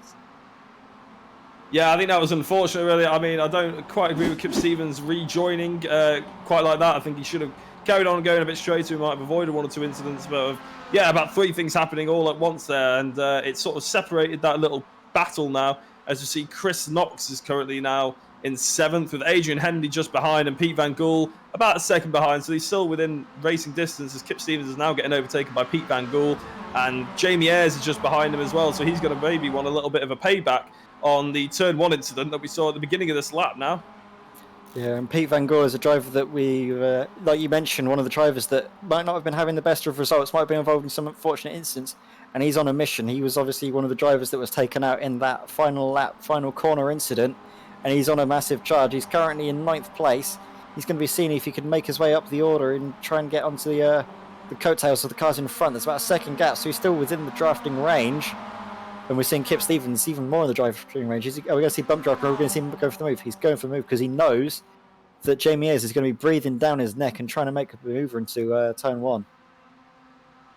Yeah, I think that was unfortunate, really. I mean, I don't quite agree with Kip Stevens rejoining quite like that. I think he should have carried on going a bit straighter. We might have avoided 1 or 2 incidents, but yeah, about 3 things happening all at once there, and it sort of separated that little battle now. As you see, Chris Knox is currently now in 7th, with Adrian Hendy just behind, and Pete Van Gool about a second behind, so he's still within racing distance, as Kip Stevens is now getting overtaken by Pete Van Gool, and Jamie Ayres is just behind him as well, so he's going to maybe want a little bit of a payback on the turn 1 incident that we saw at the beginning of this lap now.
Yeah, and Pete Van Gool is a driver that we, like you mentioned, one of the drivers that might not have been having the best of results, might have been involved in some unfortunate incidents, and he's on a mission. He was obviously one of the drivers that was taken out in that final lap, final corner incident, and he's on a massive charge. He's currently in 9th place. He's going to be seeing if he can make his way up the order and try and get onto the coattails of the cars in front. There's about a second gap, so he's still within the drafting range. And we're seeing Kip Stevens even more in the driving range. Are we going to see bump driver? Or are we going to see him go for the move? He's going for the move because he knows that Jamie Ayres is going to be breathing down his neck and trying to make a maneuver into turn 1.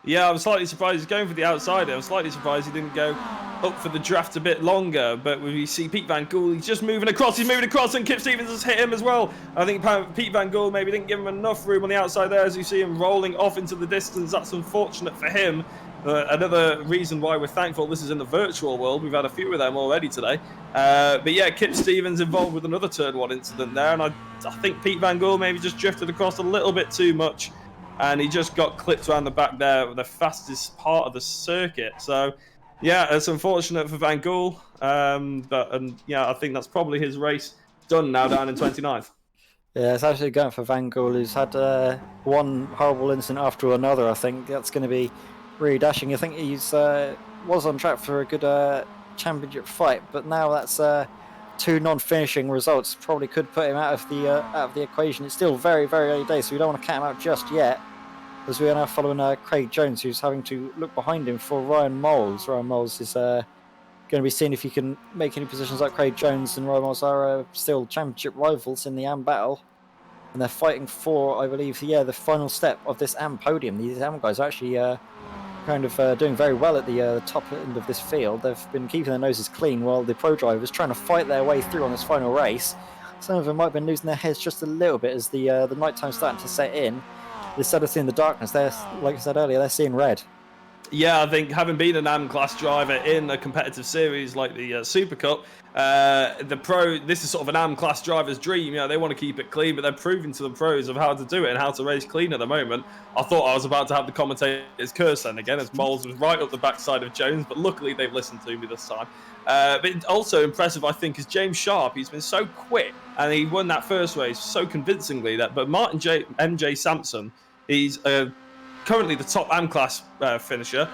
Yeah, I was slightly surprised he's going for the outside. I was slightly surprised he didn't go up for the draft a bit longer. But we see Pete Van Gool, he's just moving across. He's moving across, and Kip Stevens has hit him as well. I think Pete Van Gool maybe didn't give him enough room on the outside there, as you see him rolling off into the distance. That's unfortunate for him. Another reason why we're thankful this is in the virtual world. We've had a few of them already today. But yeah, Kip Stevens involved with another turn 1 incident there. And I think Pete Van Gool maybe just drifted across a little bit too much. And he just got clipped around the back there with the fastest part of the circuit. So yeah, it's unfortunate for Van Gool. But yeah, I think that's probably his race done now down in 29th.
Yeah, it's actually going for Van Gool, who's had one horrible incident after another. I think that's going to be really dashing. I think he's was on track for a good championship fight, but now that's 2 non-finishing results probably could put him out of the equation. It's still very, very early days, so we don't want to count him out just yet, as we are now following Craig Jones, who's having to look behind him for Ryan Moles. Ryan Moles is going to be seeing if he can make any positions like Craig Jones, and Ryan Moles are still championship rivals in the AM battle, and they're fighting for, I believe, the final step of this AM podium. These AM guys are actually doing very well at the top end of this field. They've been keeping their noses clean while the pro drivers trying to fight their way through on this final race. Some of them might have been losing their heads just a little bit as the nighttime's starting to set in. Instead of seeing the darkness, they're, like I said earlier, they're seeing red.
Yeah, I think having been an AM class driver in a competitive series like the Super Cup, this is sort of an AM class driver's dream. They want to keep it clean, but they're proving to the pros of how to do it and how to race clean at the moment. I thought I was about to have the commentator's curse then again, as Moles was right up the backside of Jones, but luckily they've listened to me this time. But also impressive, I think, is James Sharp. He's been so quick, and he won that first race so convincingly. But Martin MJ Sampson, he's currently the top AM class finisher,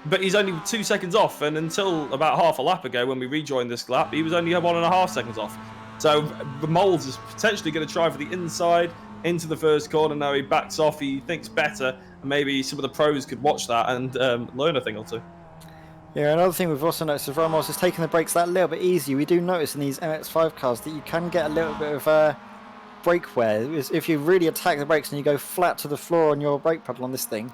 but he's only 2 seconds off, and until about half a lap ago when we rejoined this lap, he was only 1.5 seconds off. So Moles is potentially going to try for the inside into the first corner. Now he backs off, he thinks better, and maybe some of the pros could watch that and learn a thing or two.
Yeah, another thing we've also noticed is Ryan Moles is taking the brakes that little bit easier. We do notice in these MX5 cars that you can get a little bit of brake wear. If you really attack the brakes and you go flat to the floor on your brake pedal on this thing,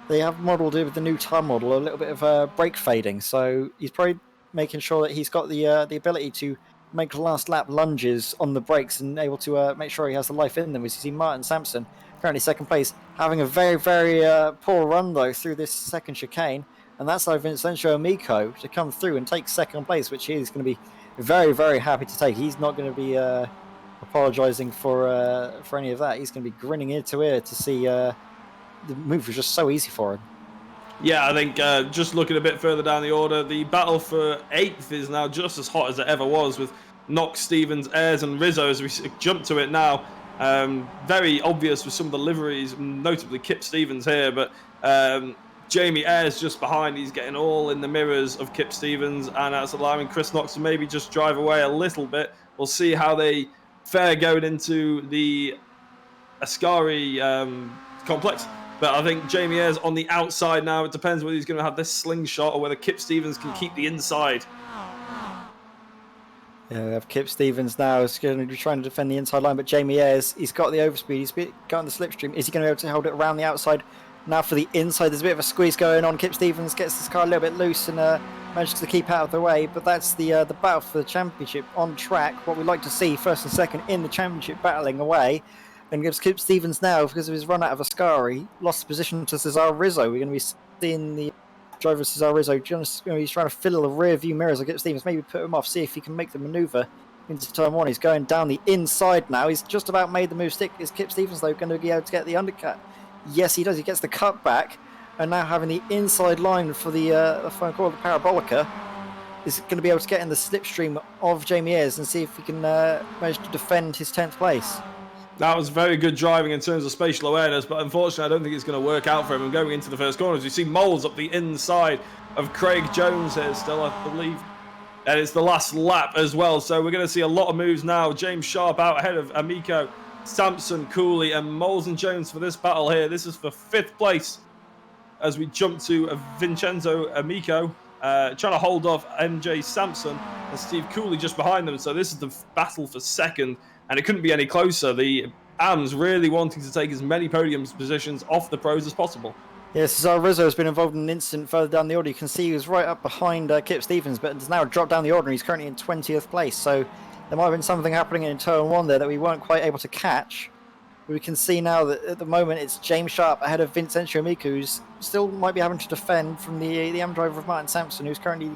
they have modelled it with the new tyre model a little bit of brake fading. So he's probably making sure that he's got the ability to make last lap lunges on the brakes and able to make sure he has the life in them. We see Martin Sampson, currently second place, having a very, very poor run though through this second chicane, and that's allowed Vincenzo Amico to come through and take second place, which he's going to be very, very happy to take. He's not going to be apologising for any of that. He's going to be grinning ear to ear to see the move was just so easy for him.
Yeah, I think just looking a bit further down the order, the battle for 8th is now just as hot as it ever was, with Knox, Stevens, Ayres and Rizzo as we jump to it now. Very obvious with some of the liveries, notably Kip Stevens here, but Jamie Ayres just behind. He's getting all in the mirrors of Kip Stevens, and that's allowing Chris Knox to maybe just drive away a little bit. We'll see how they fare going into the Ascari complex. But I think Jamie Ayres on the outside now. It depends whether he's going to have this slingshot or whether Kip Stevens can keep the inside.
Yeah, we have Kip Stevens now. He's going to be trying to defend the inside line, but Jamie Ayres, he's got the overspeed. He's got on the slipstream. Is he going to be able to hold it around the outside? Now for the inside, there's a bit of a squeeze going on. Kip Stevens gets this car a little bit loose and manages to keep out of the way. But that's the battle for the championship on track. What we'd like to see, first and second in the championship, battling away. And gives Kip Stevens now, because of his run out of Ascari, lost position to Cesar Rizzo. We're going to be seeing the driver Cesar Rizzo just going to be trying to fill the rear view mirrors of Kip Stevens, maybe put him off, see if he can make the manoeuvre into turn one. He's going down the inside now. He's just about made the move stick. Is Kip Stevens, though, going to be able to get the undercut? Yes, he does. He gets the cut back, and now having the inside line for the phone call, the Parabolica, is going to be able to get in the slipstream of Jamie Ayres and see if he can manage to defend his 10th place.
That was very good driving in terms of spatial awareness, but unfortunately I don't think it's going to work out for him. And going into the first corner, as you see Moles up the inside of Craig Jones here still, I believe. And it's the last lap as well, so we're going to see a lot of moves now. James Sharp out ahead of Amico, Sampson, Cooley and Moles and Jones for this battle here. This is for 5th place as we jump to Vincenzo Amico, trying to hold off MJ Sampson and Steve Cooley just behind them. So this is the battle for 2nd. And it couldn't be any closer. The AMs really wanting to take as many podium positions off the pros as possible.
Yes, Cesar Rizzo has been involved in an incident further down the order. You can see he was right up behind Kip Stevens, but has now dropped down the order and he's currently in 20th place. So there might have been something happening in turn one there that we weren't quite able to catch. But we can see now that at the moment it's James Sharp ahead of Vincenzo Amico, who's still might be having to defend from the AM driver of Martin Sampson, who's currently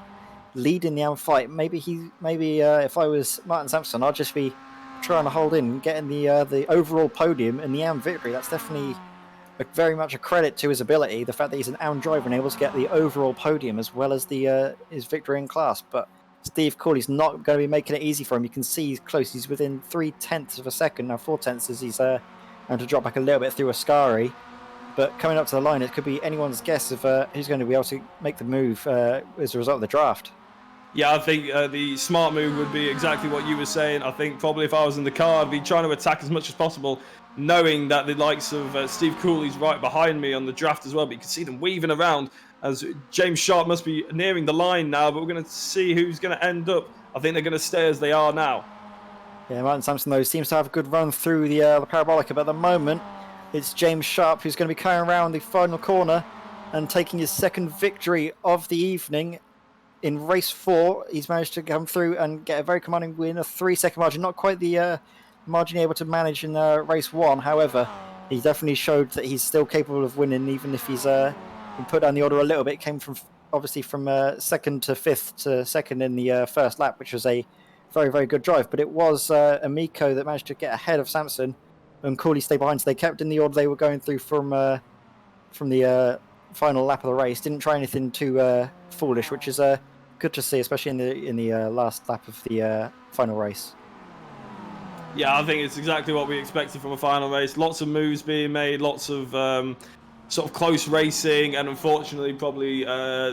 leading the AM fight. Maybe if I was Martin Sampson, I'd just be trying to hold in, getting the overall podium and the AM victory. That's definitely very much a credit to his ability, the fact that he's an AM driver and able to get the overall podium as well as the his victory in class. But Steve Cooley's not going to be making it easy for him. You can see he's close. He's within 0.3 of a second now, 0.4 as he's having to drop back a little bit through Ascari. But coming up to the line, it could be anyone's guess of who's going to be able to make the move as a result of the draft.
Yeah, I think the smart move would be exactly what you were saying. I think probably if I was in the car, I'd be trying to attack as much as possible, knowing that the likes of Steve Cooley's right behind me on the draft as well. But you can see them weaving around as James Sharp must be nearing the line now. But we're going to see who's going to end up. I think they're going to stay as they are now.
Yeah, Martin Sampson, though, seems to have a good run through the Parabolica, but at the moment, it's James Sharp who's going to be coming around the final corner and taking his second victory of the evening. In race 4, he's managed to come through and get a very commanding win, a 3-second margin. Not quite the margin able to manage in race 1. However, he definitely showed that he's still capable of winning, even if he's been put down the order a little bit. Came from obviously from 2nd to 5th to 2nd in the first lap, which was a very, very good drive. But it was Amico that managed to get ahead of Sampson, and Cooley stayed behind. So they kept in the order they were going through from the final lap of the race. Didn't try anything too foolish, which is good to see, especially in the last lap of the final race.
Yeah, I think it's exactly what we expected from a final race. Lots of moves being made, lots of sort of close racing, and unfortunately, probably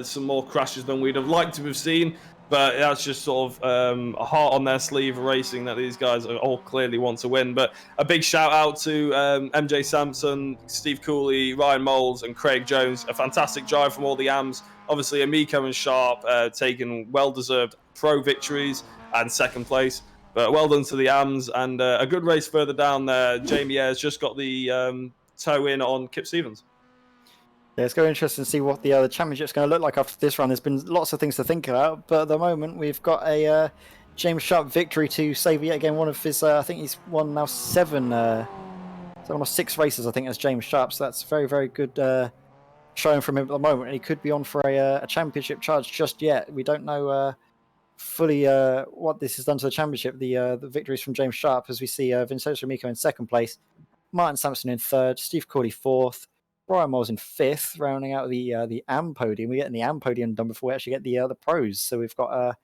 some more crashes than we'd have liked to have seen. But that's just sort of a heart on their sleeve racing that these guys all clearly want to win. But a big shout out to MJ Sampson, Steve Cooley, Ryan Moles, and Craig Jones. A fantastic drive from all the AMs. Obviously, Amico and Sharp taking well-deserved pro victories and second place. But well done to the AMs, and a good race further down there. Jamie Ayres just got the toe in on Kip Stevens.
Yeah, it's going to be interesting to see what the championship's going to look like after this run. There's been lots of things to think about, but at the moment we've got a James Sharp victory to save yet again one of his. I think he's won now 7 or 6 races, I think, as James Sharp. So that's very, very good showing from him at the moment. And he could be on for a championship charge just yet. We don't know fully what this has done to the championship. The victories from James Sharp, as we see Vincenzo Amico in 2nd place, Martin Sampson in 3rd, Steve Cooley 4th, Brian Moores in 5th, rounding out the AM podium. We're getting the AM podium done before we actually get the pros. So we've got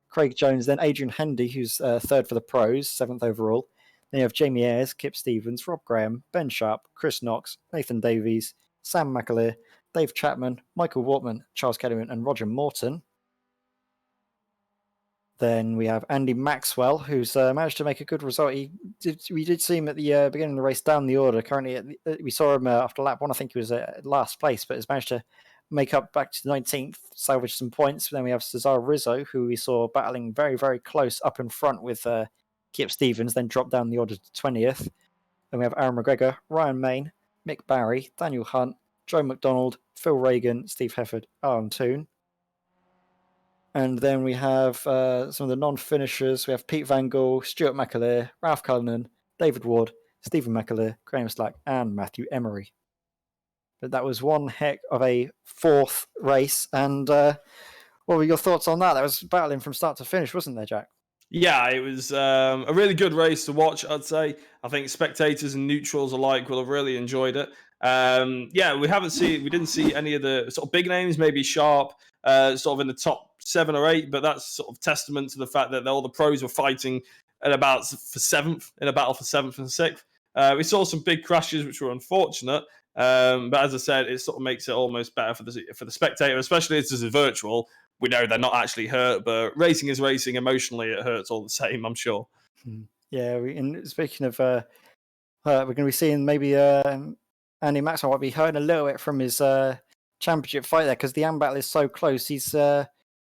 Craig Jones, then Adrian Hendy, who's 3rd for the pros, 7th overall. Then you have Jamie Ayres, Kip Stevens, Rob Graham, Ben Sharp, Chris Knox, Nathan Davies, Sam McAleer, Dave Chapman, Michael Wortman, Charles Kellyman, and Roger Morton. Then we have Andy Maxwell, who's managed to make a good result. We did see him at the beginning of the race down the order. Currently, we saw him after lap 1. I think he was at last place, but has managed to make up back to 19th, salvage some points. Then we have Cesar Rizzo, who we saw battling very, very close up in front with Kip Stevens, then dropped down the order to 20th. Then we have Aaron McGregor, Ryan Main, Mick Barry, Daniel Hunt, Joe McDonald, Phil Reagan, Steve Hefford, Aaron Toon. And then we have some of the non-finishers. We have Pete Van Gaal, Stuart McAleer, Ralph Cullinan, David Ward, Stephen McAleer, Graham Slack, and Matthew Emery. But that was one heck of a 4th race. And what were your thoughts on that? That was battling from start to finish, wasn't there, Jack?
Yeah, it was a really good race to watch, I'd say. I think spectators and neutrals alike will have really enjoyed it. Yeah, we didn't see any of the sort of big names, maybe Sharp, sort of in the top 7 or 8, but that's sort of testament to the fact that all the pros were fighting in a battle for 7th and 6th. We saw some big crashes, which were unfortunate. But as I said, it sort of makes it almost better for the spectator, especially as it's virtual. We know they're not actually hurt, but racing is racing. Emotionally, it hurts all the same, I'm sure.
Yeah, and speaking of, we're going to be seeing maybe Andy Maxwell might be hurting a little bit from his championship fight there because the AM battle is so close. He's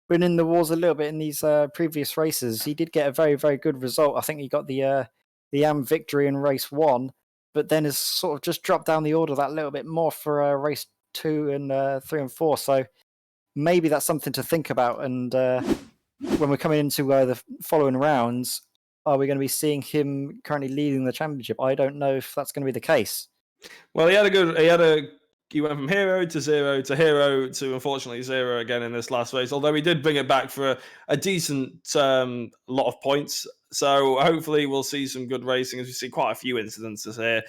been in the wars a little bit in these previous races. He did get a very, very good result. I think he got the AM victory in race 1, but then has sort of just dropped down the order that little bit more for race 2 and 3 and 4. So maybe that's something to think about. And when we're coming into the following rounds, are we going to be seeing him currently leading the championship? I don't know if that's going to be the case.
Well, he went from hero to hero to unfortunately 0 again in this last race. Although he did bring it back for a decent lot of points. So hopefully we'll see some good racing as we see quite a few incidences here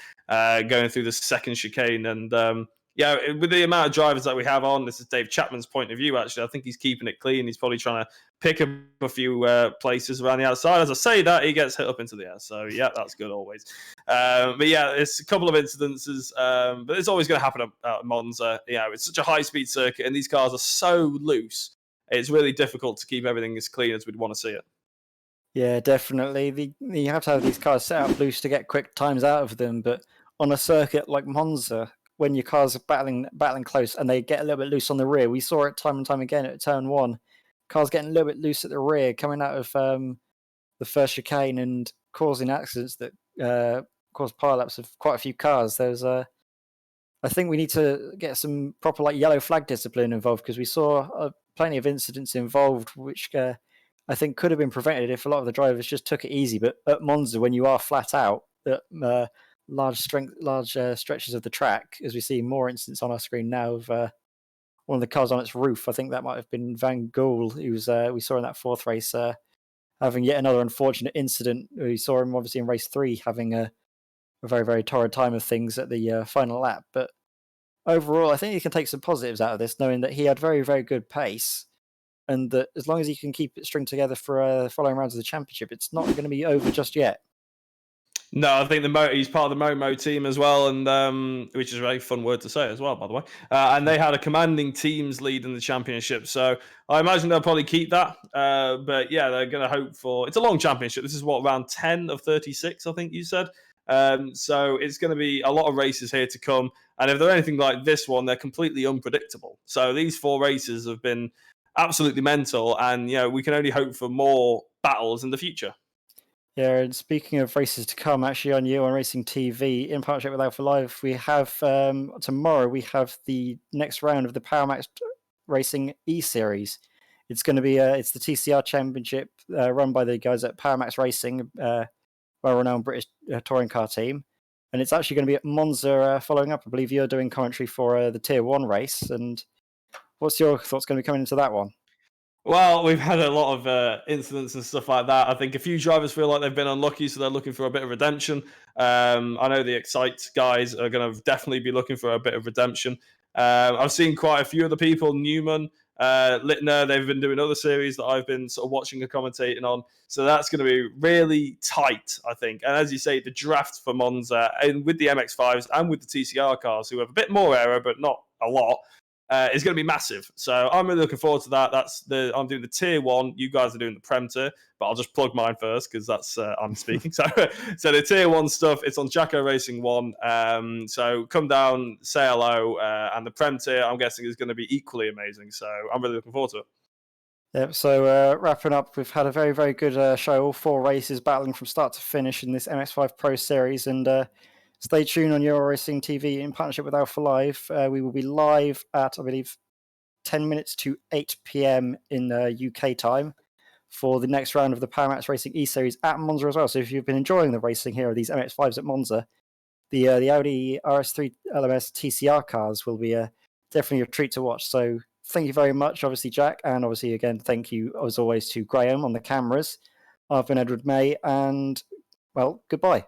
going through the second chicane. And yeah, with the amount of drivers that we have on, this is Dave Chapman's point of view, actually. I think he's keeping it clean. He's probably trying to pick up a few places around the outside. As I say that, he gets hit up into the air. So, yeah, that's good always. But, yeah, it's a couple of incidences. But it's always going to happen at Monza. You know, it's such a high-speed circuit, and these cars are so loose it's really difficult to keep everything as clean as we'd want to see it.
Yeah, definitely. You have to have these cars set up loose to get quick times out of them, but on a circuit like Monza, when your cars are battling close and they get a little bit loose on the rear, we saw it time and time again at turn one. Cars getting a little bit loose at the rear, coming out of the first chicane and causing accidents that caused pileups of quite a few cars. I think we need to get some proper like yellow flag discipline involved, because we saw plenty of incidents involved, which I think could have been prevented if a lot of the drivers just took it easy. But at Monza, when you are flat out at large stretches of the track, as we see more incidents on our screen now of one of the cars on its roof. I think that might have been Van Gool, who was we saw in that fourth race having yet another unfortunate incident. We saw him obviously in race 3 having a very, very torrid time of things at the final lap. But overall, I think he can take some positives out of this, knowing that he had very, very good pace, and that as long as he can keep it string together for following rounds of the championship, it's not going to be over just yet.
No, I think he's part of the Momo team as well, and which is a very fun word to say as well, by the way. And they had a commanding teams lead in the championship, so I imagine they'll probably keep that. But yeah, they're going to hope for. It's a long championship. This is what, round 10 of 36, I think you said. So it's going to be a lot of races here to come, and if they're anything like this one, they're completely unpredictable. So these 4 races have been absolutely mental, and we can only hope for more battles in the future.
Yeah, and speaking of races to come, actually on You on Racing TV, in partnership with Alpha Live, we have tomorrow we have the next round of the Power Max Racing E Series. It's going to be it's the TCR Championship run by the guys at Power Max Racing, well-renowned British touring car team, and it's actually going to be at Monza following up. I believe you're doing commentary for the Tier 1 race, and what's your thoughts going to be coming into that one?
Well, we've had a lot of incidents and stuff like that. I think a few drivers feel like they've been unlucky, so they're looking for a bit of redemption. I know the Excite guys are going to definitely be looking for a bit of redemption. I've seen quite a few other people, Newman, Littner, they've been doing other series that I've been sort of watching and commentating on. So that's going to be really tight, I think. And as you say, the draft for Monza, and with the MX5s and with the TCR cars, who have a bit more error, but not a lot, is going to be massive. So I'm really looking forward to that. I'm doing the Tier 1. You guys are doing the Prem Tier, but I'll just plug mine first because that's I'm speaking. So the Tier 1 stuff, it's on Jacko Racing 1. So come down, say hello, and the Prem Tier, I'm guessing, is going to be equally amazing. So I'm really looking forward to it.
Yep, so wrapping up, we've had a very, very good show. All 4 races battling from start to finish in this MX5 Pro Series, and stay tuned on Euro Racing TV in partnership with Alpha Live. We will be live at, I believe, 10 minutes to 8 p.m. in UK time for the next round of the Power Max Racing E-Series at Monza as well. So if you've been enjoying the racing here of these MX5s at Monza, the Audi RS3 LMS TCR cars will be definitely a treat to watch. So thank you very much, obviously, Jack. And obviously, again, thank you, as always, to Graham on the cameras. I've been Edward May, and, well, goodbye.